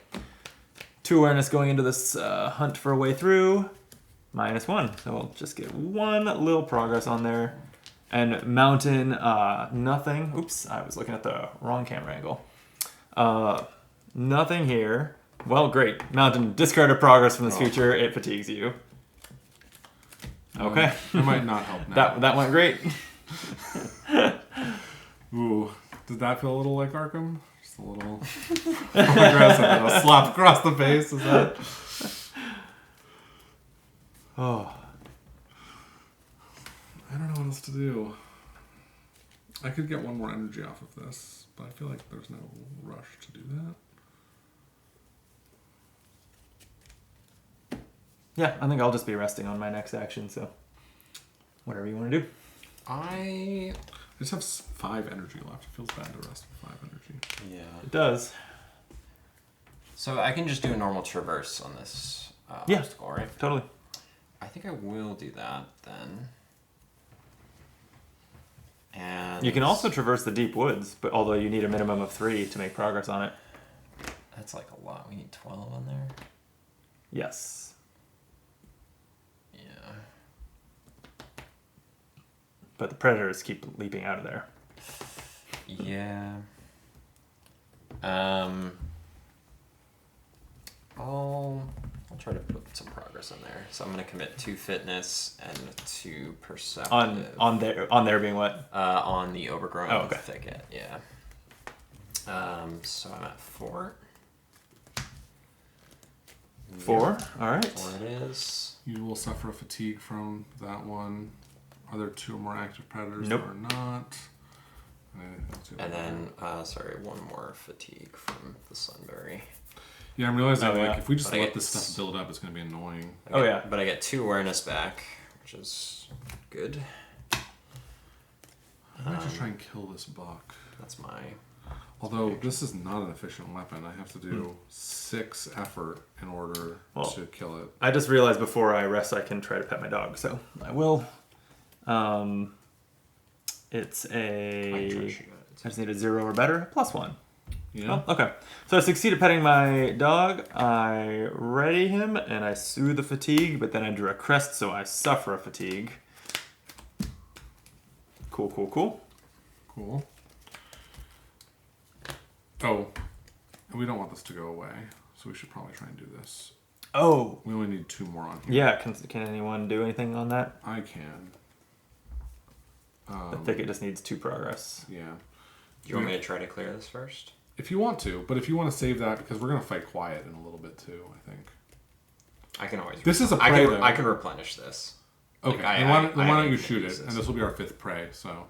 2 awareness going into this hunt for a way through. -1, so we'll just get 1 little progress on there. And mountain, nothing. Oops, I was looking at the wrong camera angle. Nothing here. Well, great. Mountain, discard a progress from this feature. It fatigues you. Okay. It might not help now. That went great. Ooh, did that feel a little like Arkham? Just a little aggressive. A slap across the face. Is that? Oh. I don't know what else to do. I could get 1 more energy off of this, but I feel like there's no rush to do that. Yeah, I think I'll just be resting on my next action, so whatever you want to do. I just have 5 energy left. It feels bad to rest with 5 energy. Yeah. It does. So I can just do a normal traverse on this Yeah. obstacle, right? Totally. I think I will do that then. And You can also traverse the deep woods, but although you need a minimum of 3 to make progress on it. That's like a lot. We need 12 on there. Yes. Yeah. But the predators keep leaping out of there. Yeah. I'll try to put some progress on there. So I'm gonna commit 2 fitness and 2 perceptive. On there being what? On the overgrown okay. thicket. Yeah. So I'm at 4. 4. All right. 4 it is. You will suffer a fatigue from that one. Are there 2 more active predators? Nope. There are not. And then, 1 more fatigue from the sunberry. Yeah, I'm realizing yeah. if we just But let this stuff build up, it's going to be annoying. Yeah. But I get 2 awareness back, which is good. I might just try and kill this buck. That's my... Although this is not an efficient weapon, I have to do 6 effort in order to kill it. I just realized before I rest, I can try to pet my dog, so I will. It's I just need a 0 or better, +1. Yeah. Oh, okay. So I succeeded petting my dog. I ready him and I soothe the fatigue, but then I drew a crest, so I suffer a fatigue. Cool. Cool. Oh, and we don't want this to go away, so we should probably try and do this. Oh. We only need 2 more on here. Yeah, can anyone do anything on that? I can. The thicket just needs 2 progress. Yeah. Do you want me to try to clear this first? If you want to, but if you want to save that, because we're going to fight quiet in a little bit too, I think. I can always... This is a prey, though. I can replenish this. Okay, Like, then why don't you can shoot use it, this. and this will be our 5th prey, so...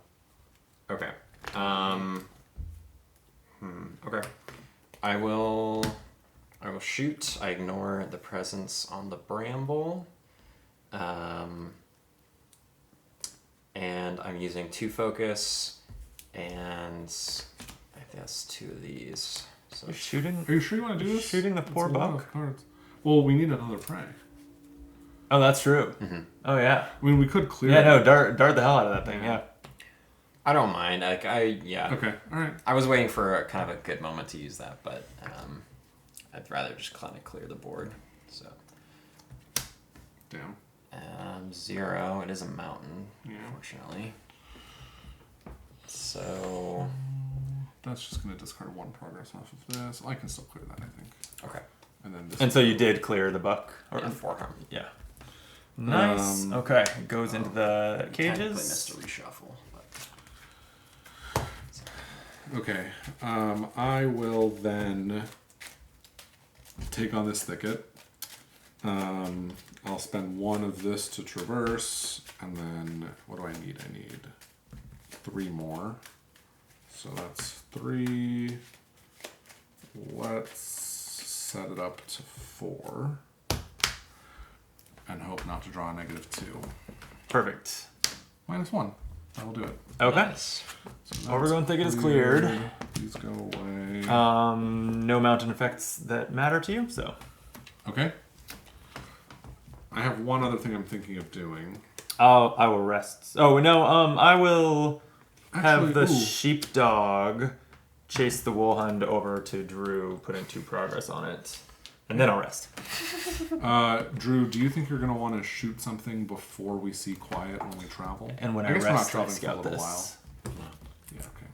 Okay. Okay. I will shoot. I ignore the presence on the bramble. And I'm using 2 focus, and I guess 2 of these. So You're shooting? Are you sure you want to do this? Shooting the poor That's a lot buck? of cards. Well, we need another prey. Oh, that's true. Oh, yeah. I mean, we could clear Yeah, it. no, dart the hell out of that thing, yeah. I don't mind. Like Okay, alright. I was waiting for a kind of a good moment to use that, but I'd rather just kind of clear the board. So Damn. 0. It is a mountain, Yeah. unfortunately. So That's just going to discard 1 progress off of this. I can still clear that, I think. okay. And then this. And so you did clear the buck? Or, Yeah, 4 harm. Yeah. Nice. Okay, it goes into the Technically cages. missed a reshuffle. But... Okay. I will then take on this thicket. I'll spend 1 of this to traverse, and then what do I need? I need 3 more. So that's 3. Let's set it up to 4. And hope not to draw a -2. Perfect. -1. That will do it. Okay. Nice. So Overgrown thicket is cleared. cleared. These go away. No mountain effects that matter to you, so. Okay. I have one other thing I'm thinking of doing. I will rest. Oh no, I will have Actually, the ooh. sheepdog chase the wolfhound over to Drew, putting 2 progress on it, and then I'll rest. Drew, do you think you're going to want to shoot something before we see quiet when we travel? And when I guess we're not rest, I traveling for a scout little this. while. Yeah, okay.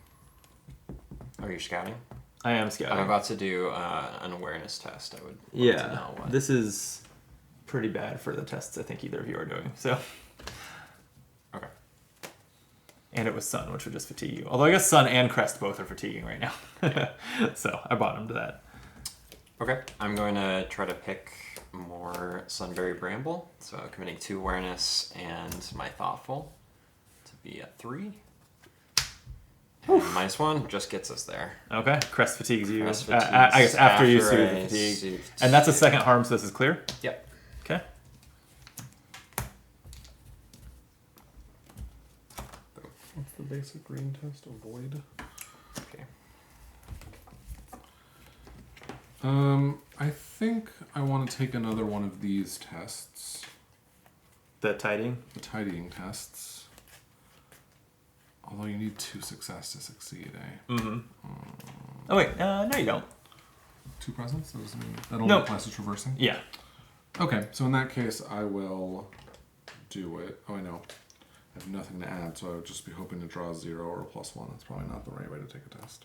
Are you scouting? I am scouting. I'm about to do an awareness test. I would love to Yeah, know what. this is pretty bad for the tests I think either of you are doing. So, Okay. and it was Sun, which would just fatigue you. Although I guess Sun and Crest both are fatiguing right now. So I bought him to that. Okay. I'm going to try to pick more Sunberry Bramble. So committing 2 awareness and my thoughtful to be at 3. And -1 just gets us there. Okay, Crest fatigues you. Crest I fatigues guess after you after soothe the I fatigue. soothed. And that's a second harm, so this is clear? Yep. Okay. What's the basic green test? Avoid. Okay. I think I want to take another one of these tests. The tidying? The tidying tests. Although you need 2 success to succeed, eh? Mm-hmm. Oh wait, no you don't. 2 presents? That doesn't mean that only Nope. applies to traversing? Yeah. Okay, so in that case, I will do it. Oh, I know. I have nothing to add, so I would just be hoping to draw 0 or a +1. That's probably not the right way to take a test.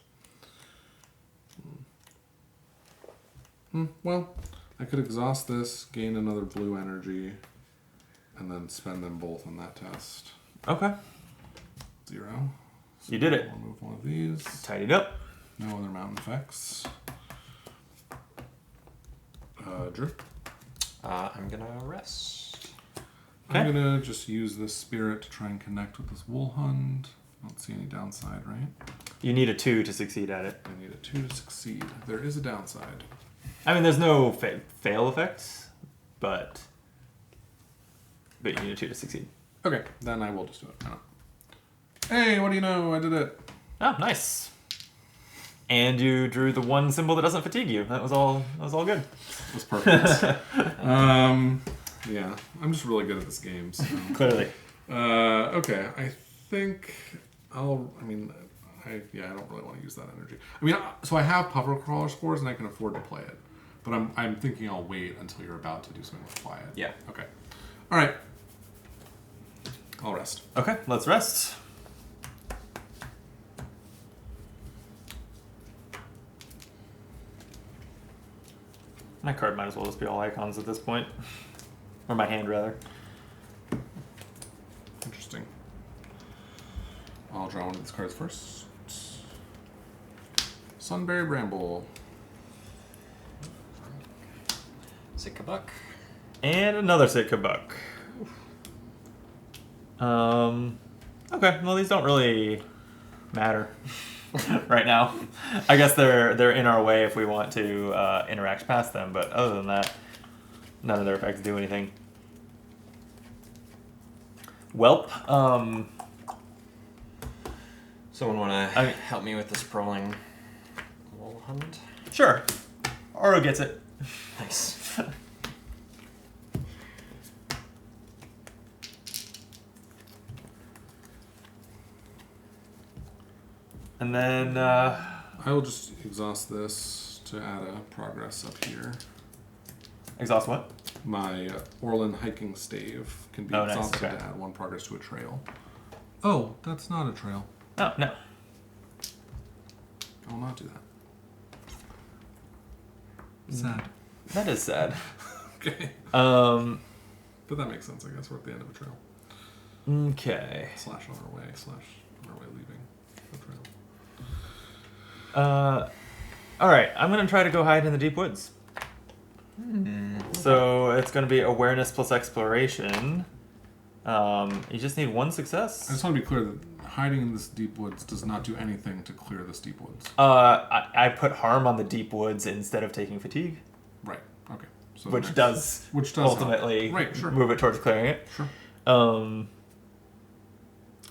Well, I could exhaust this, gain another blue energy, and then spend them both on that test. Okay. 0. So You did it. I'll remove one of these. Tidied up. No other mountain effects. Drew? I'm going to rest. Okay. I'm gonna just use this spirit to try and connect with this wool hunt. I don't see any downside, right? You need a 2 to succeed at it. I need a 2 to succeed. There is a downside. I mean, there's no fail effects, but you need a 2 to succeed. Okay, then I will just do it. Why not? Hey, what do you know? I did it. Oh, nice. And you drew the 1 symbol that doesn't fatigue you. That was all good. It was perfect. Yeah, I'm just really good at this game. So. Clearly. Okay, I think I don't really want to use that energy. I mean, so I have puffer crawler scores and I can afford to play it, but I'm thinking I'll wait until you're about to do something with quiet. Yeah. Okay. All right. I'll rest. Okay, let's rest. My card might as well just be all icons at this point. Or my hand, rather. Interesting. I'll draw one of these cards first. Sunberry Bramble. Sitkabuk. And another Sitka buck. Okay, well these don't really matter right now. I guess they're in our way if we want to interact past them, but other than that, none of their effects do anything. Welp, Someone want to help me with this prowling wool hunt? sure. Oro gets it. Nice. And then, I will just exhaust this to add a progress up here. exhaust what? My Orlin hiking stave can be Oh, nice, exhausted okay. to add 1 progress to a trail. Oh, that's not a trail. Oh, no. I will not do that. Sad. That is sad. Okay. Um, But that makes sense, I guess. We're at the end of a trail. okay. / on our way, / on our way leaving the trail. Alright, I'm gonna try to go hide in the deep woods. So it's going to be awareness plus exploration. You just need one success. I just want to be clear that hiding in this deep woods does not do anything to clear this deep woods. I put harm on the deep woods instead of taking fatigue, Right. Okay. So which does ultimately Right, sure. move it towards clearing it. Sure.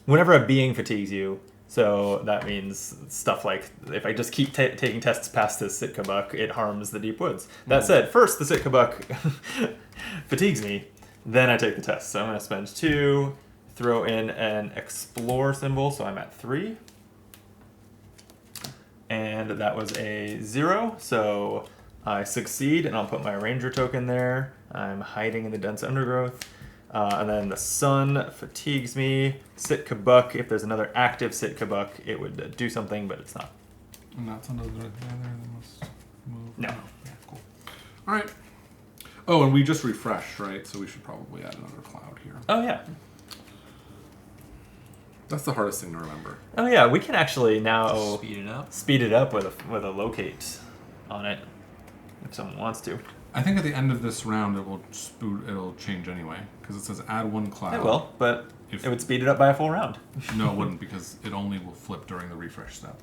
Whenever a being fatigues you, so that means stuff like if I just keep taking tests past the Sitka buck, it harms the deep woods. That said, first the Sitka buck fatigues me, then I take the test. So I'm going to spend 2, throw in an explore symbol, so I'm at 3. And that was a 0, so I succeed, and I'll put my ranger token there. I'm hiding in the dense undergrowth. And then the sun fatigues me. Sitka buck, if there's another active Sitka buck, it would do something, but it's not. And that's under the other. They must move. No. Yeah, cool. All right. Oh, and we just refreshed, right? So we should probably add another cloud here. Oh, yeah. That's the hardest thing to remember. Oh, yeah, we can actually now Speed it up. with a locate on it, if someone wants to. I think at the end of this round it will it'll change anyway because it says add 1 cloud. It will, but If- it would speed it up by a full round. No, it wouldn't because it only will flip during the refresh step.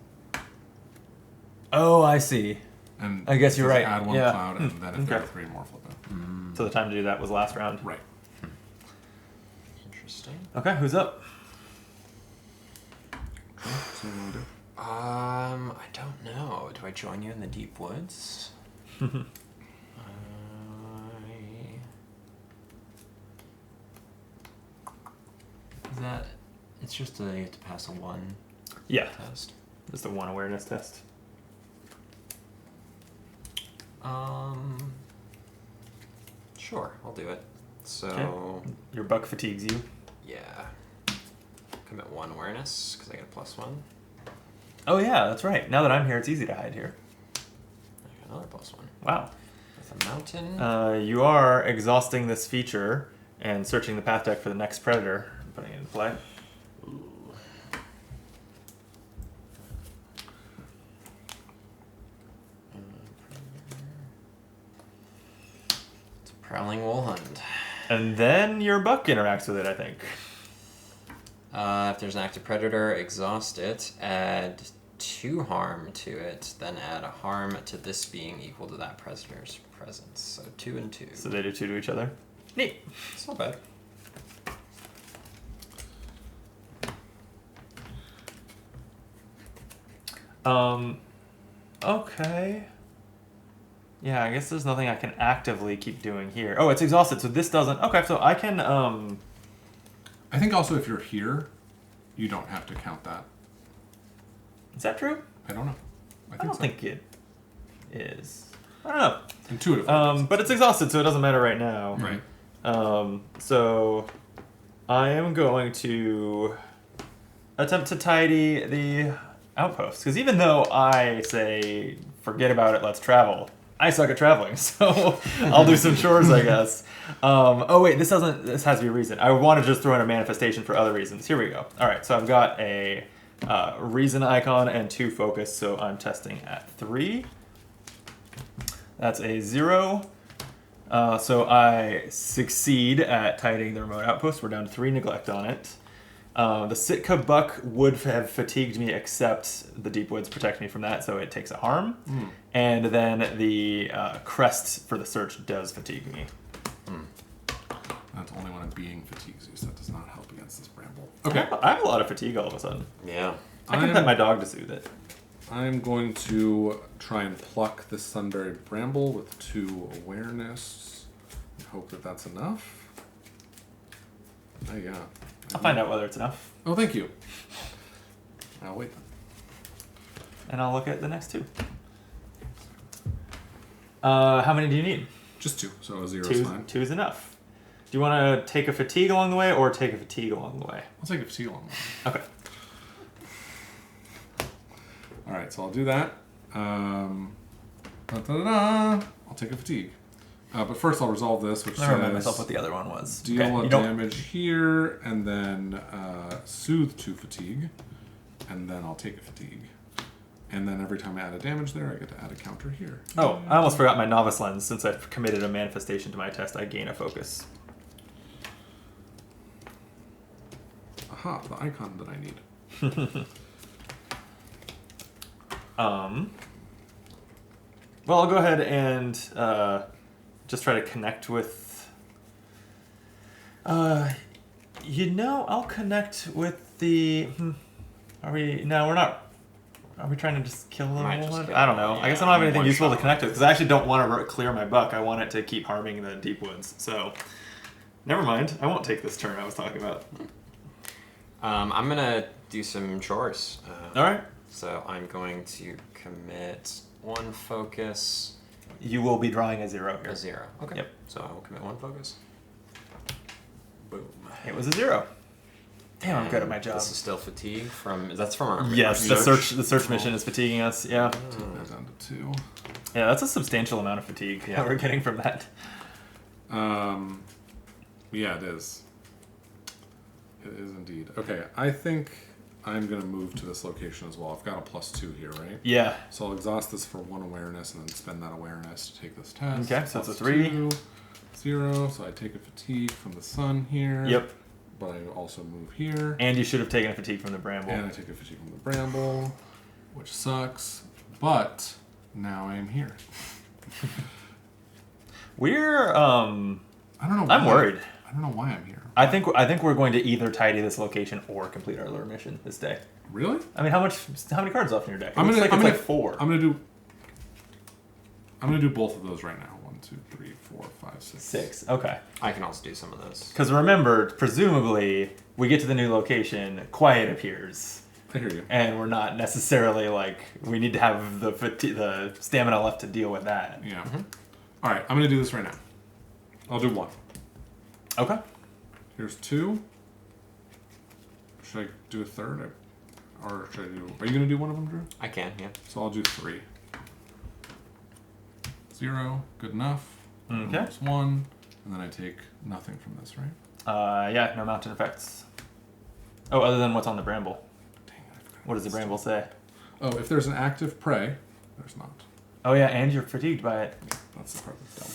Oh, I see. And I guess it you're says right. Add 1 Yeah. cloud, and then if there are Okay. 3 more, flip it. So the time to do that was last round. Right. Interesting. Okay, who's up? So what do you want to do? I don't know. Do I join you in the deep woods? Is that? It's just you have to pass a 1 Yeah, test. just a 1 awareness test. Sure, I'll do it. So, Okay. Your buck fatigues you. yeah. Commit 1 awareness, because I get a +1. Oh yeah, that's right. Now that I'm here, it's easy to hide here. I got another +1. Wow. With a mountain. You are exhausting this feature and searching the path deck for the next predator, and putting it into play. Ooh. It's a prowling wolfhound. And then your buck interacts with it, I think. If there's an active predator, exhaust it, add 2 harm to it, then add a harm to this being equal to that predator's presence. So 2 and 2. So they do 2 to each other. Neat. It's not bad. Okay. Yeah, I guess there's nothing I can actively keep doing here. Oh, it's exhausted, so this doesn't... Okay, so I can, I think also if you're here, you don't have to count that. Is that true? I don't know. I think don't so. think it is. I don't know. Intuitively. But it's exhausted, so it doesn't matter right now. Right. So I am going to attempt to tidy the outpost. Because even though I say, forget about it, let's travel, I suck at traveling. So I'll do some chores, I guess. Oh, wait, this has to be a reason. I want to just throw in a manifestation for other reasons. Here we go. All right, so I've got a reason icon and 2 focus, so I'm testing at 3. That's a 0. So I succeed at tidying the remote outpost. We're down to 3 neglect on it. The Sitka buck would have fatigued me, except the deep woods protect me from that, so it takes a harm. And then the crest for the search does fatigue me. That's only when a being fatigues you, so that does not help against this bramble. Okay. I have a lot of fatigue all of a sudden. Yeah. I can pet my dog to soothe it. I'm going to try and pluck this sunberry bramble with 2 awareness. And hope that that's enough. Oh, yeah. I'll find out whether it's enough. Oh, thank you. I'll wait then. And I'll look at the next 2. How many do you need? Just 2, so a 0 is fine. 2 is enough. Do you want to take a fatigue along the way or take a fatigue along the way? I'll take a fatigue along the way. Okay. Alright, so I'll do that. I'll take a fatigue. But first I'll resolve this, which I remind says myself what the other one was. deal Okay, a you don't- damage here, and then soothe 2 fatigue. And then I'll take a fatigue. And then every time I add a damage there, I get to add a counter here. Oh, I almost forgot my novice lens. Since I've committed a manifestation to my test, I gain a focus. Aha, the icon that I need. Well, I'll go ahead and just try to connect with. I'll connect with the. Are we? No, we're not. Are we trying to just kill them? Might just kill I don't them, know. yeah. I guess I don't have anything One useful to shot. connect with because I actually don't want to clear my buck. I want it to keep harming the deep woods. So, never mind. I won't take this turn I was talking about. I'm gonna do some chores. All right. So I'm going to commit 1 focus, You will be drawing a 0 here. a 0. Okay. Yep. So I will commit 1 focus. Boom. It was a 0. Damn, I'm good at my And job. This is still fatigue from. That's from our. Yes, our the search mission is fatiguing us. Yeah. Take that down to 2. Yeah, that's a substantial amount of fatigue we're getting from that. Yeah, it is. It is indeed. Okay, I think I'm going to move to this location as well. I've got a +2 here, right? Yeah. So I'll exhaust this for 1 awareness and then spend that awareness to take this test. Okay, so it's a Plus 3. 2, 0. So I take a fatigue from the sun here. Yep. But I also move here. And you should have taken a fatigue from the bramble. And I take a fatigue from the bramble, which sucks. But now I am here. We're I don't know. I'm worried. I don't know why I'm here. I think we're going to either tidy this location or complete our lure mission this day. Really? I mean, how many cards left in your deck? It I'm looks gonna like it's like 4. I'm gonna do both of those right now. 1, 2, 3, 4, 5, 6. 6. Okay. I can also do some of those. Because remember, presumably, we get to the new location, quiet appears, I hear you. and we're not necessarily like we need to have the stamina left to deal with that. Yeah. All right, I'm gonna do this right now. I'll do 1. Okay. Here's 2. Should I do a third, or should I do? Are you gonna do one of them, Drew? I can, yeah. So I'll do 3. 0, good enough. Okay. That's 1, and then I take nothing from this, right? Yeah, no mountain effects. Oh, other than what's on the bramble. Dang it, I forgot. What does the bramble say? Oh, if there's an active prey, there's not. Oh yeah, and you're fatigued by it. That's the part that's dumb.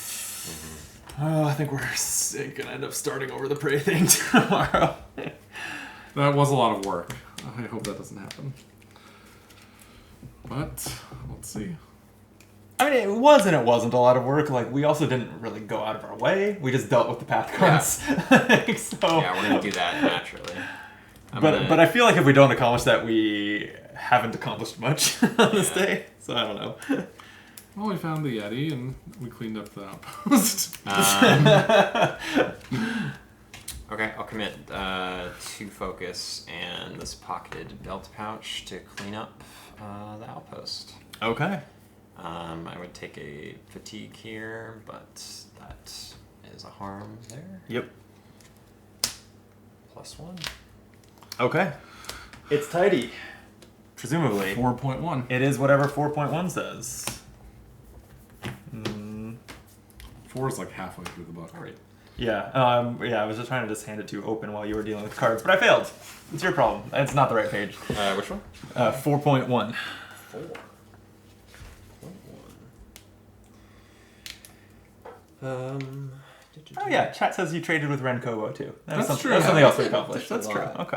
Oh, I think we're gonna end up starting over the prey thing tomorrow. That was a lot of work. I hope that doesn't happen. But let's see. I mean, it was and it wasn't a lot of work. Like, we also didn't really go out of our way. We just dealt with the path cards. So, Yeah, we're gonna do that naturally. but I feel like if we don't accomplish that, we haven't accomplished much on this day. So I don't know. Well, we found the Yeti and we cleaned up the outpost. Okay, I'll commit 2 focus and this pocketed belt pouch to clean up the outpost. Okay. I would take a fatigue here, but that is a harm there. Yep. +1. Okay. It's tidy. Presumably. 4.1. It is whatever 4.1 says. 4 is like halfway through the book. All right. Yeah. I was just trying to just hand it to you open while you were dealing with cards, but I failed. It's your problem. It's not the right page. Which one? 4.1. 4.1. Oh yeah, chat says you traded with Renkobo too. That's true. That's something else we accomplished. That's That's a true. lot.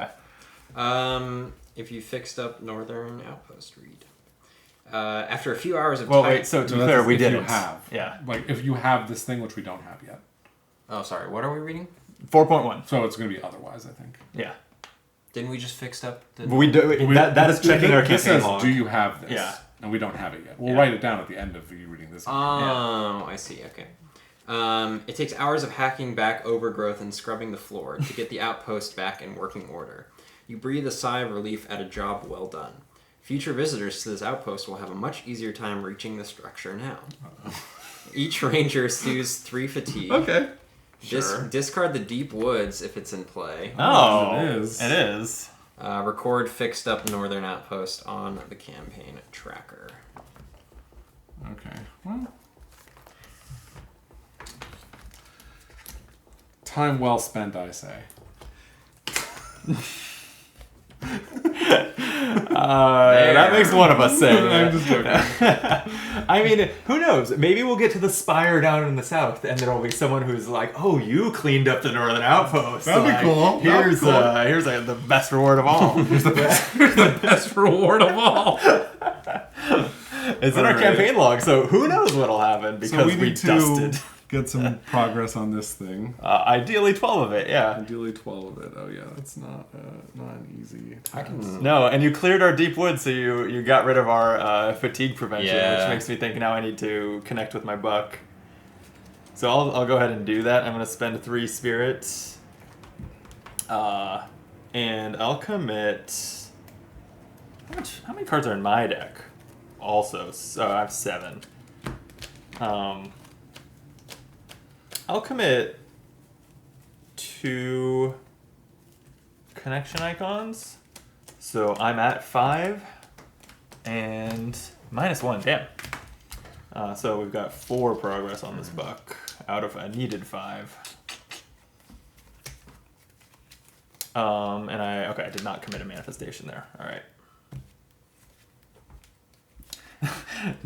Okay. If you fixed up Northern Outpost, read. After a few hours of Well, time. wait. So to be No, clear, that's we if did you it. have. Yeah. Like if you have this thing, which we don't have yet. Oh, sorry. What are we reading? 4.1. So it's going to be otherwise, I think. Yeah. Didn't we just fix up the? But we do. That is checking our This campaign says, log. do you have this? Yeah. And we don't have it yet. We'll Yeah. write it down at the end of you reading this. Oh, I see. Okay. It takes hours of hacking back overgrowth and scrubbing the floor to get the outpost back in working order. You breathe a sigh of relief at a job well done. Future visitors to this outpost will have a much easier time reaching the structure now. Each ranger soothes 3 fatigue. Okay. Sure. Discard the deep woods if it's in play. Oh, it is. It is. Record fixed up Northern Outpost on the campaign tracker. Okay. Well. Time well spent, I say. That makes one of us say. I'm just joking. I mean, who knows? Maybe we'll get to the spire down in the south, and there will be someone who's like, "Oh, you cleaned up the northern outpost. That'd be cool. Here's the best reward of all. Here's the best reward of all. It's in our campaign log, so who knows what'll happen because So we we need to dusted. get some progress on this thing. Ideally, 12 of it. Yeah. Ideally 12 of it. Oh yeah, that's not an easy task. No, and you cleared our deep woods, so you got rid of our fatigue prevention, Yeah. which makes me think now I need to connect with my buck. So I'll go ahead and do that. I'm going to spend 3 spirits. And I'll commit... How many cards are in my deck? Also, so I have 7. I'll commit 2 connection icons. So I'm at 5 and -1. Damn. So we've got 4 progress on this buck out of a needed 5. And I did not commit a manifestation there. All right.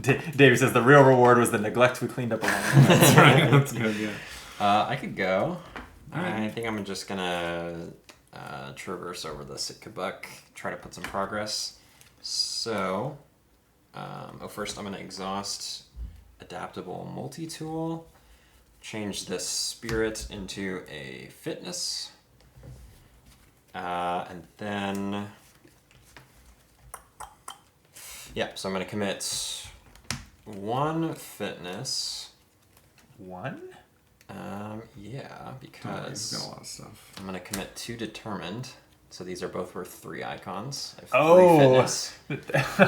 Davey says the real reward was the neglect we cleaned up along the way. That's right. That's good. Yeah. I could go. Alright. I think I'm just gonna traverse over the Sitka Buck, try to put some progress. So, first I'm gonna exhaust adaptable multi-tool, change this spirit into a fitness, and then so I'm gonna commit 1 fitness. 1? Yeah, He's because got a lot of stuff. I'm gonna commit 2 determined. So these are both worth 3 icons. I have 3 fitness.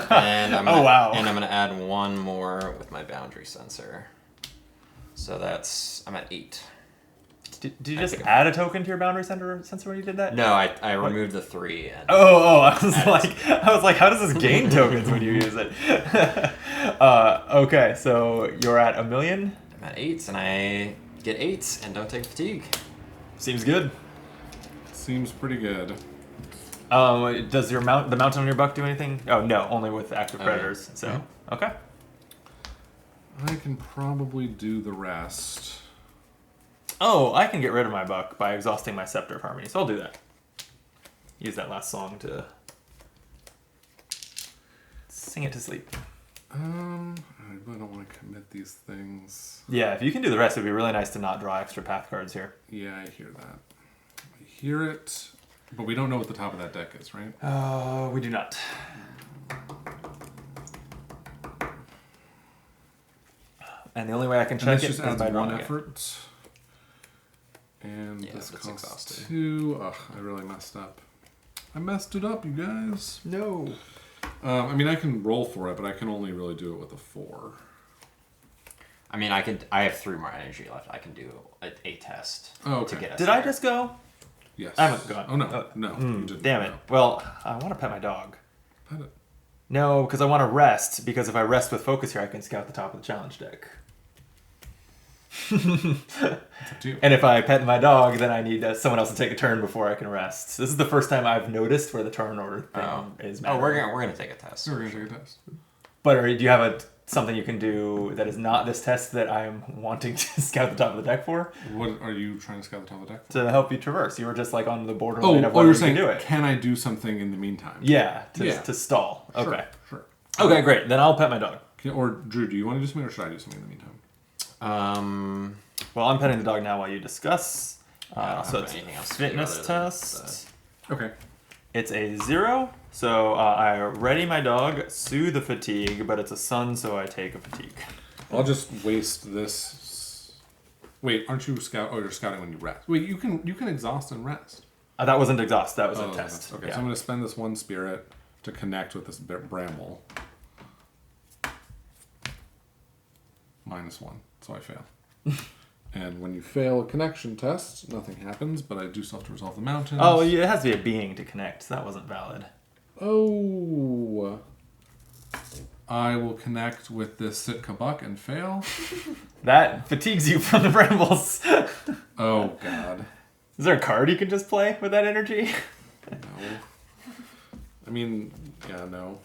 And I'm gonna, And I'm gonna add 1 more with my boundary sensor. So I'm at 8. Did you just add a token to your boundary sensor when you did that? No, I removed the 3. And I was like, how does this gain tokens when you use it? Okay, so you're at 1 million. I'm at 8, and I get 8 and don't take fatigue. Seems good. Seems pretty good. Does the mountain on your buck do anything? Oh no, only with active predators. Yeah. So okay. I can probably do the rest. Oh, I can get rid of my buck by exhausting my Scepter of Harmony, so I'll do that. Use that last song to sing it to sleep. I really don't want to commit these things. Yeah, if you can do the rest, it'd be really nice to not draw extra path cards here. Yeah, I hear that. I hear it, but we don't know what the top of that deck is, right? We do not. And the only way I can check it is just by adds 1 drawing it. effort. And this that's costs exhausted. 2. Ugh, I really messed up. I messed it up, you guys. No. I mean, I can roll for it, but I can only really do it with a 4. I mean, I have 3 more energy left. I can do a test to get us Did there. I just go? Yes. I haven't gone. Oh, no. No. You didn't. Damn it. No. Well, I want to pet my dog. Pet it. No, because I want to rest, because if I rest with focus here, I can scout the top of the challenge deck. It's up to you. And if I pet my dog, then I need someone else to take a turn before I can rest. This is the first time I've noticed where the turn order thing is Oh, mattering. we're gonna take a test. We're going to take a test. But do you have something you can do that is not this test that I'm wanting to scout the top of the deck for? What are you trying to scout the top of the deck for? To help you traverse. You were just like on the borderline of Oh, whether you're you saying, can do it. can I do something in the meantime? Yeah, Yeah. to stall. Sure, Okay. Sure. Okay, great. Then I'll pet my dog. Or, Drew, do you want to do something, or should I do something in the meantime? Well, I'm petting the dog now while you discuss. I don't So have it's anything else to do fitness other than test. Okay. It's a 0. So I ready my dog, soothe the fatigue, but it's a sun, so I take a fatigue. I'll just waste this. Wait, aren't you scout? Oh, you're scouting when you rest. Wait, you can exhaust and rest. That wasn't exhaust. That was a Oh, test. Okay, Yeah. so I'm going to spend this 1 spirit to connect with this bramble. -1, so I fail. And when you fail a connection test, nothing happens, but I do still have to resolve the mountains. Oh, it has to be a being to connect. That wasn't valid. Oh. I will connect with this Sitka buck and fail. That fatigues you from the brambles. Oh, God. Is there a card you can just play with that energy? No. I mean, yeah, no.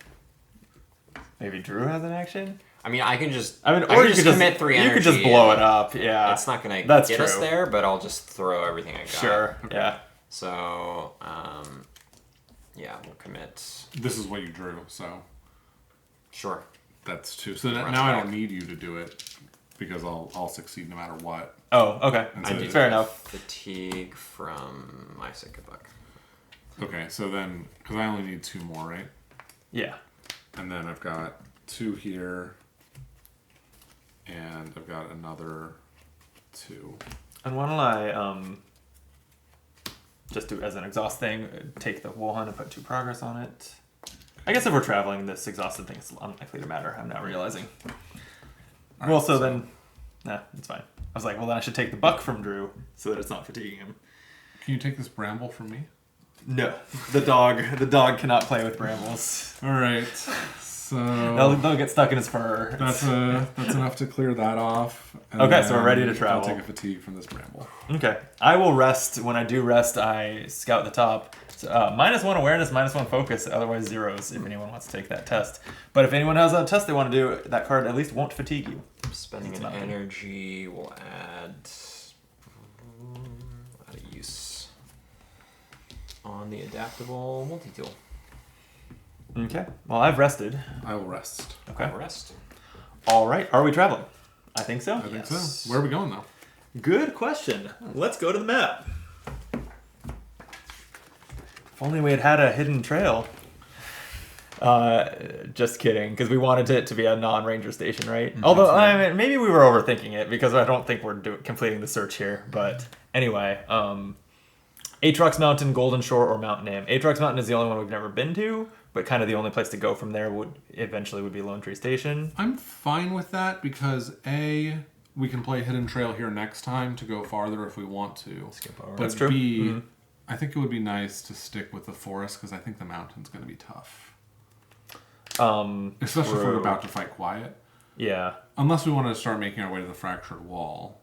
Maybe Drew has an action. I mean, I can just. I mean, I or can you just could commit just 3 energy. you could just blow and it up. Yeah, It's not gonna That's get us true. there, but I'll just throw everything I got. Sure. Okay. Yeah. So, yeah, we'll commit. This is what you drew, so Sure. that's 2. So Run now I back. don't need you to do it because I'll succeed no matter what. Oh, okay. And I so do it's- Fair enough. Fatigue from my second book. Okay, so then because I only need 2 more, right? Yeah. And then I've got 2 here, and I've got another 2. And why don't I just do as an exhaust thing, take the wool hunt and put 2 progress on it. I guess if we're traveling, this exhausted thing is unlikely to matter. I'm now realizing. All Well, right, so then, nah, it's fine. I was like, well, then I should take the buck from Drew so that it's not fatiguing him. Can you take this bramble from me? No, the dog cannot play with brambles. All right, so They'll get stuck in his fur. that's enough to clear that off. And Okay, so we're then ready to travel. I'll take a fatigue from this bramble. Okay, I will rest. When I do rest, I scout the top. So, -1 awareness, -1 focus, otherwise zeros if anyone wants to take that test. But if anyone has a test they want to do, that card at least won't fatigue you. Spending It's an nothing. energy will add out of use on the adaptable multi-tool. Okay, well, I've rested. I will rest. Okay. Rest. All right, are we traveling? I think so. I think Yes. so. Where are we going though? Good question. Let's go to the map. If only we had a hidden trail. Just kidding, because we wanted it to be a non-ranger station, right? Although, I mean, maybe we were overthinking it, because I don't think we're completing the search here. But anyway, Aatrox Mountain, Golden Shore, or Mountain Name. Aatrox Mountain is the only one we've never been to, but kind of the only place to go from there would be Lone Tree Station. I'm fine with that because A, we can play Hidden Trail here next time to go farther if we want to. Skip over. But That's true. B, I think it would be nice to stick with the forest because I think the mountain's going to be tough. Especially if we're true. about to fight quiet. Yeah. Unless we want to start making our way to the fractured wall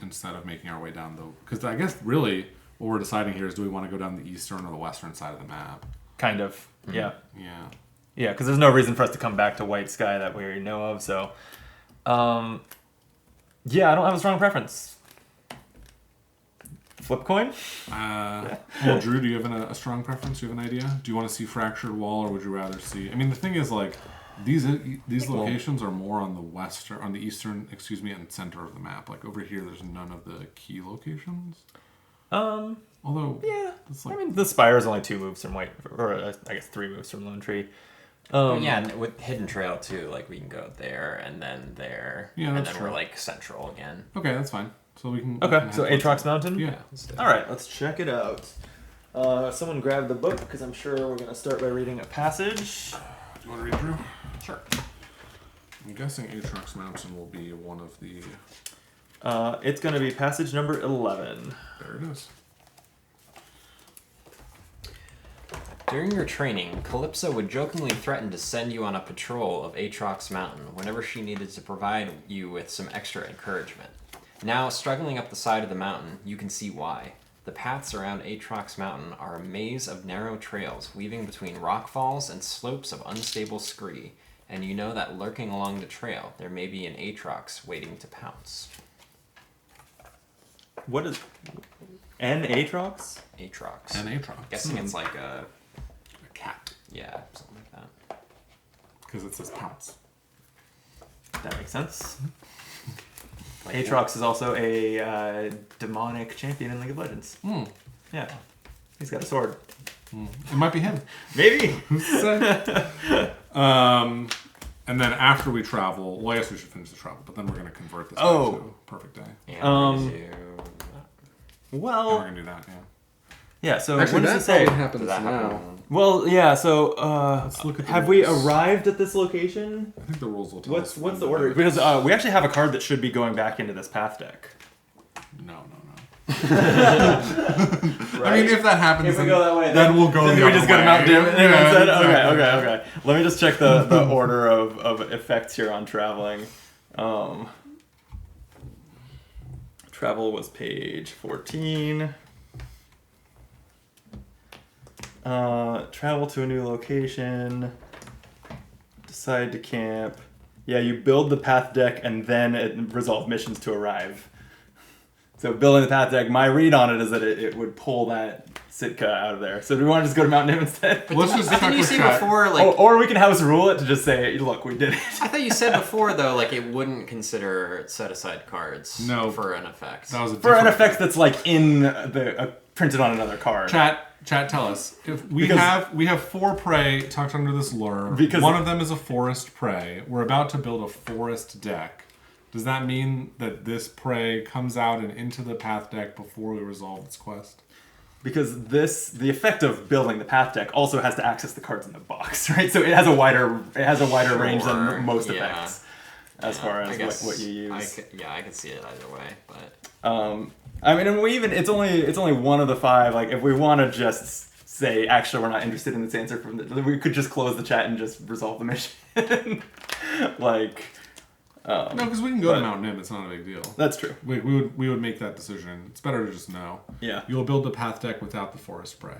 instead of making our way down the... Because I guess really what we're deciding here is do we want to go down the eastern or the western side of the map? Kind of. Yeah. Yeah. Yeah, because there's no reason for us to come back to White Sky that we already know of, so... yeah, I don't have a strong preference. Flip coin? Well, Drew, do you have a strong preference? Do you have an idea? Do you want to see Fractured Wall, or would you rather see... I mean, the thing is, like, these locations are more on the eastern, and center of the map. Like, over here, there's none of the key locations. Although, Yeah. it's like... I mean, the Spire is only 2 moves from White... Or, I guess 3 moves from Lone Tree. Yeah, and with Hidden Trail too, like we can go there and then there. Yeah, and that's then true. we're like central again. Okay, that's fine. So we can... Okay, we so can Aatrox Mountain? Yeah. Let's do it. All right, let's check it out. Someone grab the book, because I'm sure we're going to start by reading a passage. Do you want to read through? Sure. I'm guessing Aatrox Mountain will be one of the... It's going to be passage number 11. There it is. During your training, Calypso would jokingly threaten to send you on a patrol of Aatrox Mountain whenever she needed to provide you with some extra encouragement. Now, struggling up the side of the mountain, you can see why. The paths around Aatrox Mountain are a maze of narrow trails weaving between rockfalls and slopes of unstable scree, and you know that lurking along the trail, there may be an Aatrox waiting to pounce. What is... An Aatrox? Aatrox. And Aatrox. Guessing it's like a... cat. yeah, something like that. Because it says pounce. That makes sense. Like Aatrox is also a demonic champion in League of Legends. Yeah. He's got a sword. It might be him. Maybe! Who's to say? And then after we travel, well, I guess we should finish the travel, but then we're going to convert this back to a perfect day. And Um, we're gonna do And we're Well, going to do that, yeah. yeah, so what does it say? happens that happen? Well, yeah, so Let's look at the have we rules. arrived at this location? I think the rules will tell What's us. what's when the to order? do it. Because we actually have a card that should be going back into this path deck. No. Right? I mean, if that happens, If we go that way, then we'll go then the we other just go to way. Mount Doom. Yeah, Instead? exactly. Okay. Let me just check the order of effects here on traveling. Travel was page 14. Travel to a new location. Decide to camp. Yeah, you build the path deck and then resolve missions to arrive. So building the path deck, my read on it is that it would pull that Sitka out of there. So do we want to just go to Mount Nim instead? Let's just check Didn't you with say chat. before, like... Or we can house rule it to just say, look, we did it. I thought you said before, though, like, it wouldn't consider set-aside cards No. for an effect. That was a For an different- effect that's like in the printed on another card. Chat, tell us if we have 4 prey tucked under this lure. Because- one of them is a forest prey. We're about to build a forest deck. Does that mean that this prey comes out and into the path deck before we resolve this quest? Because the effect of building the path deck also has to access the cards in the box, right? So it has a wider range Sure, than most yeah. effects, as far I as guess what you use. I could see it either way, but... I mean, and it's only one of the 5. Like, if we want to just say, actually, we're not interested in this answer we could just close the chat and just resolve the mission. Like, No, because we can go to Mount Nim. It's not a big deal. that's true. We would make that decision. It's better to just know. Yeah. You'll build the path deck without the forest prey.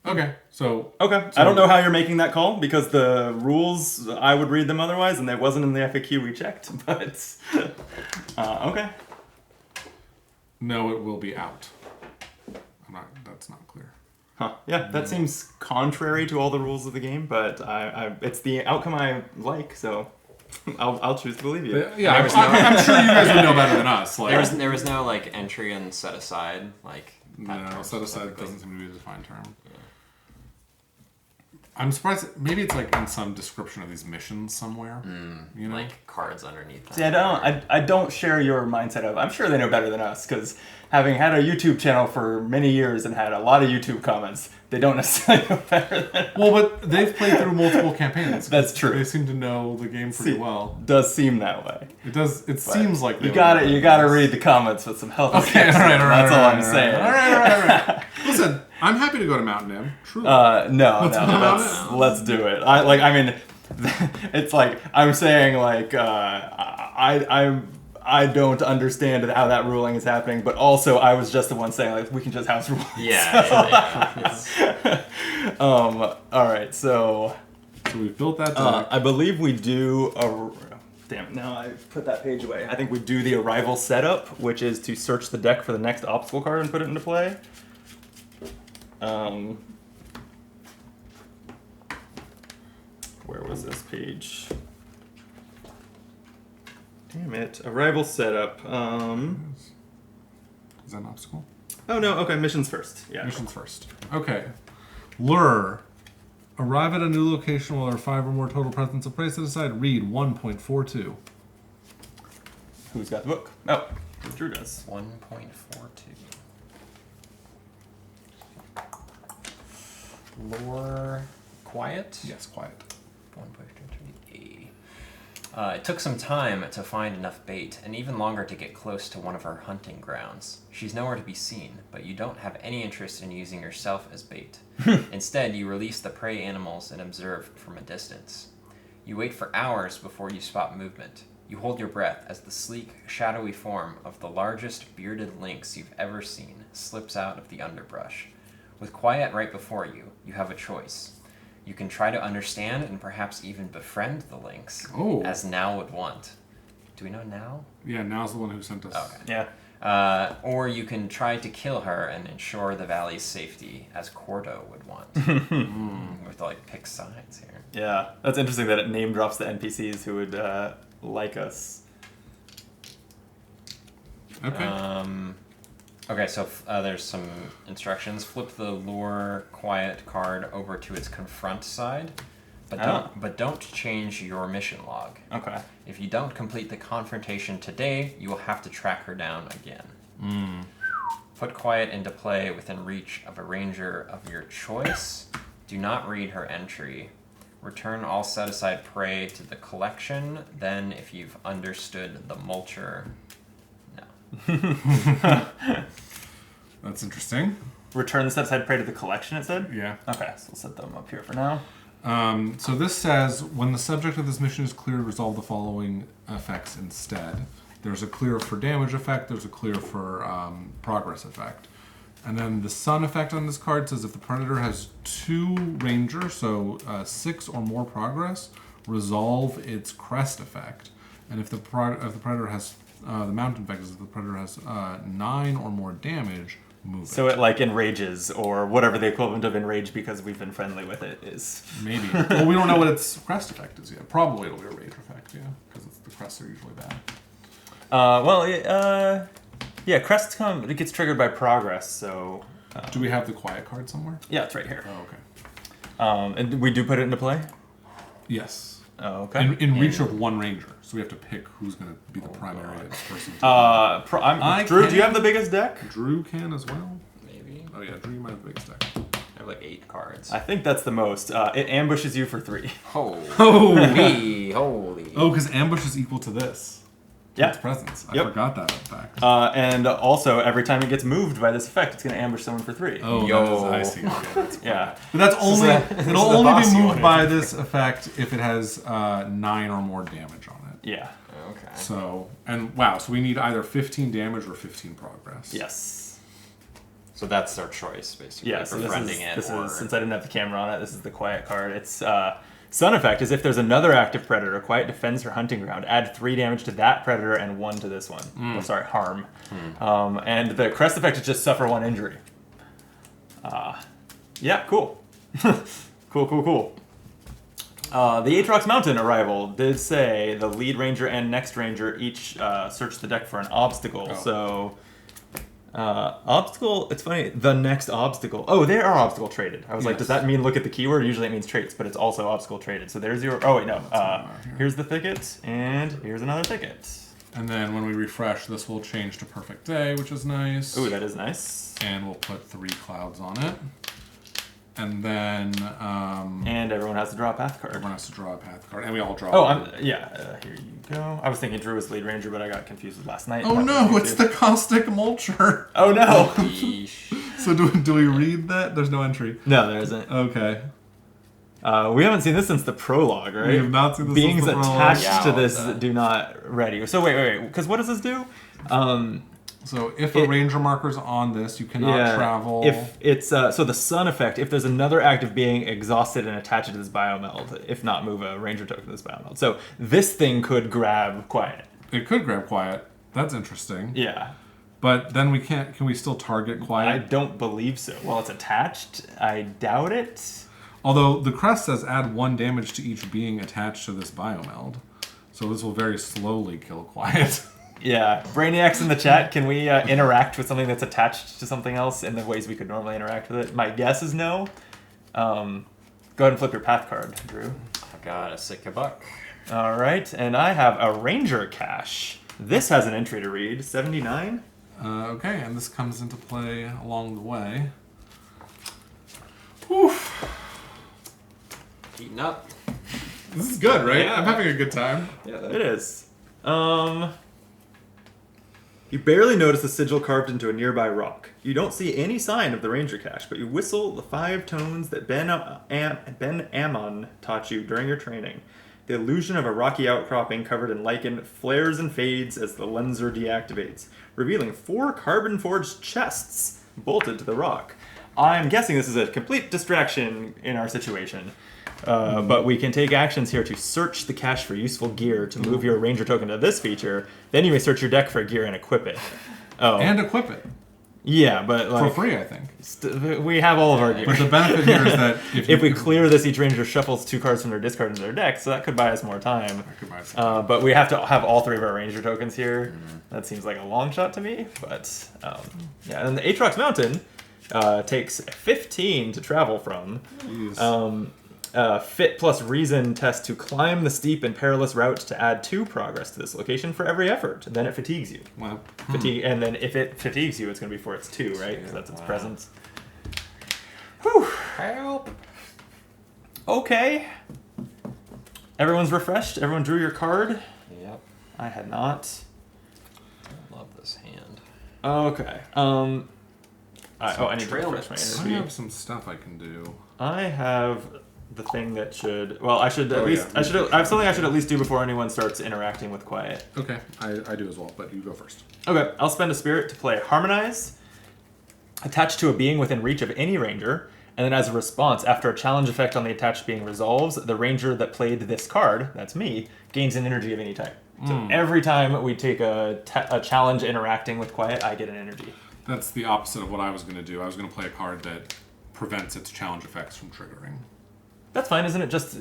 Okay, so Okay. I don't know how you're making that call because the rules, I would read them otherwise, and it wasn't in the FAQ we checked. But okay. no, it will be out. That's not clear. Huh. Yeah, that seems contrary to all the rules of the game, but it's the outcome I like, so I'll choose to believe you. But, yeah, I'm sure you guys would know better than us. Like, There was no, like, entry and set aside, like... that no, term set aside specifically. doesn't seem to be a defined term. I'm surprised. Maybe it's like in some description of these missions somewhere. You know, Like, cards underneath them. See, I don't share your mindset of, I'm sure they know better than us, because having had a YouTube channel for many years and had a lot of YouTube comments, they don't necessarily know better than us. well, but they've played through multiple campaigns. That's true. They seem to know the game pretty well. Does seem that way. It does. It seems like they You would got know it. You better got to than us. read the comments with some help. Okay, all right. That's all I'm saying. All right. Listen, I'm happy to go to Mount Nim. Truly. No, about let's do it. I mean, it's like I'm saying like I don't understand how that ruling is happening, but also I was just the one saying like we can just house rule. Yeah. All right, so so we've built that deck. I believe we do damn it, now I've put that page away. I think we do the arrival setup, which is to search the deck for the next obstacle card and put it into play. Where was this page? Damn it. Arrival setup. Is that an obstacle? Oh no, okay, missions first. Yeah. Missions first. Okay. Lure. Arrive at a new location while there are 5 or more total presents of prey set aside. Read 1.42. Who's got the book? Oh, Drew does. 1.42. Lore quiet? Yes, quiet. 1.23. It took some time to find enough bait, and even longer to get close to one of her hunting grounds. She's nowhere to be seen, but you don't have any interest in using yourself as bait. Instead, you release the prey animals and observe from a distance. You wait for hours before you spot movement. You hold your breath as the sleek, shadowy form of the largest bearded lynx you've ever seen slips out of the underbrush. With quiet right before you, you have a choice. You can try to understand and perhaps even befriend the lynx, as Now would want. Do we know Now? Yeah, now's the one who sent us. Okay. Yeah. Or you can try to kill her and ensure the valley's safety, as Cordo would want. We have to, like, pick sides here. Yeah. That's interesting that it name drops the NPCs who would like us. Okay. Okay, so there's some instructions. Flip the lure quiet card over to its confront side, but don't change your mission log. Okay. If you don't complete the confrontation today, you will have to track her down again. Put quiet into play within reach of a ranger of your choice. Do not read her entry. Return all set-aside prey to the collection. Then, if you've understood the mulcher, no. That's interesting. Return the set-aside prey to the collection, it said? Yeah. Okay, so we'll set them up here for now. So this says, when the subject of this mission is cleared, resolve the following effects instead. There's a clear for damage effect. There's a clear for progress effect. And then the sun effect on this card says if the predator has 2 ranger, so 6 or more progress, resolve its crest effect. And if the predator has the mountain effect is if the predator has 9 or more damage, move it. So it like enrages, or whatever the equivalent of enrage because we've been friendly with it is. Maybe. Well, we don't know what its crest effect is yet. Probably it'll be a rage effect, yeah, because the crests are usually bad. Yeah, crests it gets triggered by progress, so... Do we have the quiet card somewhere? Yeah, it's right here. Oh, okay. And we do put it into play? Yes. Oh, okay. In reach of 1 ranger, so we have to pick who's going to be the primary person. Drew, do you have the biggest deck? Drew can as well. Maybe. Oh yeah, Drew might have the biggest deck. I have like 8 cards. I think that's the most. It ambushes you for 3. Holy. Holy. Oh, because ambush is equal to this. Yeah. Its presence. I Yep. forgot that fact. And also, every time it gets moved by this effect, it's going to ambush someone for 3. Oh, Yo. I see. Okay, that's Yeah. But that's only this is it'll the only boss be you moved wanted. by this effect if it has 9 or more damage on it. Yeah. Okay. So so we need either 15 damage or 15 progress. Yes. So that's our choice, basically. Yeah, so befriending this it. is, since I didn't have the camera on it, this is the quiet card. It's Sun effect is if there's another active predator, quiet defends her hunting ground. Add 3 damage to that predator and 1 to this one. Oh, sorry, harm. And the crest effect is just suffer 1 injury. Yeah, cool. Cool. The Aatrox Mountain arrival did say the lead ranger and next ranger each search the deck for an obstacle. Oh. So, obstacle, it's funny, the next obstacle. Oh, they are obstacle traded. I was like, Yes. does that mean look at the keyword? Usually it means traits, but it's also obstacle traded. So there's your, oh wait, no. Here's the thicket, and here's another thicket. And then when we refresh, this will change to perfect day, which is nice. Ooh, that is nice. And we'll put 3 clouds on it. And then And everyone has to draw a path card. everyone has to draw a path card, and we all draw. Oh, here you go. I was thinking Drew was lead ranger, but I got confused with last night. Oh no, it's the caustic mulcher. Oh no! Yeesh. So do we read that? There's no entry. No, there isn't. Okay. We haven't seen this since the prologue, right? We have not seen this Beings since the prologue. attached Yeah, to this that. do not ready. So wait. Because what does this do? So if a ranger marker's on this, you cannot travel. If it's so the sun effect, if there's another active being exhausted and attached to this biomeld, if not move a ranger token to this biomeld. So this thing could grab quiet. It could grab quiet. That's interesting. Yeah. But then we can't. Can we still target I quiet? don't believe so. Well, it's attached. I doubt it. Although the crest says add 1 damage to each being attached to this biomeld, so this will very slowly kill quiet. Yeah, Brainiacs in the chat, can we interact with something that's attached to something else in the ways we could normally interact with it? My guess is no. Go ahead and flip your path card, Drew. I got a sick buck. All right, and I have a Ranger Cache. This has an entry to read, 79. Okay, and this comes into play along the way. Oof. Heating up. This is good, right? Yeah. I'm having a good time. Yeah, it is. You barely notice the sigil carved into a nearby rock. You don't see any sign of the Ranger Cache, but you whistle the 5 tones that Ben Ammon taught you during your training. The illusion of a rocky outcropping covered in lichen flares and fades as the lenser deactivates, revealing 4 carbon-forged chests bolted to the rock. I'm guessing this is a complete distraction in our situation. But we can take actions here to search the cache for useful gear to move your ranger token to this feature. Then you may search your deck for gear and equip it. Oh, And equip it. yeah, but For like free, I think. we have all of our But gear. the benefit here is that If we clear this, each ranger shuffles 2 cards from their discard into their deck, so that could buy us more time. But we have to have all 3 of our ranger tokens here. That seems like a long shot to me, but yeah. And the Aatrox Mountain takes 15 to travel from. Fit plus reason test to climb the steep and perilous route to add 2 progress to this location for every effort. Then it fatigues you. Wow. And then if it fatigues you, it's going to be for its 2, right? Because that's its presence. Whew. Help! Okay. Everyone's refreshed. Everyone drew your card. Yep. I had not. I love this hand. Okay. I need to trail refresh my mix. I energy. have some stuff I can do. I have the thing that should. Well, I should at Oh, least. yeah. I have something I should at least do before anyone starts interacting with quiet. Okay, I do as well, but you go first. Okay, I'll spend a spirit to play Harmonize. Attached to a being within reach of any ranger, and then as a response, after a challenge effect on the attached being resolves, the ranger that played this card, that's me, gains an energy of any type. So every time we take a challenge interacting with Quiet, I get an energy. That's the opposite of what I was going to do. I was going to play a card that prevents its challenge effects from triggering. That's fine, isn't it? Just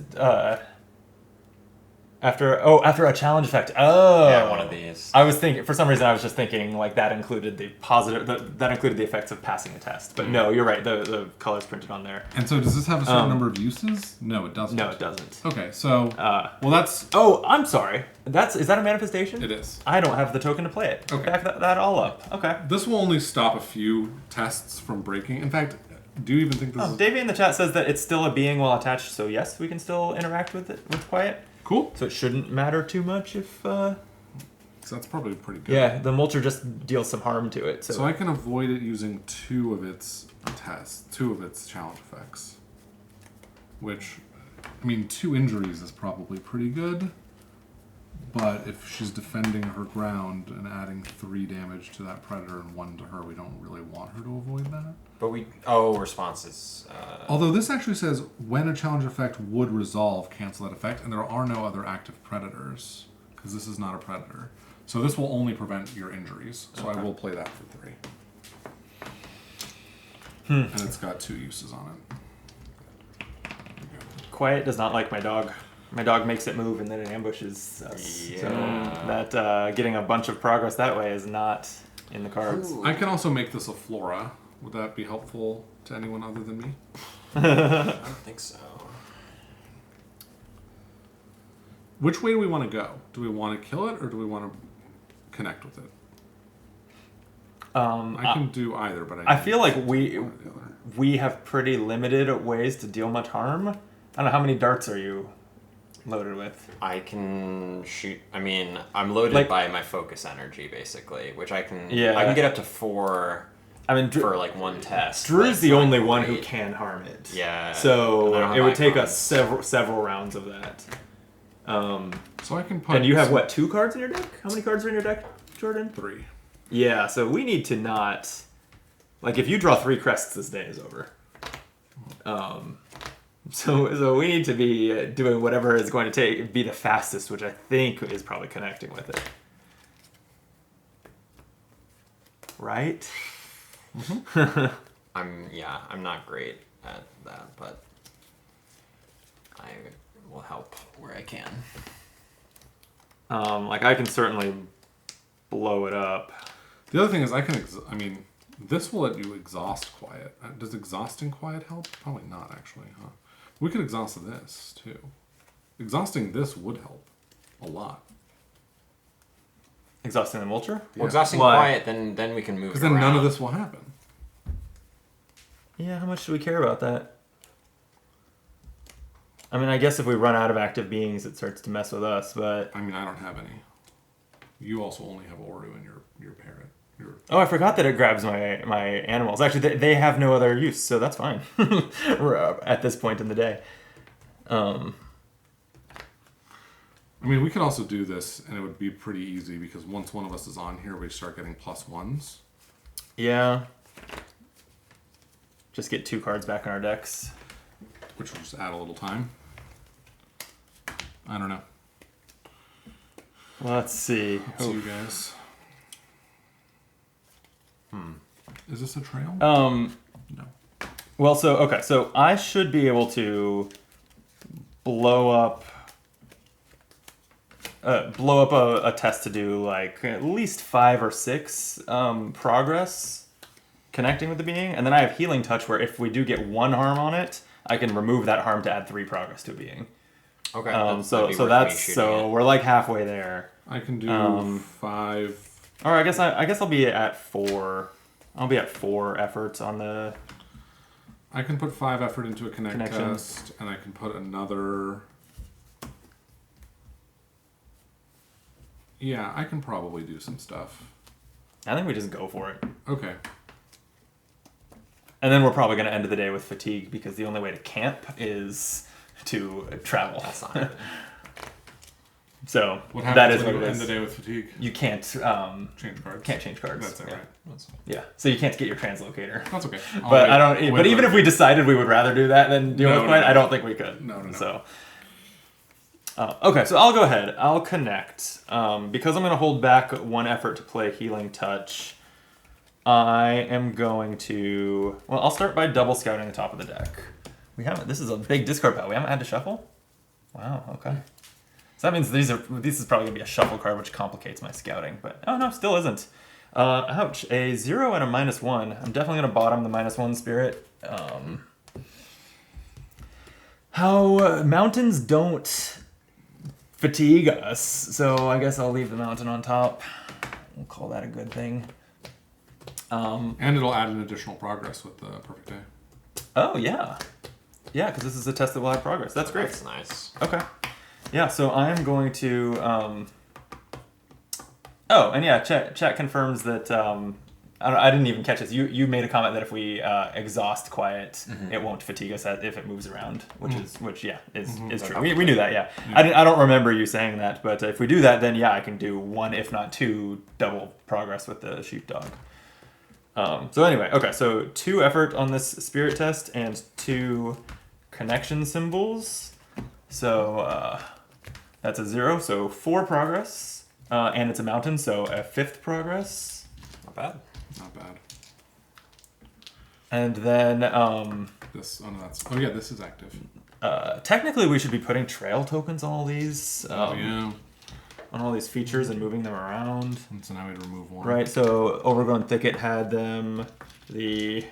after a challenge effect. Oh, Yeah, one of these. I was thinking, for some reason, I was just thinking like that included the positive, that included the effects of passing a test. But no, you're right. The color's printed on there. And so, does this have a certain number of uses? No, it doesn't. No, it doesn't. Okay, so well, that's Oh, I'm sorry. Is that a manifestation? it is. I don't have the token to play it. Okay. Back that all up. Okay. This will only stop a few tests from breaking. In fact, do you even think this is Davey in the chat says that it's still a being while attached, so yes, we can still interact with it with Quiet. cool? So it shouldn't matter too much if. So that's probably pretty good. Yeah, the mulcher just deals some harm to it. So I can avoid it using 2 of its challenge effects. Which, I mean, 2 injuries is probably pretty good. But if she's defending her ground and adding 3 damage to that predator and 1 to her, we don't really want her to avoid that. But responses. Although this actually says, when a challenge effect would resolve, cancel that effect, and there are no other active predators, because this is not a predator. So this will only prevent your injuries, so I will play that for 3. And it's got 2 uses on it. Quiet does not like my dog. My dog makes it move and then it ambushes us. Yeah. So that getting a bunch of progress that way is not in the cards. Ooh. I can also make this a flora. Would that be helpful to anyone other than me? I don't think so. Which way do we want to go? Do we want to kill it or do we want to connect with it? I can do either, but I feel like one or the other. we have pretty limited ways to deal much harm. I don't know, how many darts are you loaded with? I can shoot. I mean, I'm loaded Like- by my focus energy, basically, which I can. Yeah. I can get up to 4 I mean, for like 1 test. Drew's That's the not only one who great. can harm it. Yeah. I So don't have it would take icons. us several rounds of that. So I can put... And you have, what, 2 cards in your deck? How many cards are in your deck, Jordan? 3. Yeah, so we need to not... Like, if you draw 3 crests, this day is over. So we need to be doing whatever is going to be the fastest, which I think is probably connecting with it. Right? I'm not great at that, but I will help where I can. Like, I can certainly blow it up. The other thing is I can... this will let you exhaust Quiet. Does exhausting Quiet help? Probably not, actually, huh? We could exhaust this, too. Exhausting this would help a lot. Exhausting the Mulcher? Well, exhausting Why? quiet, then we can move. Because it then none of around. this will happen. Yeah, how much do we care about that? I mean, I guess if we run out of active beings, it starts to mess with us, but... I mean, I don't have any. You also only have Oru and your parrot. Oh, I forgot that it grabs my animals. Actually, they have no other use, so that's fine. We're at this point in the day. I mean, we could also do this, and it would be pretty easy, because once one of us is on here, we start getting +1s. Yeah. Just get 2 cards back in our decks. Which will just add a little time. I don't know. Let's see. Up to you guys. Is this a trail? No. Well, so I should be able to blow up a test to do like at least 5 or 6 progress connecting with the being, and then I have healing touch where if we do get 1 harm on it, I can remove that harm to add 3 progress to a being. Okay. So we're like halfway there. I can do 5. Or I guess I'll be at 4. I'll be at 4 efforts on the. I can put 5 effort into a connection Connections. test, and I can put another. Yeah, I can probably do some stuff. I think we just go for it. Okay. And then we're probably going to end the day with fatigue because the only way to camp is to travel. That's not good. So What that happens is when what you it end the is. day with fatigue? You can't Change cards. can't change cards. That's it, yeah. right? Yeah. So you can't get your translocator. That's okay. But I don't. But even if we decided we would rather do that than deal with quiet, I don't think we could. No. So. Okay, so I'll go ahead. I'll connect because I'm going to hold back one effort to play Healing Touch. I am going to. Well, I'll start by double scouting the top of the deck. We haven't. This is a big discard pile. We haven't had to shuffle. Wow. Okay. So that means this is probably going to be a shuffle card, which complicates my scouting. But oh no, still isn't. Ouch. A 0 and a -1. I'm definitely going to bottom the -1 spirit. How mountains don't fatigue us, so I guess I'll leave the mountain on top. We'll call that a good thing. And it'll add an additional progress with the perfect day. Oh yeah, yeah, because this is a test that will have progress. That's great. That's nice. Okay, yeah. So I'm going to. Oh, and yeah, chat confirms that. I didn't even catch this. You made a comment that if we exhaust quiet, it won't fatigue us if it moves around, which is true. We knew that, yeah. I don't remember you saying that, but if we do that, then yeah, I can do 1, if not 2, double progress with the sheepdog. So anyway, okay, so 2 effort on this spirit test and 2 connection symbols. So that's a 0, so 4 progress, and it's a mountain, so a 5th progress. Not bad. Not bad. And then This. Oh no, that's. Oh yeah, this is active. technically we should be putting trail tokens on all these Yeah. on all these features and moving them around. And so now we'd remove 1. Right, so Overgrown Thicket had them, the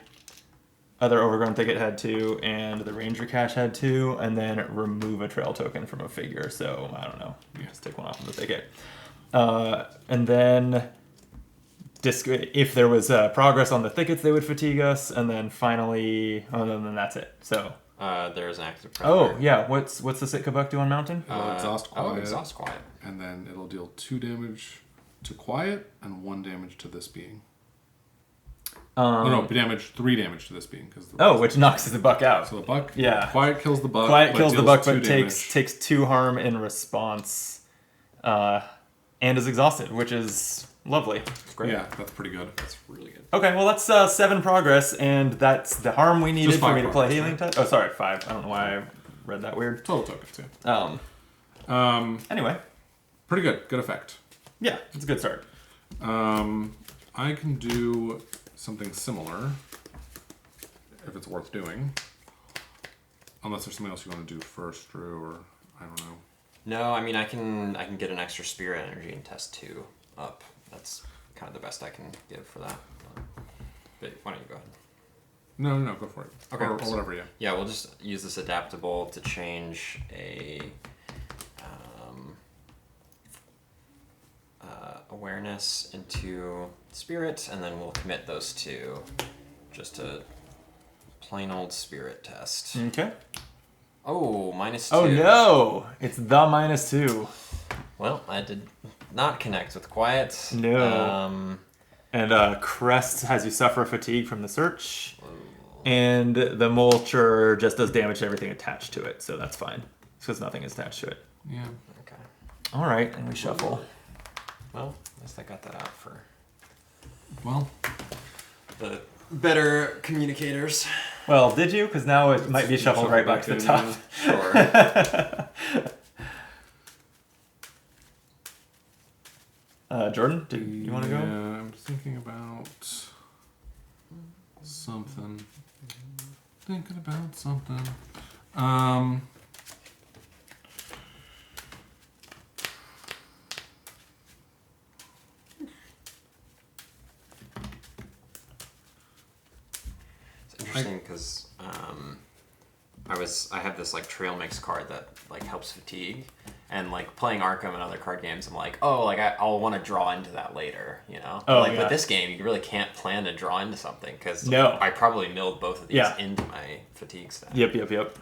other Overgrown Thicket had 2, and the Ranger Cache had 2, and then remove a trail token from a figure, so I don't know, just take one off of the thicket. And then if there was progress on the thickets, they would fatigue us, and then finally, then that's it. So There's an active predator. oh yeah, what's the Sitka Buck do on Mountain? Exhaust quiet. Exhaust quiet. And then it'll deal 2 damage to quiet and 1 damage to this being. No, 3 damage to this being because. Which knocks the buck out. So the buck. Yeah. Quiet kills the buck. Quiet kills the buck, 2 but takes 2 harm in response, and is exhausted, which is lovely. It's great. Yeah, that's pretty good. That's really good. Okay, well that's 7 progress, and that's the harm we needed Just for 5 me to play progress, Healing right? Touch. Oh, sorry, 5. I don't know why I read that weird. Total tokens, yeah. Anyway, Pretty good. Good effect. yeah, it's a good start. I can do something similar if it's worth doing. Unless there's something else you want to do first, Drew, or I don't know. No, I mean I can get an extra spirit energy and test 2 up. That's kind of the best I can give for that. But why don't you go ahead? No, go for it. Okay, Or whatever, yeah. Yeah, we'll just use this adaptable to change a awareness into spirit, and then we'll commit those 2 just a plain old spirit test. Okay. Oh, -2. Oh no, it's the -2. Well, I did not connect with quiet. No. And Crest has you suffer fatigue from the search. And the Mulcher just does damage to everything attached to it, so that's fine. Because nothing is attached to it. Yeah. Okay. Alright, and we shuffle. Well, at least I got that out for Well, the better communicators. Well, did you? Because now it might be shuffled right back to the top. Sure. Jordan, do you want to go? Yeah, I'm thinking about something. Thinking about something. It's interesting because I have this like trail mix card that like helps fatigue, and like playing Arkham and other card games, I'm like, oh, like I'll want to draw into that later, you know. Oh, like yeah. with this game, you really can't plan to draw into something because No. I probably milled both of these Yeah. into my fatigue stat. Yep.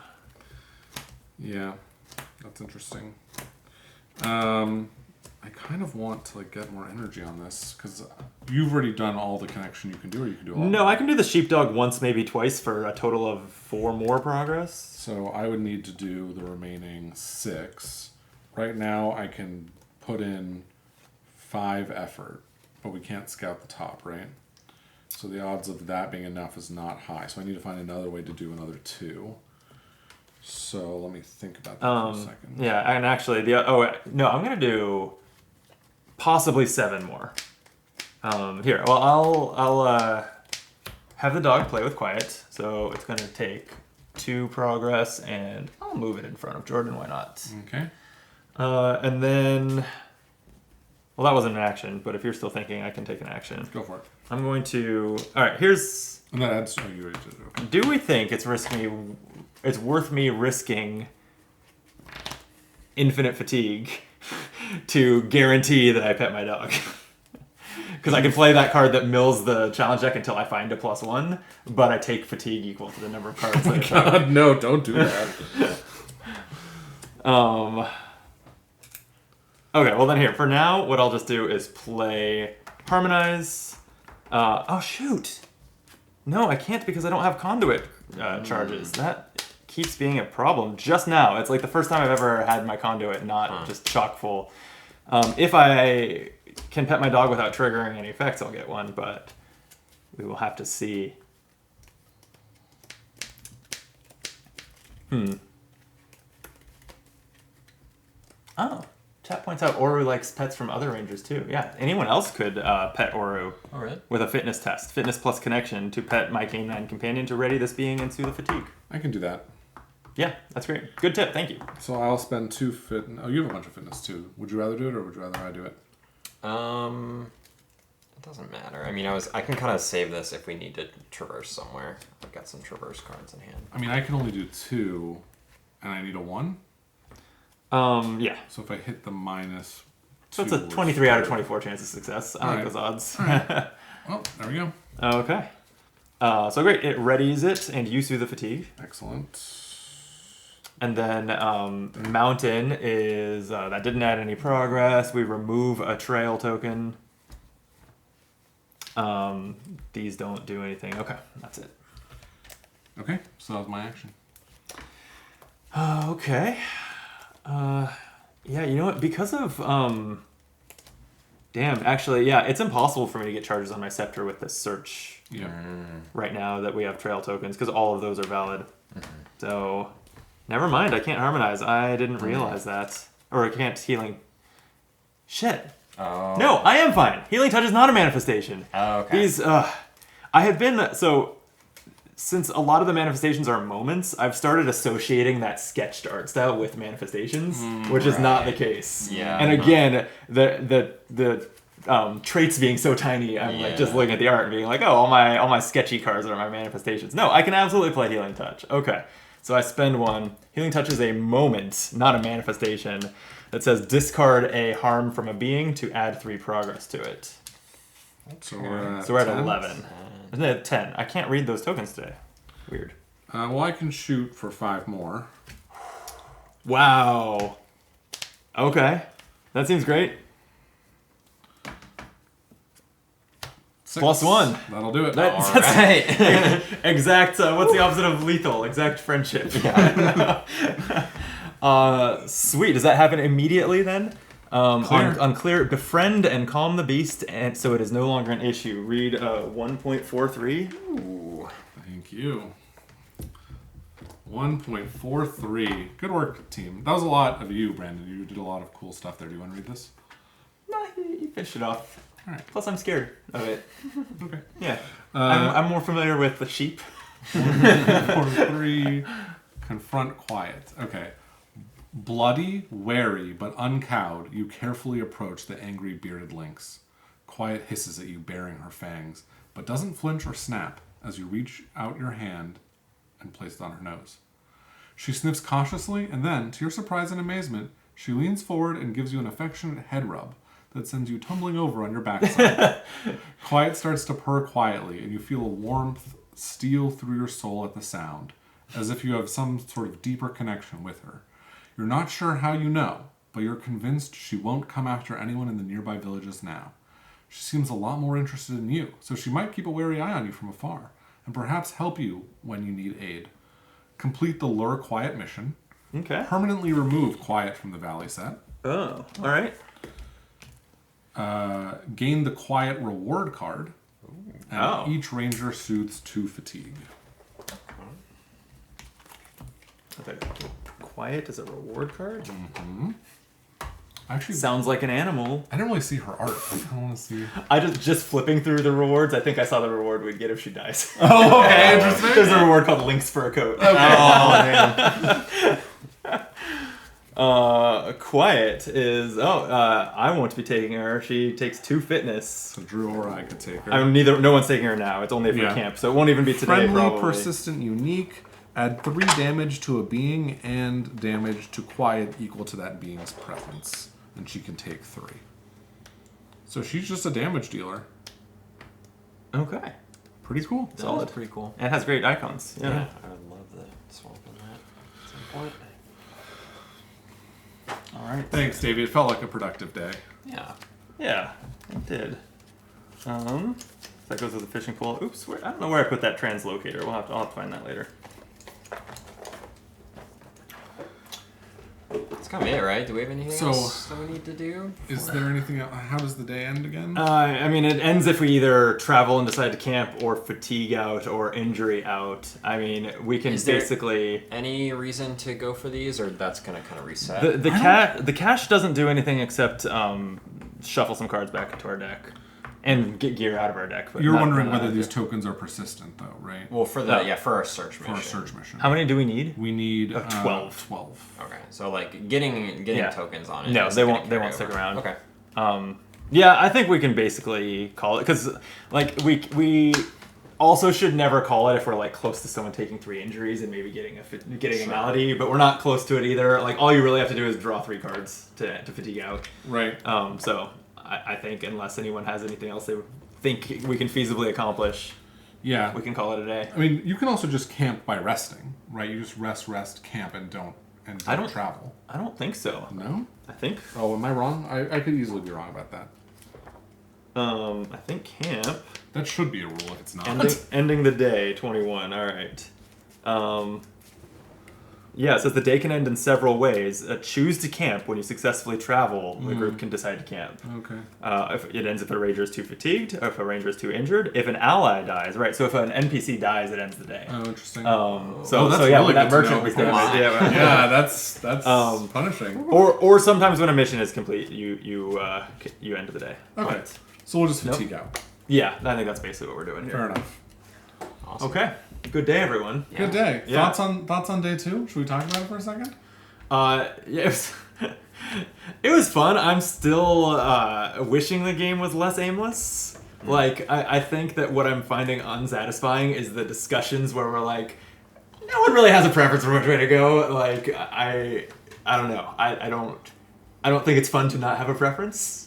Yeah, that's interesting. I kind of want to like get more energy on this because you've already done all the connection you can do, or you can do a lot No, more. I can do the sheepdog once, maybe twice, for a total of 4 more progress. So I would need to do the remaining 6, right now I can put in 5 effort, but we can't scout the top, right? So the odds of that being enough is not high. So I need to find another way to do another 2. So let me think about that for a second. Yeah, and actually, no, I'm gonna do possibly 7 more. Here, well, I'll have the dog play with quiet. So it's gonna take 2 progress, and I'll move it in front of Jordan. Why not? Okay. And then, well, that wasn't an action, but if you're still thinking, I can take an action. Go for it. I'm going to. All right, here's. And that adds. Oh, you already did it. Okay. Do we think it's worth me risking infinite fatigue to guarantee that I pet my dog? Because I can play that card that mills the challenge deck until I find a +1, but I take fatigue equal to the number of cards. Oh God, no! Don't do that. Okay, well then here, for now, what I'll just do is play Harmonize. Oh shoot! No, I can't because I don't have conduit charges. That keeps being a problem. Just now, it's like the first time I've ever had my conduit not just chock full. If I can pet my dog without triggering any effects, I'll get one, but we will have to see. Oh, chat points out Oru likes pets from other rangers too. Yeah, anyone else could pet Oru with a fitness test. Fitness plus connection to pet my canine companion to ready this being into the fatigue. I can do that. Yeah, that's great. Good tip, thank you. So I'll spend 2 fit. Oh, you have a bunch of fitness too. Would you rather do it, or would you rather I do it? It doesn't matter. I mean, I can kind of save this if we need to traverse somewhere. I've got some traverse cards in hand. I mean, I can only do 2, and I need a 1. Yeah. So if I hit the minus. So it's a 23 out of 24 chance of success. I like those odds. Right. Well, there we go. Okay. So great. It readies it and you through the fatigue. Excellent. And then Mountain is, that didn't add any progress. We remove a trail token. These don't do anything. Okay, that's it. Okay, so that was my action. Okay. Yeah, you know what? Because of, damn, actually, yeah, it's impossible for me to get charges on my scepter with this search right now that we have trail tokens, because all of those are valid. So, never mind, I can't harmonize. I didn't realize that. Or I can't healing. Shit. Oh. No, I am fine. Healing touch is not a manifestation. Oh, okay. These, I have been, so, since a lot of the manifestations are moments, I've started associating that sketched art style with manifestations, which is not the case. Yeah. And again, the traits being so tiny, I'm like just looking at the art and being like, oh, all my sketchy cards are my manifestations. No, I can absolutely play Healing Touch. Okay. So I spend 1. Healing Touch is a moment, not a manifestation, that says discard a harm from a being to add 3 progress to it. So we're So we're at 11. Isn't it 10? I can't read those tokens today. Weird. Well, I can shoot for 5 more. Wow. Okay. That seems great. 6. +1. That'll do it. All right. Exact, what's the opposite of lethal? Exact friendship. Sweet. Does that happen immediately then? Clear. On clear, befriend and calm the beast, and so it is no longer an issue. Read 1.43. Ooh. Thank you. 1.43. Good work, team. That was a lot of you, Brandon. You did a lot of cool stuff there. Do you want to read this? No, you finished it off. All right. Plus, I'm scared of it. Okay. Yeah. I'm more familiar with the sheep. 1.43. Confront quiet. Okay. Bloody, wary, but uncowed, you carefully approach the angry bearded lynx. Quiet hisses at you, baring her fangs, but doesn't flinch or snap as you reach out your hand and place it on her nose. She sniffs cautiously, and then, to your surprise and amazement, she leans forward and gives you an affectionate head rub that sends you tumbling over on your backside. Quiet starts to purr quietly, and you feel a warmth steal through your soul at the sound, as if you have some sort of deeper connection with her. You're not sure how you know, but you're convinced she won't come after anyone in the nearby villages now. She seems a lot more interested in you, so she might keep a wary eye on you from afar, and perhaps help you when you need aid. Complete the Lure Quiet mission. Okay. Permanently remove Quiet from the Valley set. Oh, all right. Gain the quiet reward card. And Oh. each ranger soothes 2 fatigue. Okay. Quiet as a reward card? Actually, Sounds like an animal. I didn't really see her art. I kind of want to see. I just flipping through the rewards. I think I saw the reward we'd get if she dies. Oh, okay, interesting. There's a reward called Lynx for a coat. Oh, damn. Quiet is I won't be taking her. She takes 2 fitness. So Drew or I could take her. I'm neither. No one's taking her now. It's only for Yeah. camp, so it won't even be today. Friendly, Probably. persistent, unique. Add 3 damage to a being and damage to quiet equal to that being's presence. And she can take 3. So she's just a damage dealer. Okay. Pretty cool. Solid. That's pretty cool. And has great icons. Yeah. Yeah, I would love the swap on that at some point. All right. Thanks, Davey. It felt like a productive day. Yeah. Yeah, it did. That goes with the fishing pole. Oops, I don't know where I put that translocator. I'll have to find that later. That's kind of it, right? Do we have anything So- else that we need to do? Is there anything else? How does the day end again? I mean, it ends if we either travel and decide to camp, or fatigue out, or injury out. I mean, we can Is there- basically. Any reason to go for these, or that's gonna kind of reset? The cache doesn't do anything except shuffle some cards back into our deck and get gear out of our deck. But You're not- wondering not whether out these of tokens are persistent, though, right? well, for the for our search For mission. our search mission. How many do we need? We need 12. 12. Okay, so like getting Yeah. tokens on it. No, isn't they gonna won't. They carry won't stick over. around. Okay. Yeah, I think we can basically call it because, like, we also should never call it if we're like close to someone taking 3 injuries and maybe getting a malady, but we're not close to it either. Like, all you really have to do is draw 3 cards to fatigue out. Right. So I think unless anyone has anything else they think we can feasibly accomplish, Yeah. we can call it a day. I mean, you can also just camp by resting, right? You just rest, camp, and don't travel. I don't think so. No? I think Oh, am I wrong? I could easily be wrong about that. I think camp That should be a rule if it's not. ending the day 21. All right. Yeah, it says the day can end in several ways. Choose to camp when you successfully travel. The group can decide to camp. Okay. If it ends if a ranger is too fatigued, or if a ranger is too injured. If an ally dies, right? So if an NPC dies, it ends the day. Oh, interesting. That's Oh, that's yeah, really when that good to merchant know. was there. Come on. Yeah, yeah, that's punishing. or sometimes when a mission is complete, you end the day. Okay. But, So we'll just Nope. fatigue out. yeah, I think that's basically what we're doing here. Fair enough. Awesome. Okay. Good day, everyone. Yeah. Good day. Yeah. Thoughts on day 2? Should we talk about it for a second? Yeah, it was fun. I'm still wishing the game was less aimless. Like, I think that what I'm finding unsatisfying is the discussions where we're like, no one really has a preference for which way to go. Like, I don't know. I don't think it's fun to not have a preference.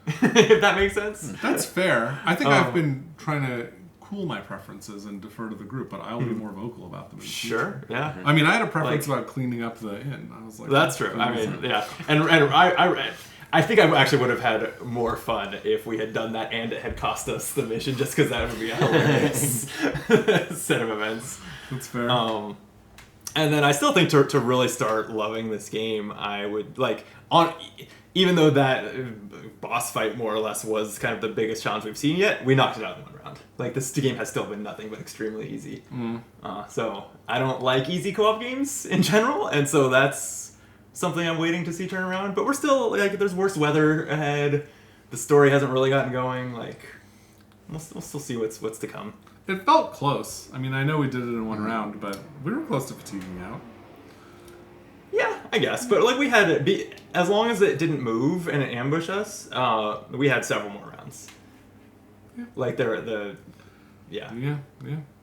If that makes sense. That's fair. I think I've been trying to cool my preferences and defer to the group, but I'll be more vocal about them. In the future. Sure. Yeah. I mean, I had a preference about cleaning up the inn. I was like, That's true. I mean, yeah, and I think I actually would have had more fun if we had done that and it had cost us the mission, just because that would be a hilarious set of events. That's fair. And then I still think to really start loving this game, I would like even though that boss fight more or less was kind of the biggest challenge we've seen yet, we knocked it out in 1 round. Like, this game has still been nothing but extremely easy. So I don't like easy co-op games in general, and so that's something I'm waiting to see turn around. But we're still, like, there's worse weather ahead. The story hasn't really gotten going. Like, we'll still see what's to come. It felt close. I mean, I know we did it in 1 round, but we were close to fatiguing out. Yeah, I guess. But, like, we had as long as it didn't move and it ambushed us, we had several more rounds. Yeah. Like, yeah. Yeah,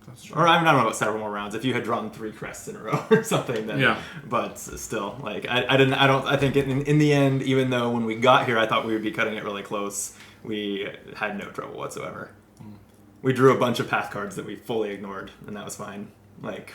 that's true. Or I don't know about several more rounds. If you had drawn 3 crests in a row or something, then Yeah. But still, like, I think in the end, even though when we got here, I thought we would be cutting it really close, we had no trouble whatsoever. We drew a bunch of path cards that we fully ignored, and that was fine. Like,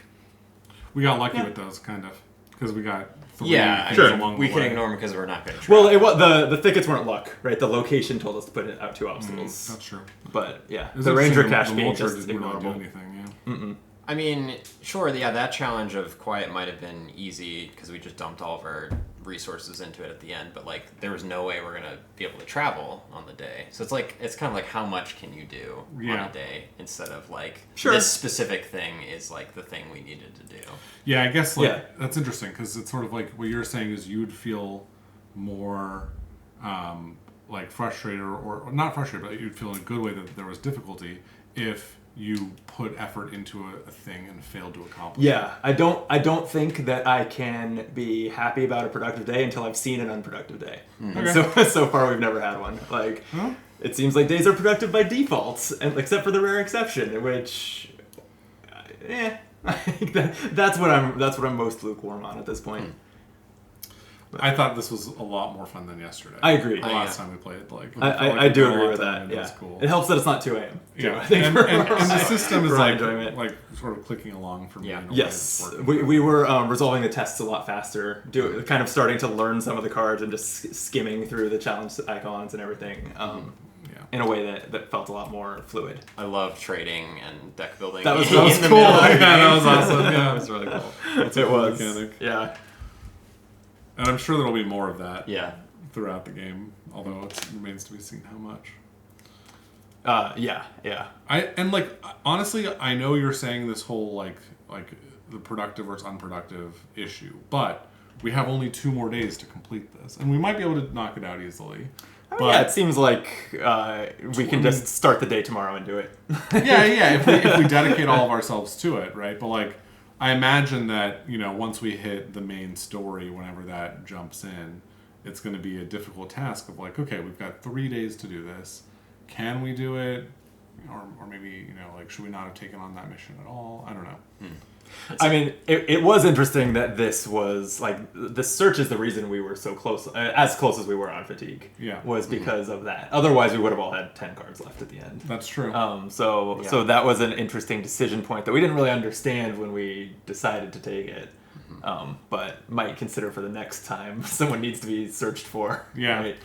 We got lucky Yeah. with those, kind of, because we got 3 Yeah, things Sure. along we the can way. ignore them because we're not going to. well, the thickets weren't luck, right? The location told us to put it out 2 obstacles. That's true. But yeah, It's the ranger interesting, cache the being vulture just didn't really do ignorable. anything, yeah. I mean, sure, yeah, that challenge of quiet might have been easy because we just dumped all of our resources into it at the end, but like there was no way we're gonna be able to travel on the day. So it's kind of like how much can you do on a day instead of like this specific thing is like the thing we needed to do. Yeah, I guess that's interesting because it's sort of like what you're saying is you'd feel more like frustrated or not frustrated, but you'd feel in a good way that there was difficulty if you put effort into a thing and failed to accomplish it. Yeah, I don't think that I can be happy about a productive day until I've seen an unproductive day. And so far we've never had one. Like it seems like days are productive by default, and except for the rare exception, which I think that's what I'm most lukewarm on at this point. I thought this was a lot more fun than yesterday. I agree. The last time we played, I do agree with that. It was cool. It helps that it's not 2 a.m. Yeah, I think and the system is like sort of clicking along for me. Yeah. In a way Yes, that's working. we were resolving the tests a lot faster. Kind of starting to learn some of the cards and just skimming through the challenge icons and everything. In a way that felt a lot more fluid. I love trading and deck building. That was in the cool. middle of the game. That was awesome. Yeah, That was really cool. It was. Mechanic. Yeah. And I'm sure there'll be more of that throughout the game, although it remains to be seen how much. Yeah. Honestly, I know you're saying this whole like the productive versus unproductive issue, but we have only 2 more days to complete this, and we might be able to knock it out easily. It seems like we can just start the day tomorrow and do it. If we dedicate all of ourselves to it, right? But like, I imagine that once we hit the main story, whenever that jumps in, it's going to be a difficult task of like, okay, we've got 3 days to do this. Can we do it? Or maybe should we not have taken on that mission at all? I don't know. I mean, it was interesting that this was like the search is the reason we were so close, as close as we were on fatigue. Yeah, was because of that. Otherwise, we would have all had 10 cards left at the end. That's true. So that was an interesting decision point that we didn't really understand when we decided to take it, but might consider for the next time someone needs to be searched for. Yeah. Right?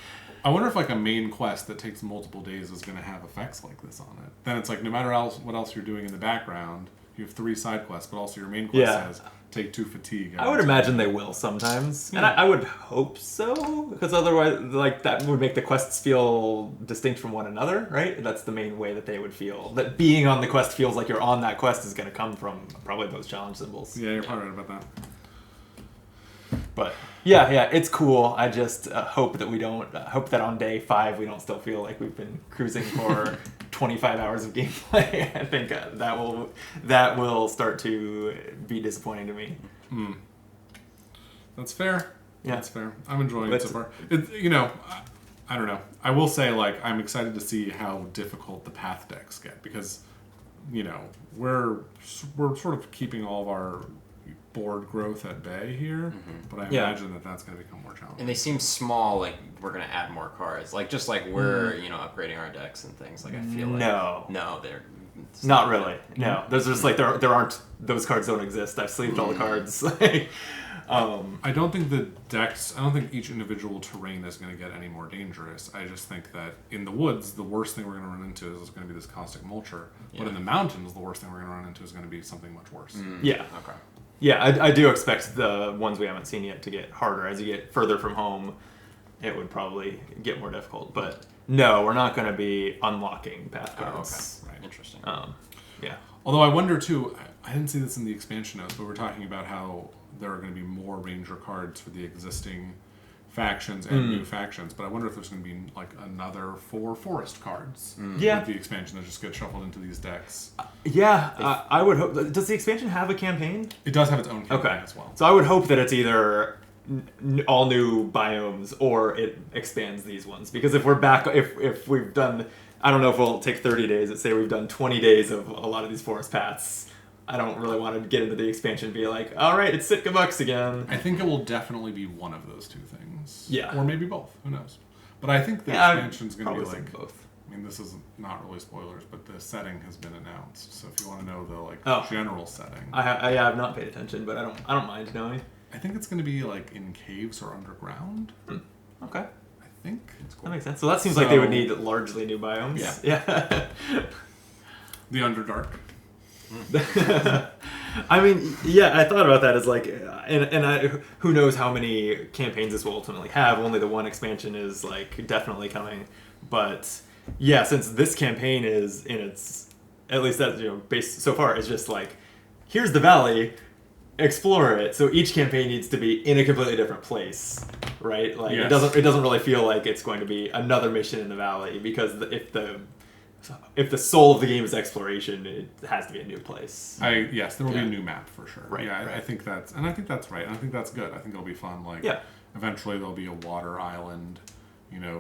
I wonder if like a main quest that takes multiple days is going to have effects like this on it. Then it's like no matter what else you're doing in the background. You have 3 side quests, but also your main quest says take 2 fatigue. I would imagine they will sometimes, and I would hope so, because otherwise, like that would make the quests feel distinct from one another, right? That's the main way that they would feel. That being on the quest feels like you're on that quest is going to come from probably those challenge symbols. Yeah, you're probably right about that. But yeah, it's cool. I just hope that we don't. Hope that on day 5 we don't still feel like we've been cruising for 25 hours of gameplay. I think that will start to be disappointing to me. That's fair. Yeah, that's fair. I'm enjoying it so far. I don't know. I will say I'm excited to see how difficult the path decks get because we're sort of keeping all of our board growth at bay here, but I imagine that's going to become more challenging. And they seem small, like we're going to add more cards, like just like we're upgrading our decks and things. Like I feel like no, they're not really. No, there's just like there aren't those cards don't exist. I've sleeved all the cards. I don't think the decks. I don't think each individual terrain is going to get any more dangerous. I just think that in the woods, the worst thing we're going to run into is going to be this caustic mulcher. But in the mountains, the worst thing we're going to run into is going to be something much worse. Yeah. Okay. Yeah, I do expect the ones we haven't seen yet to get harder. As you get further from home, it would probably get more difficult. But no, we're not going to be unlocking path cards. Oh, okay. Right. Interesting. Yeah. Although I wonder, too, I didn't see this in the expansion notes, but we're talking about how there are going to be more ranger cards for the existing factions and new factions. But I wonder if there's going to be like another 4 forest cards with the expansion that just get shuffled into these decks. I would hope. Does the expansion have a campaign? It does have its own campaign as well. So I would hope that it's either all new biomes or it expands these ones. Because if we're back, if we've done, I don't know if we'll take 30 days. Let's say we've done 20 days of a lot of these forest paths. I don't really want to get into the expansion and be like, all right, it's Sitka Bucks again. I think it will definitely be one of those 2 things. Yeah. Or maybe both. Who knows? But I think the expansion's going to be like both. I mean, this is not really spoilers, but the setting has been announced. So if you want to know the general setting, I have not paid attention, but I don't mind knowing. I think it's going to be like in caves or underground. Okay, I think it's cool. That makes sense. So that seems like they would need largely new biomes. Yeah. Yeah. The Underdark. I mean, yeah, I thought about that as like, who knows how many campaigns this will ultimately have. Only the one expansion is like definitely coming, but yeah, since this campaign is in its, at least that based so far, it's just like, here's the valley, explore it. So each campaign needs to be in a completely different place, right? Like Yes. it doesn't really feel like it's going to be another mission in the valley, because if the soul of the game is exploration, it has to be a new place. Yes, there will be Yeah. a new map for sure. Right, Yeah, right. I think that's right. And I think that's good. I think it'll be fun. Like, Yeah. eventually there'll be a water island,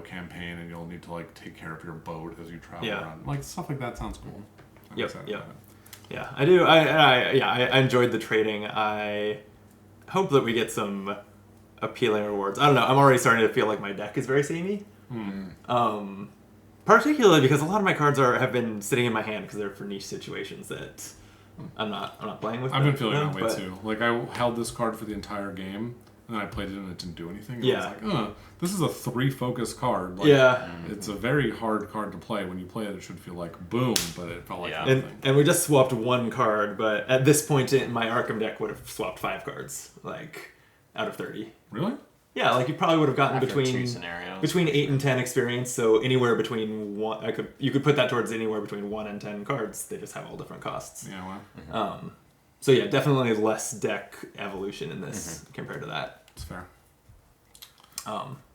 campaign, and you'll need to like take care of your boat as you travel Yeah. around. Like stuff like that sounds cool. I'm Yep, excited yep. about it. Yeah, I do. I enjoyed the trading. I hope that we get some appealing rewards. I don't know. I'm already starting to feel like my deck is very samey. Particularly because a lot of my cards have been sitting in my hand because they're for niche situations that I'm not playing with. I've been feeling them, that way but- too. Like I held this card for the entire game, and then I played it and it didn't do anything. And Yeah. I was like, this is a 3 focus card. Like, Yeah. It's a very hard card to play. When you play it, it should feel like boom, but it felt like Yeah. nothing. And we just swapped one card, but at this point in my Arkham deck would have swapped 5 cards, like out of 30. Really? Yeah, like you probably would have gotten After between 2 scenarios. between 8 and 10 experience, so anywhere between you could put that towards anywhere between 1 and 10 cards. They just have all different costs. Yeah. Well, So yeah, definitely less deck evolution in this compared to that. it's fair.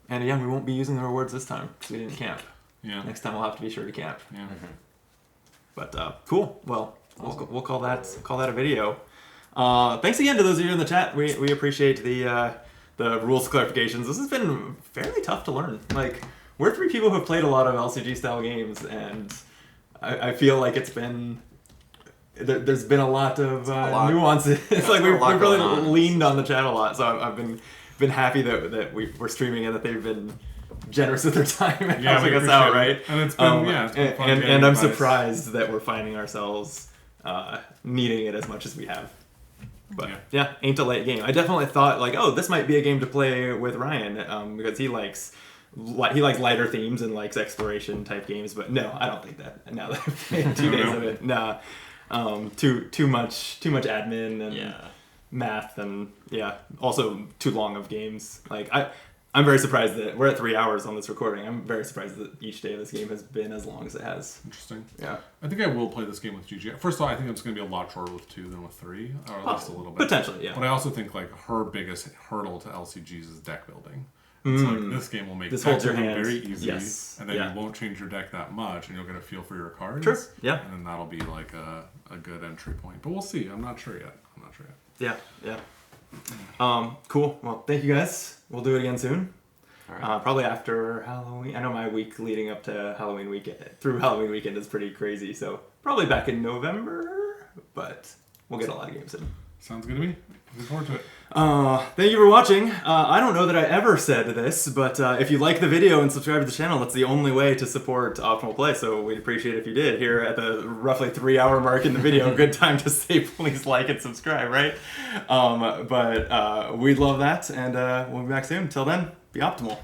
And again, we won't be using the rewards this time because we didn't camp. Yeah. Next time we'll have to be sure to camp. Yeah. But cool. Well, we'll call that a video. Thanks again to those of you in the chat. We appreciate the rules clarifications. This has been fairly tough to learn. Like, we're 3 people who have played a lot of LCG style games, and I feel like it's been there's been a lot of nuances. It's like been a we've lot really going on. leaned on the chat a lot. So I've been happy that we're streaming and that they've been generous with their time and Yeah, helping we us out, appreciate right? it. And it's been it's been fun and getting I'm advice. surprised that we're finding ourselves needing it as much as we have. But yeah, ain't a late game. I definitely thought like, oh, this might be a game to play with Ryan because he likes lighter themes and likes exploration type games. But no, I don't think that. Now that I've played 2 days of it, nah, too much admin and math and also too long of games. Like I'm very surprised that we're at 3 hours on this recording. I'm very surprised that each day of this game has been as long as it has. Interesting. Yeah. I think I will play this game with GG. First of all, I think it's going to be a lot shorter with 2 than with 3, or at least a little bit. Potentially, yeah. But I also think like her biggest hurdle to LCGs is deck building. It's like this game will make This deck holds your building hand. very easy, Yes. and then Yeah. you won't change your deck that much, and you'll get a feel for your cards. True. Yeah. And then that'll be like a good entry point. But we'll see. I'm not sure yet. Yeah. Cool. Well, thank you guys. We'll do it again soon. All right. Probably after Halloween. I know my week leading up to Halloween weekend, through Halloween weekend, is pretty crazy. So probably back in November, but we'll get a lot of games in. Sounds good to me. Looking forward to it. Thank you for watching. I don't know that I ever said this, but if you like the video and subscribe to the channel, that's the only way to support Optimal Play, so we'd appreciate it if you did. Here at the roughly 3 hour mark in the video, good time to say please like and subscribe, right? But we'd love that, and we'll be back soon. Till then, be optimal.